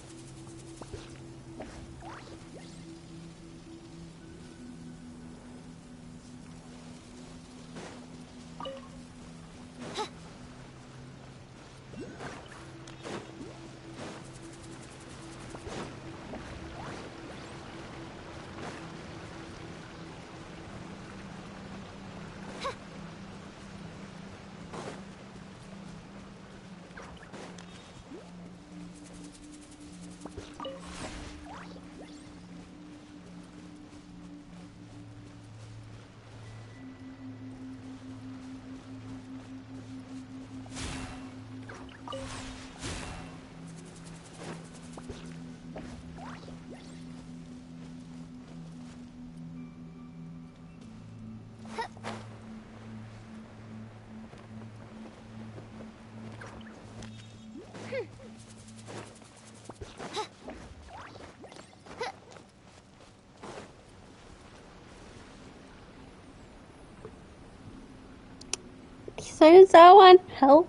so unhelpful.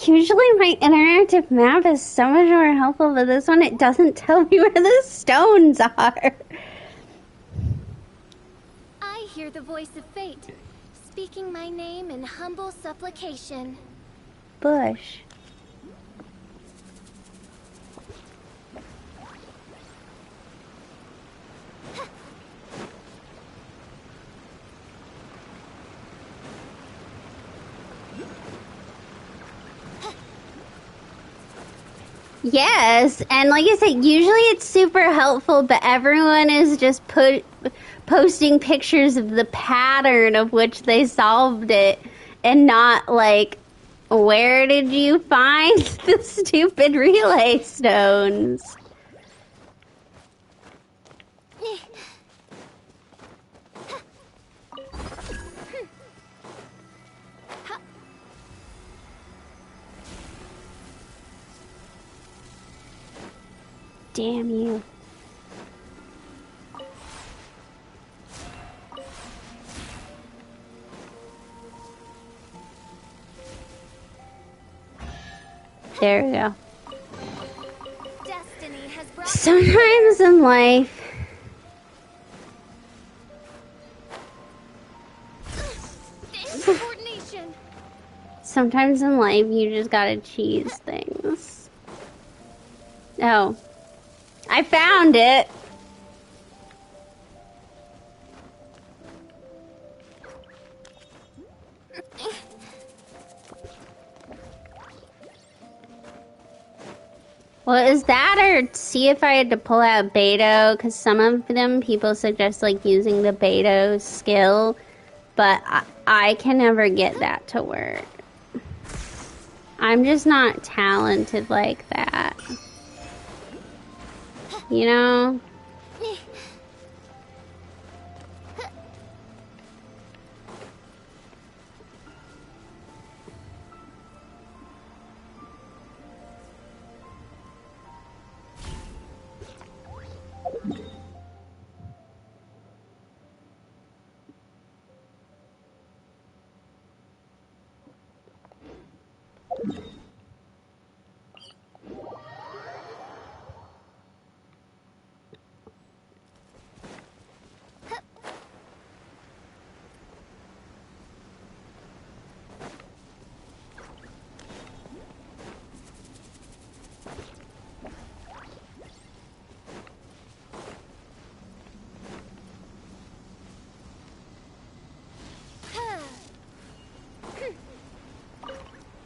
Usually my interactive map is so much more helpful, but this one, it doesn't tell me where the stones are. I hear the voice of fate, speaking my name in humble supplication. Bush. Yes, and like I said, usually it's super helpful, but everyone is just posting pictures of the pattern of which they solved it, and not like, where did you find the stupid relay stones? Damn you. There we go. Destiny has brought Sometimes in life, coordination. sometimes in life you just gotta cheese things. Oh. I found it. Well, is that or see if I had to pull out Beto? Because some of them people suggest like using the Beto skill, but I can never get that to work. I'm just not talented like that. You know?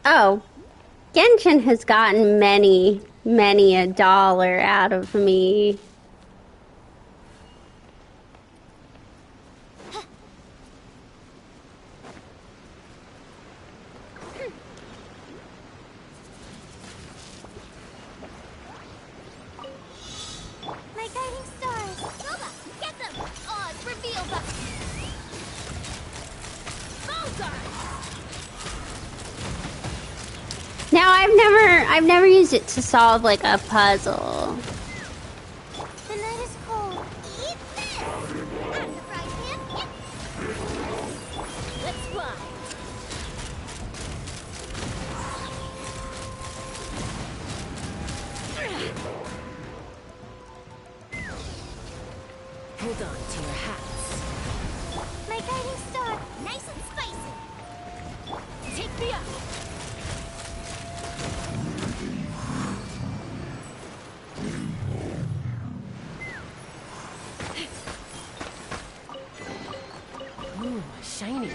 Oh, Genshin has gotten many a dollar out of me. My guiding stars. Boba, get them. Oz, reveal them. Now I've never used it to solve like a puzzle. The night is cold. Eat this. At the frying pan. Let's fly. Hold on to your hats. My guiding star. Nice and spicy. Take me up. Ooh, shiny.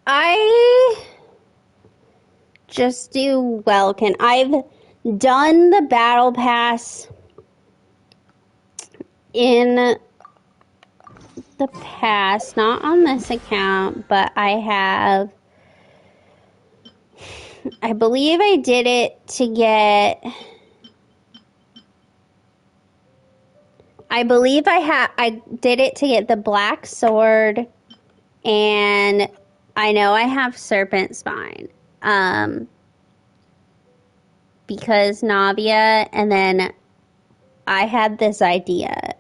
I just do Welkin. I've done the battle pass in the past, not on this account, but I believe I did it to get, I did it to get the black sword And I know I have serpent spine. Because Navia, and then I had this idea.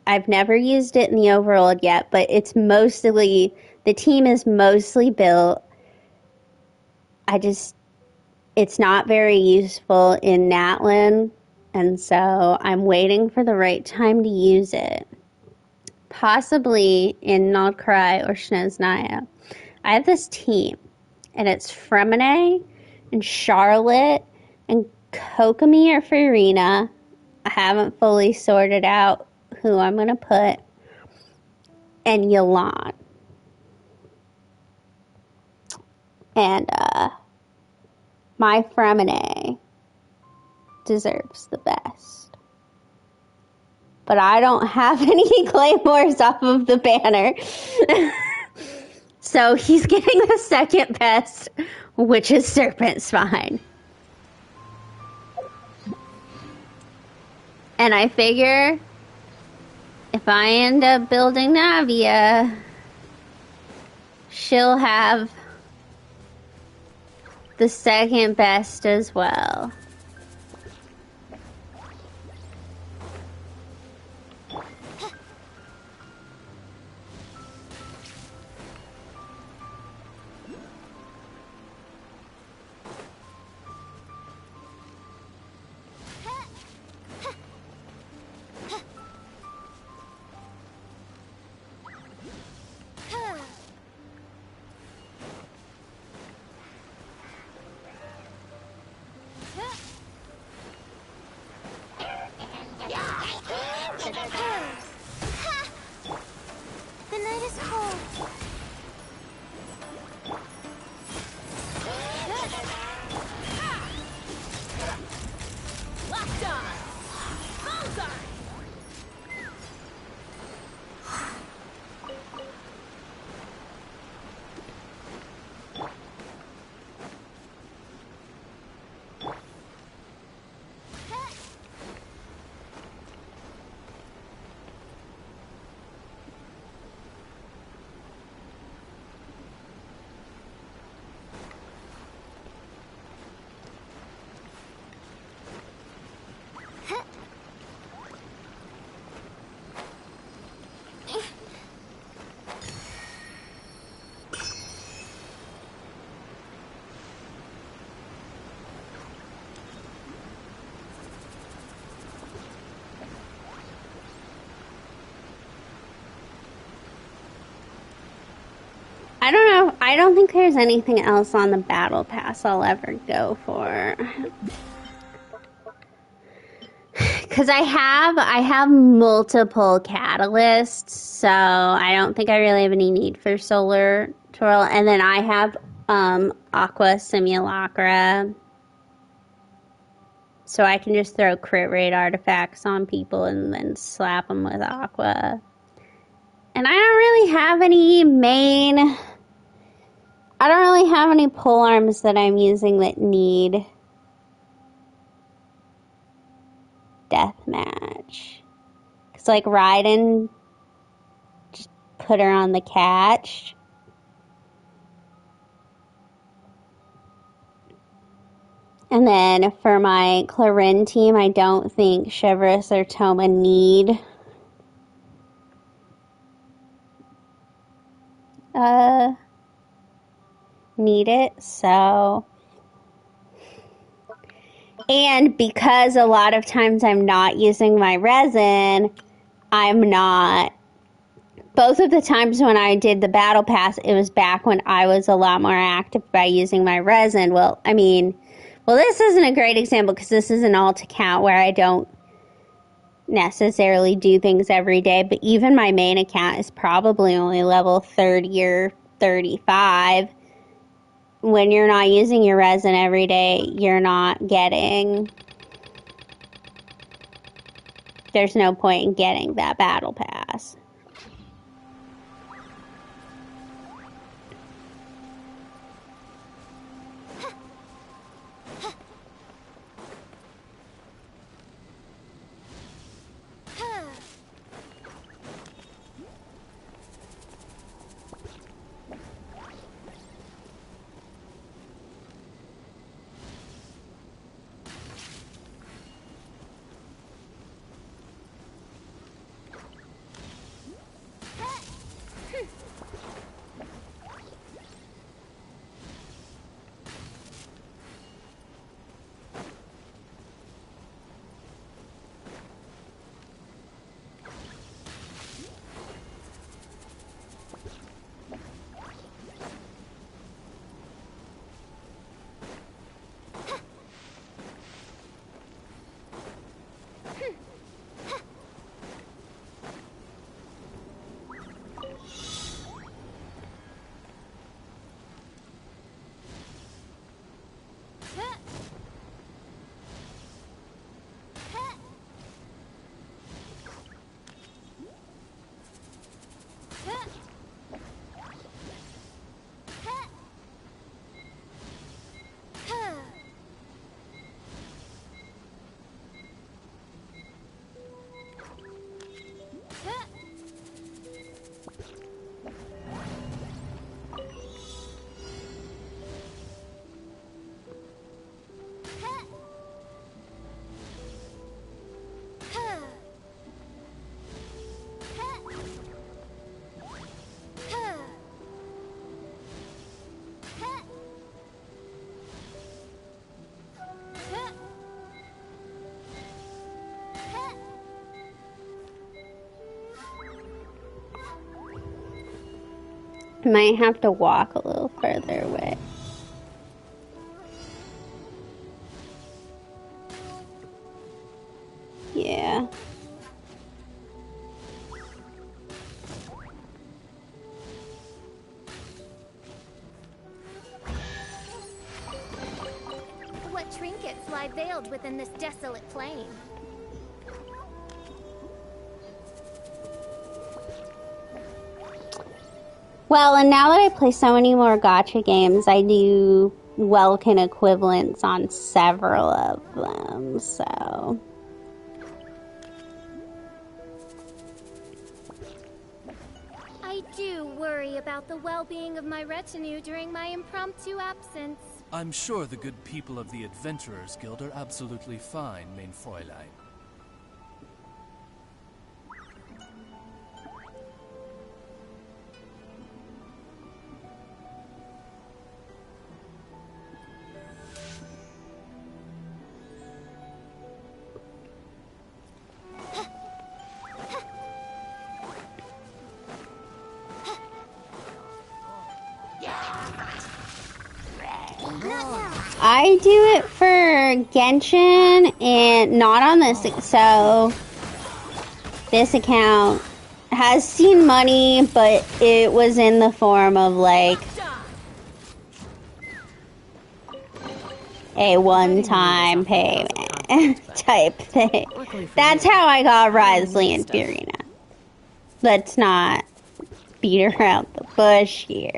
I've never used it in the overworld yet, but it's mostly, the team is mostly built. It's not very useful in Natlin, and so I'm waiting for the right time to use it. Possibly in Naldcry or Snoznaya. I have this team, and it's Fremine and Charlotte and Kokomi or Farina. I haven't fully sorted out who I'm going to put, and Yelan. And my Fremine deserves the best. But I don't have any claymores off of the banner. So he's getting the second best, which is Serpent Spine. And I figure if I end up building Navia, she'll have the second best as well. The night is cold. Locked on! Bullseye! I don't know. I don't think there's anything else on the battle pass I'll ever go for. Because I have multiple catalysts, so I don't think I really have any need for Solar Twirl. And then I have Aqua Simulacra, so I can just throw crit rate artifacts on people and then slap them with Aqua. And I don't really have any pole arms that I'm using that need deathmatch. Because, like, Raiden, just put her on the catch. And then for my Clarin team, I don't think Chevrolet or Toma need it, so. And because a lot of times I'm not using my resin, both of the times when I did the battle pass, it was back when I was a lot more active by using my resin. Well, this isn't a great example because this is an alt account where I don't necessarily do things every day, but even my main account is probably only level 30 or 35. When you're not using your resin every day, there's no point in getting that battle pass. Might have to walk a little further away. Yeah. What trinkets lie veiled within this desolate plain? Well, and now that I play so many more gacha games, I do Welkin equivalents on several of them, so... I do worry about the well-being of my retinue during my impromptu absence. I'm sure the good people of the Adventurers Guild are absolutely fine, mein Fräulein. I do it for Genshin and not on this, so this account has seen money, but it was in the form of like a one-time payment type thing. That's how I got Risley and Furina. Let's not beat around the bush here.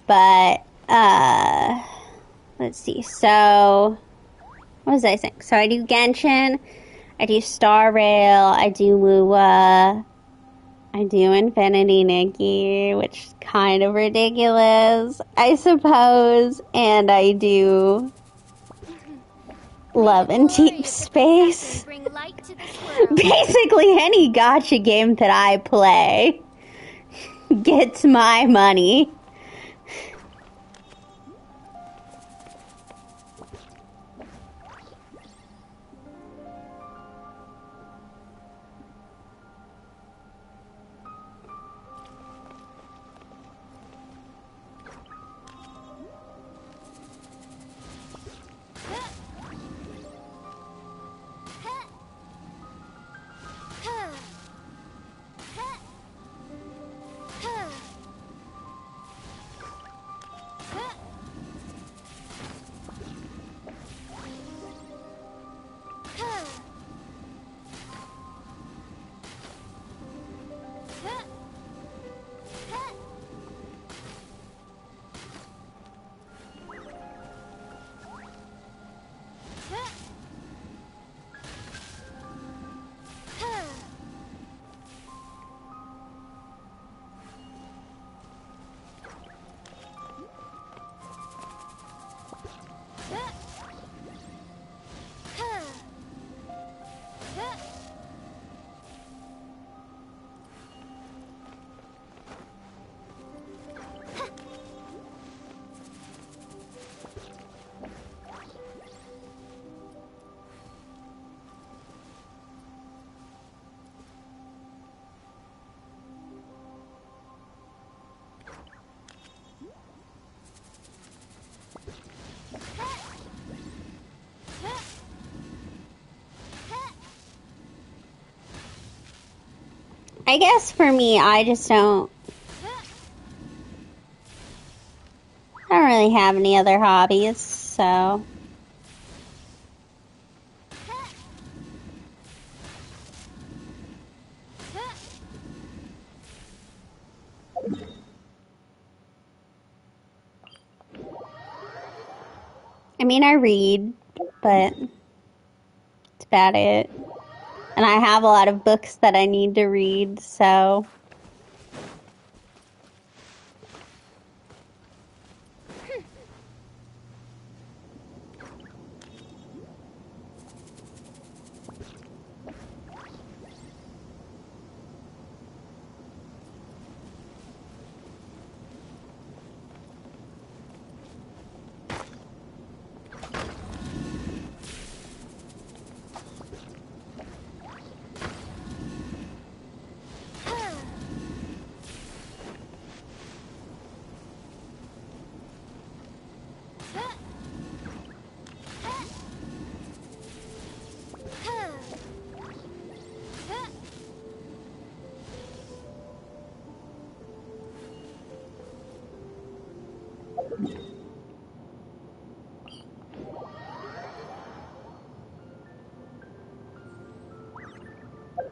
But, let's see. So, what was I saying? So I do Genshin, I do Star Rail, I do Wuwa, I do Infinity Nikki, which is kind of ridiculous, I suppose, and I do Love and Deep Space. Basically, any gacha game that I play gets my money. I guess for me, I don't really have any other hobbies, so. I mean, I read, but that's about it. And I have a lot of books that I need to read, so.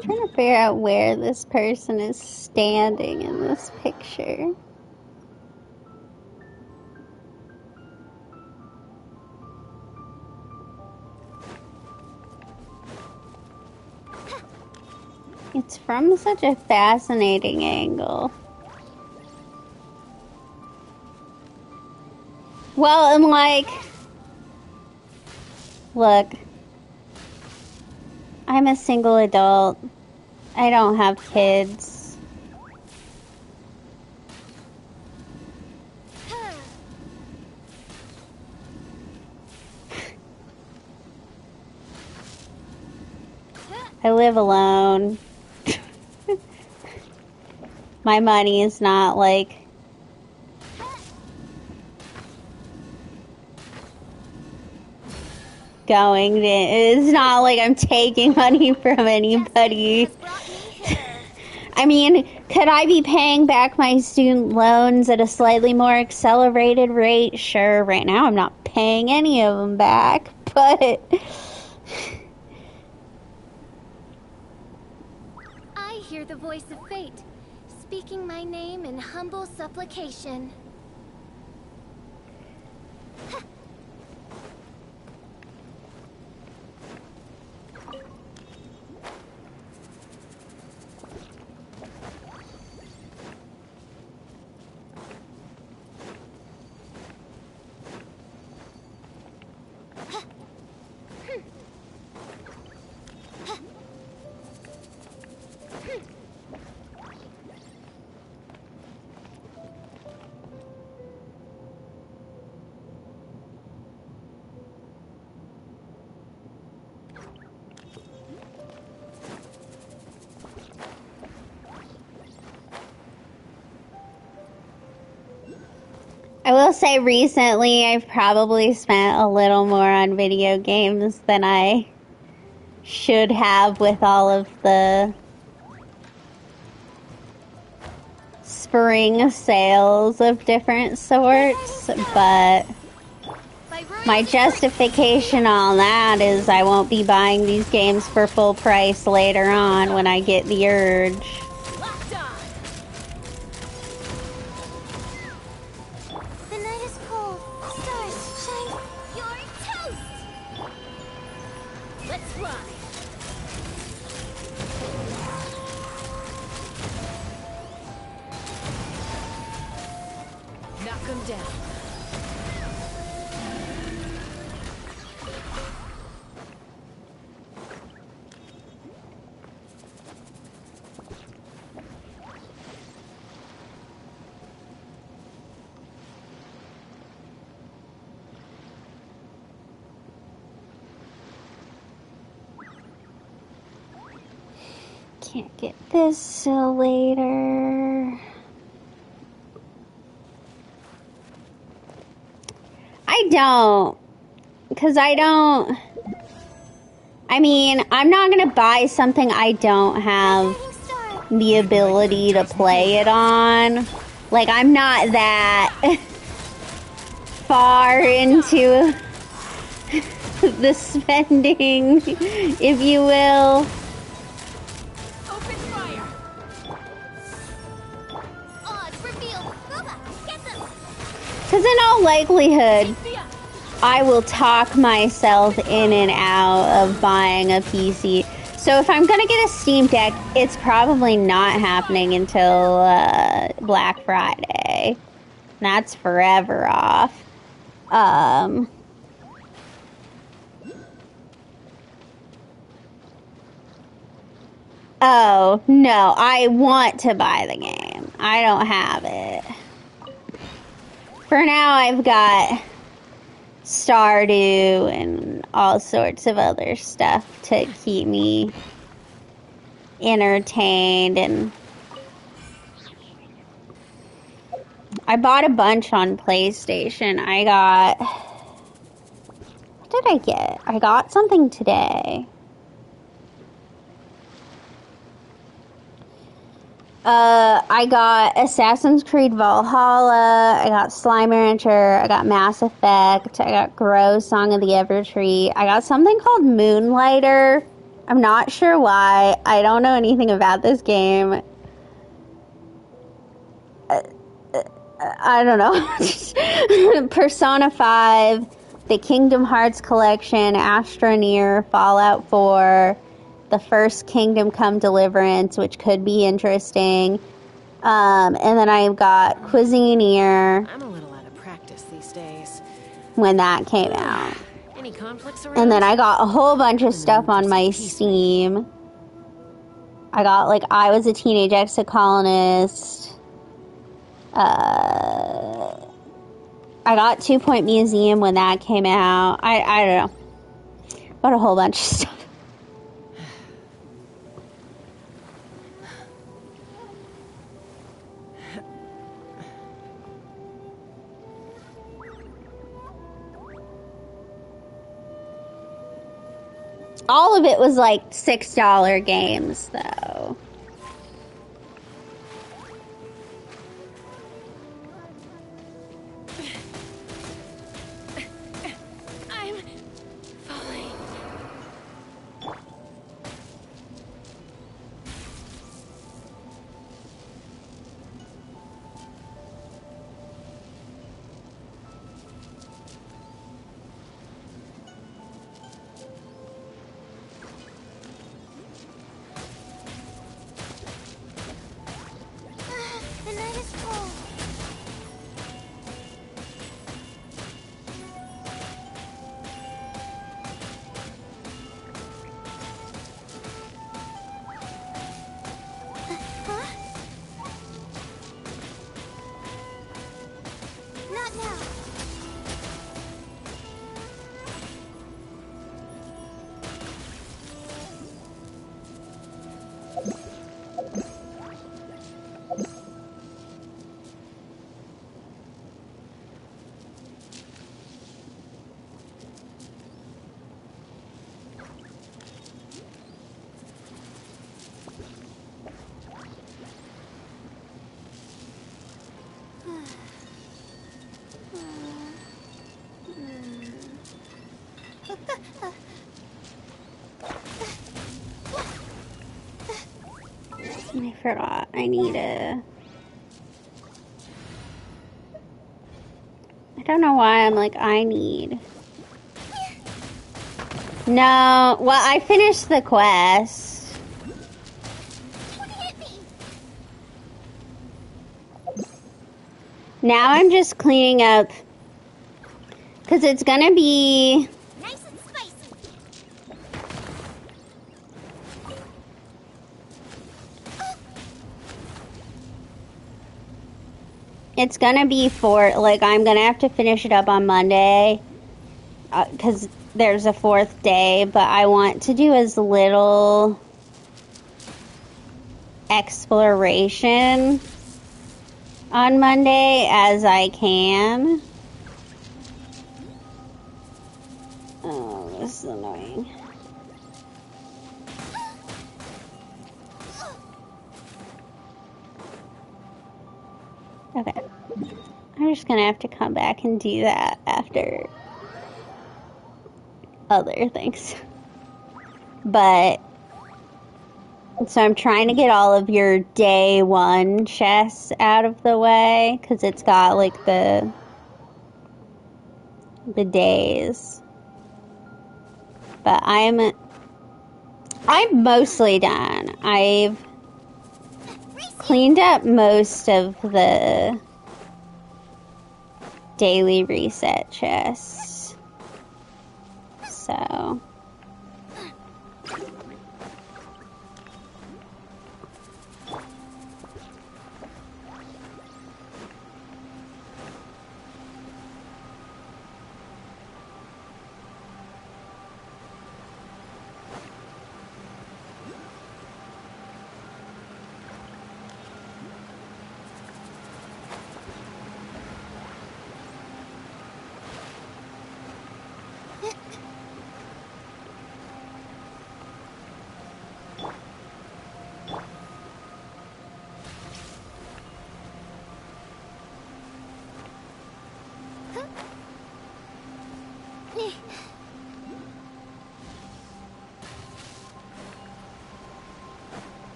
Trying to figure out where this person is standing in this picture. It's from such a fascinating angle. Well, and like, look, I'm a single adult. I don't have kids. I live alone. My money is not like going to, it's not like I'm taking money from anybody. I mean, could I be paying back my student loans at a slightly more accelerated rate? Sure, right now I'm not paying any of them back, but I hear the voice of fate, speaking my name in humble supplication. I will say recently I've probably spent a little more on video games than I should have with all of the spring sales of different sorts, but my justification on that is I won't be buying these games for full price later on when I get the urge. Can't get this till later. I don't. Because I mean, I'm not going to buy something I don't have the ability to play it on. Like, I'm not that far into the spending, if you will. Because in all likelihood, I will talk myself in and out of buying a PC. So if I'm going to get a Steam Deck, it's probably not happening until Black Friday. That's forever off. Oh, no, I want to buy the game. I don't have it. For now, I've got Stardew and all sorts of other stuff to keep me entertained, and I bought a bunch on PlayStation. I got What did I get? I got something today. I got Assassin's Creed Valhalla, I got Slime Rancher, I got Mass Effect, I got Grow Song of the Evertree, I got something called Moonlighter. I'm not sure why. I don't know anything about this game. I don't know. Persona 5, the Kingdom Hearts collection, Astroneer, Fallout 4, the first Kingdom Come Deliverance, which could be interesting. And then I've got Cuisineer. I'm a little out of practice these days. When that came out. Any conflicts around? And then I got a whole bunch of stuff on my Steam. I got, like, I Was a Teenage Exocolonist. I got 2 Point Museum when that came out. I don't know. Got a whole bunch of stuff. All of it was like $6 games, though. I'm falling. The night is cold. Huh? Not now. I forgot. I need a... I don't know why I'm like, I need... No. Well, I finished the quest. Don't hit me. Now I'm just cleaning up. Because it's gonna be... Nice and spicy. It's gonna be for... Like, I'm gonna have to finish it up on Monday. Because there's a 4th day. But I want to do as little... exploration... on Monday as I can. Oh, this is annoying. Okay. I'm just gonna have to come back and do that after other things. But, so I'm trying to get all of your day 1 chests out of the way, because it's got, like, the days. But I'm mostly done. I've cleaned up most of the daily reset chests. So...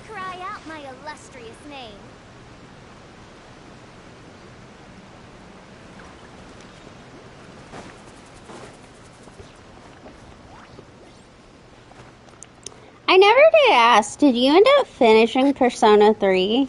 Cry out my illustrious name. I never did ask, did you end up finishing Persona 3?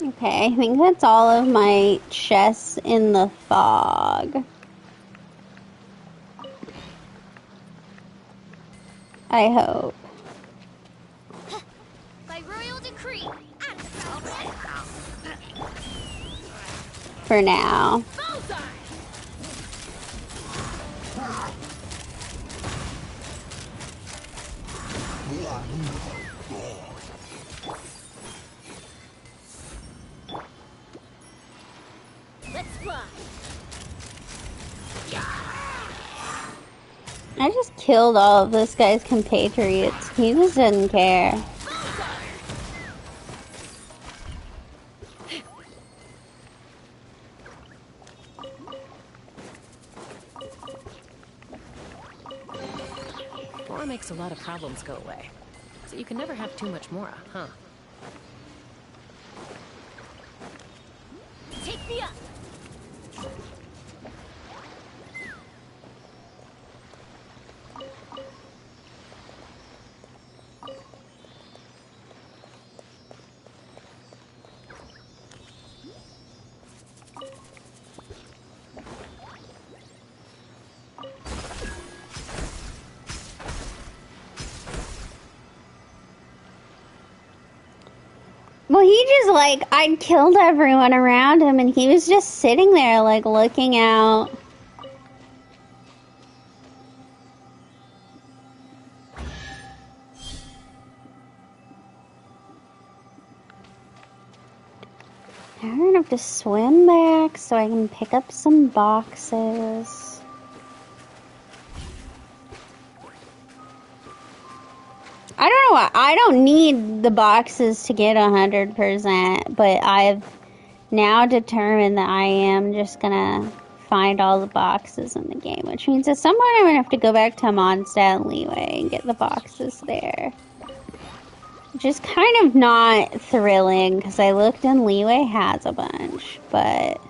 Okay, I think that's all of my chests in the fog. I hope. By royal decree, For now. let's fly. I just killed all of this guy's compatriots. He just doesn't care. Mora makes a lot of problems go away. So you can never have too much Mora, huh? Take me up. Well, he just, like, I'd killed everyone around him, and he was just sitting there, like, looking out. Now we're gonna have to swim back so I can pick up some boxes. I don't know why. I don't need the boxes to get 100%, but I've now determined that I am just gonna find all the boxes in the game, which means at some point I'm gonna have to go back to Mondstadt and Leeway and get the boxes there. Which is kind of not thrilling, because I looked and Leeway has a bunch, but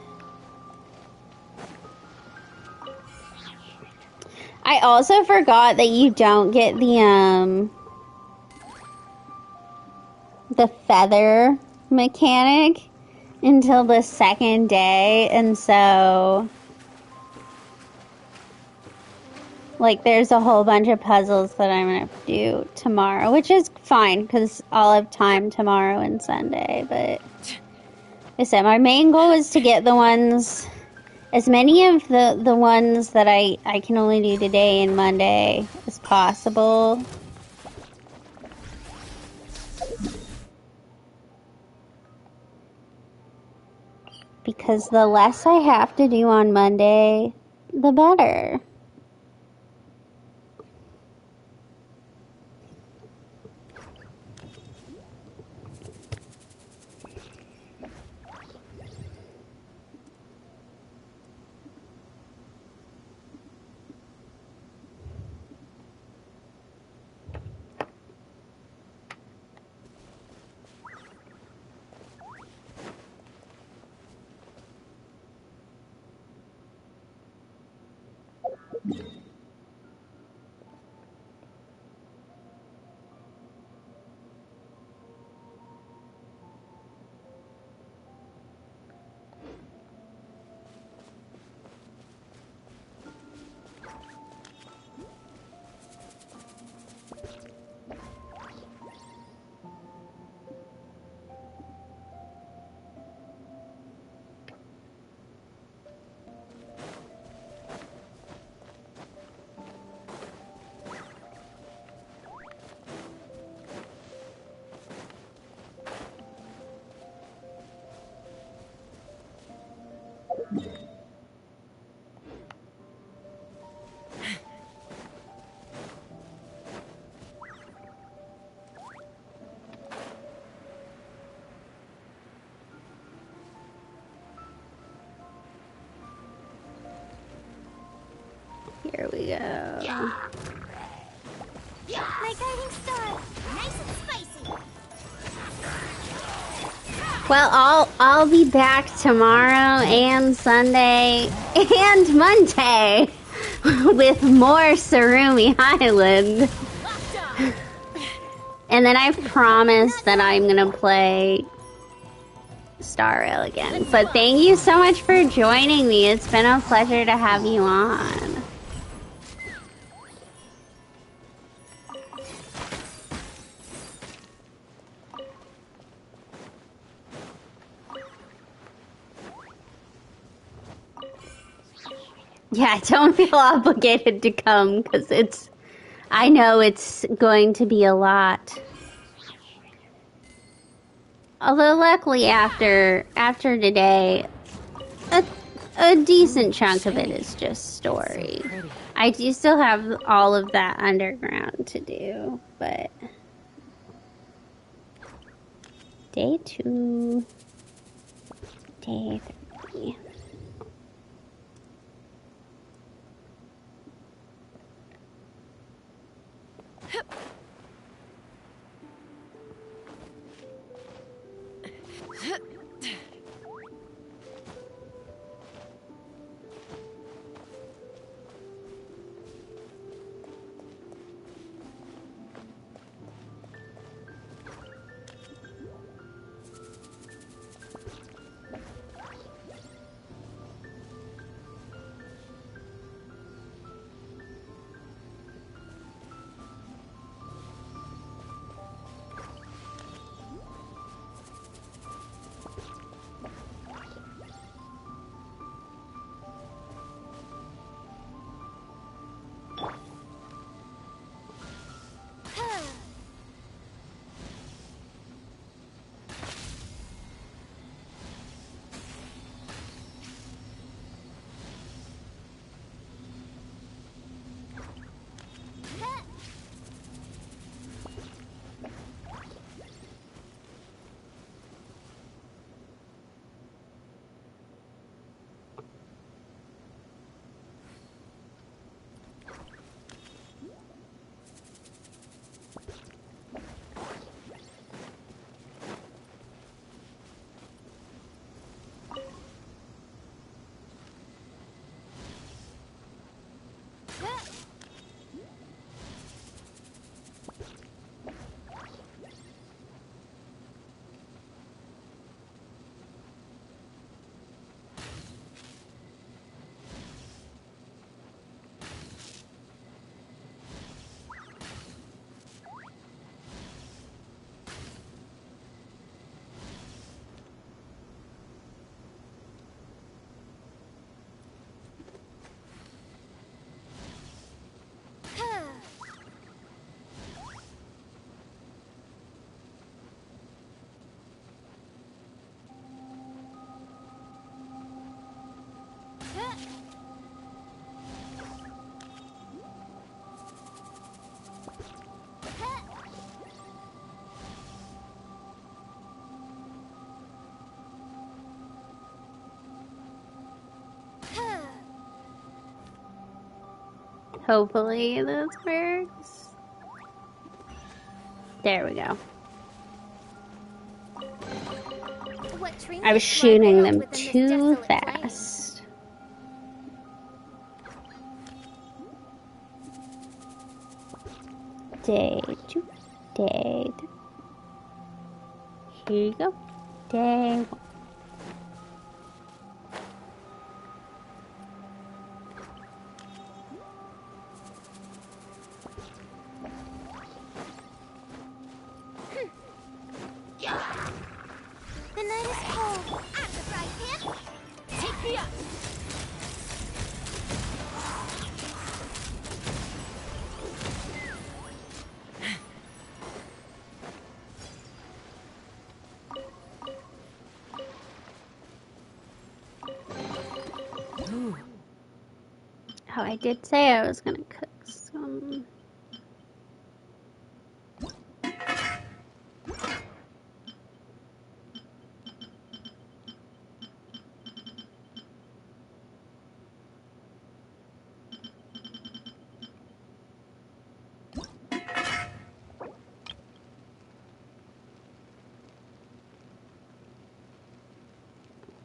I also forgot that you don't get the feather mechanic until the second day, and so like there's a whole bunch of puzzles that I'm gonna have to do tomorrow, which is fine because I'll have time tomorrow and Sunday, but I said my main goal is to get the ones, as many of the ones that I can only do today and Monday as possible. Because the less I have to do on Monday, the better. Here we go. My guiding star, nice and spicy. Well, I'll be back tomorrow and Sunday and Monday with more Tsurumi Island. And then I've promised that I'm gonna play Star Rail again. But thank you so much for joining me. It's been a pleasure to have you on. Yeah, I don't feel obligated to come because I know it's going to be a lot. Although luckily after today, a decent chunk of it is just story. I do still have all of that underground to do, but day 2, day 3. Hopefully this works. There we go. What I was trinkets lie shooting buried them within this too desolate fast. Day 2. Day 3. Here you go. Day 1. The night is cold. At the frying pan. Take me up. Ooh, Oh, I did say I was gonna cook some.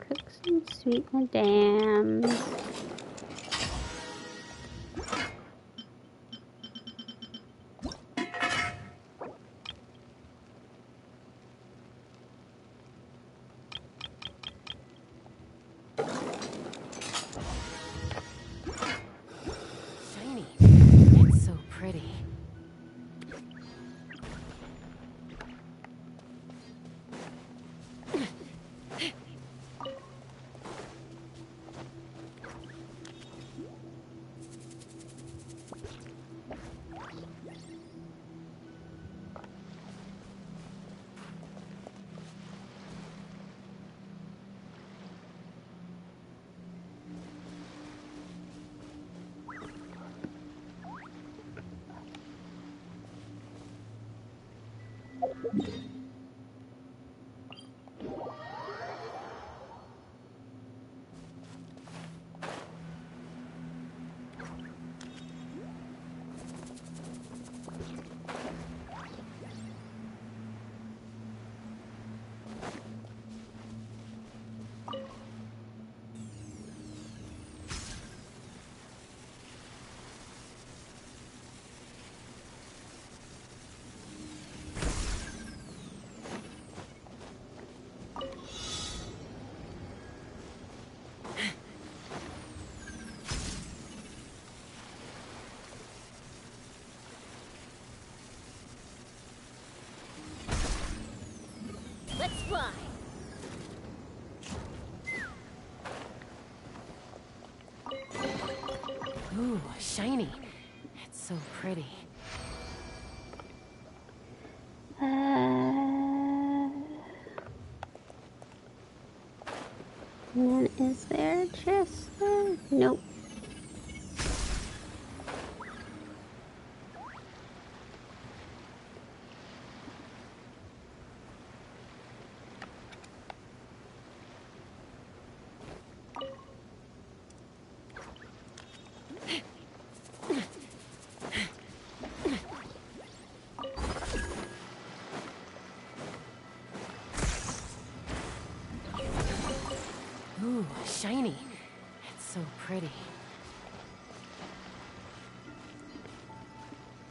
Cook some sweet madams. shiny. It's so pretty. Let's fly. Ooh, shiny. It's so pretty. And then is there a chest there? Nope. Ooh, shiny. It's so pretty.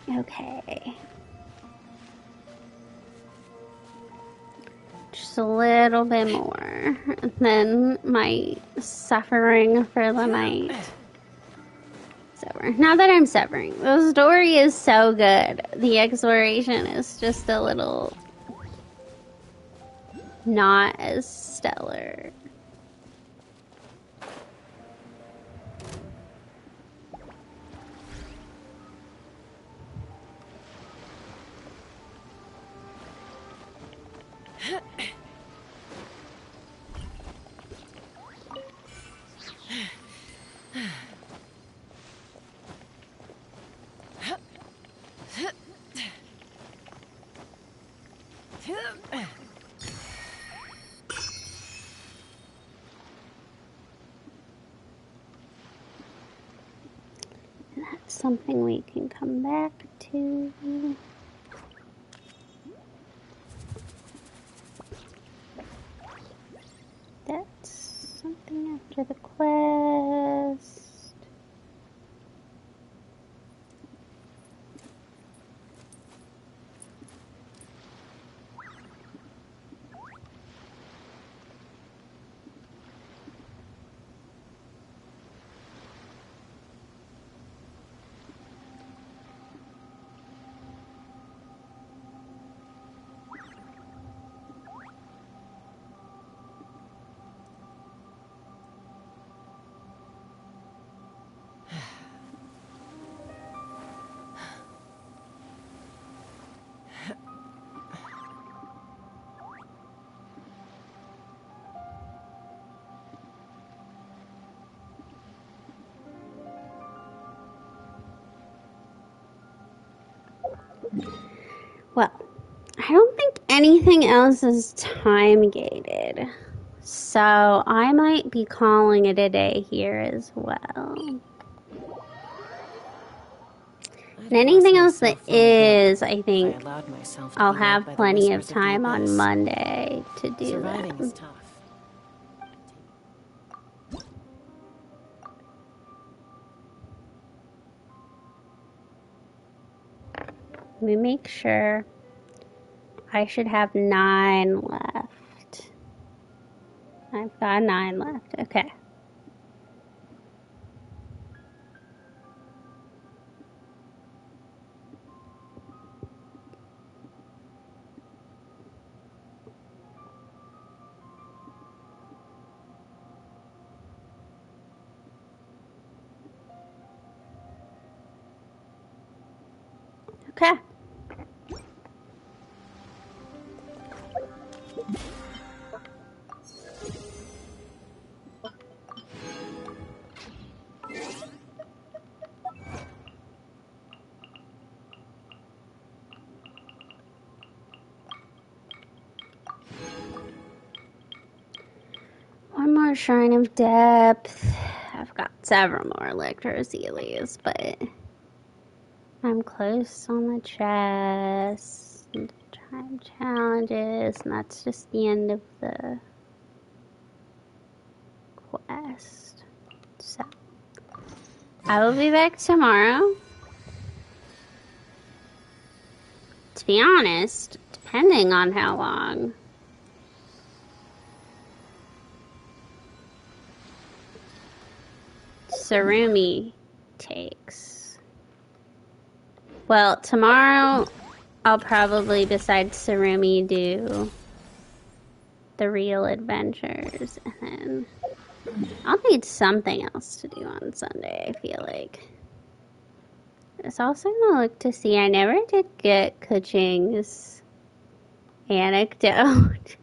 Okay. Just a little bit more. And then my suffering for the night is over. Not that I'm suffering. The story is so good. The exploration is just a little not as stellar. something we can come back to. That's something after the quest. Well, I don't think anything else is time gated, so I might be calling it a day here as well. And anything else that is, I think I'll have plenty of time on Monday to do Surviving is that. tough. Let me make sure. I should have 9 left. I've got 9 left. Okay. Okay. One more Shrine of Depth. I've got several more Electroselias, but I'm close on the chest. And time challenges, and that's just the end of the quest. So, I will be back tomorrow. To be honest, depending on how long Tsurumi takes. Well, tomorrow I'll probably, besides Tsurumi, do the real adventures, and then I'll need something else to do on Sunday, I feel like. I was also gonna look to see, I never did get Kuching's anecdote.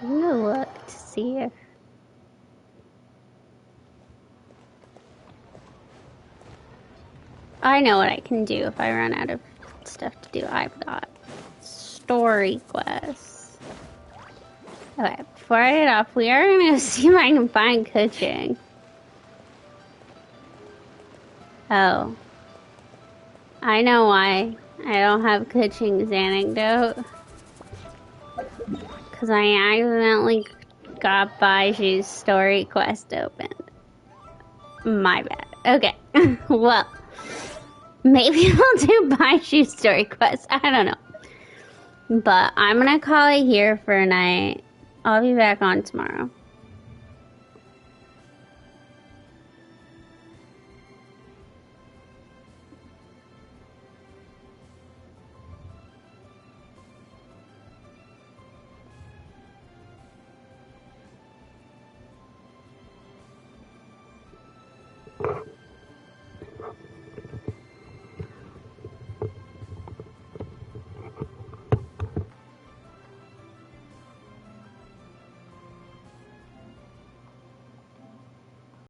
I'm gonna look to see if I know what I can do if I run out of stuff to do. I've got story quests. Okay, before I get off, we are gonna see if I can find Kuching. Oh. I know why I don't have Kuching's anecdote. Because I accidentally got Baiju's story quest opened. My bad. Okay. Well, maybe I'll do Baiju's story quest. I don't know. But I'm gonna call it here for a night. I'll be back on tomorrow.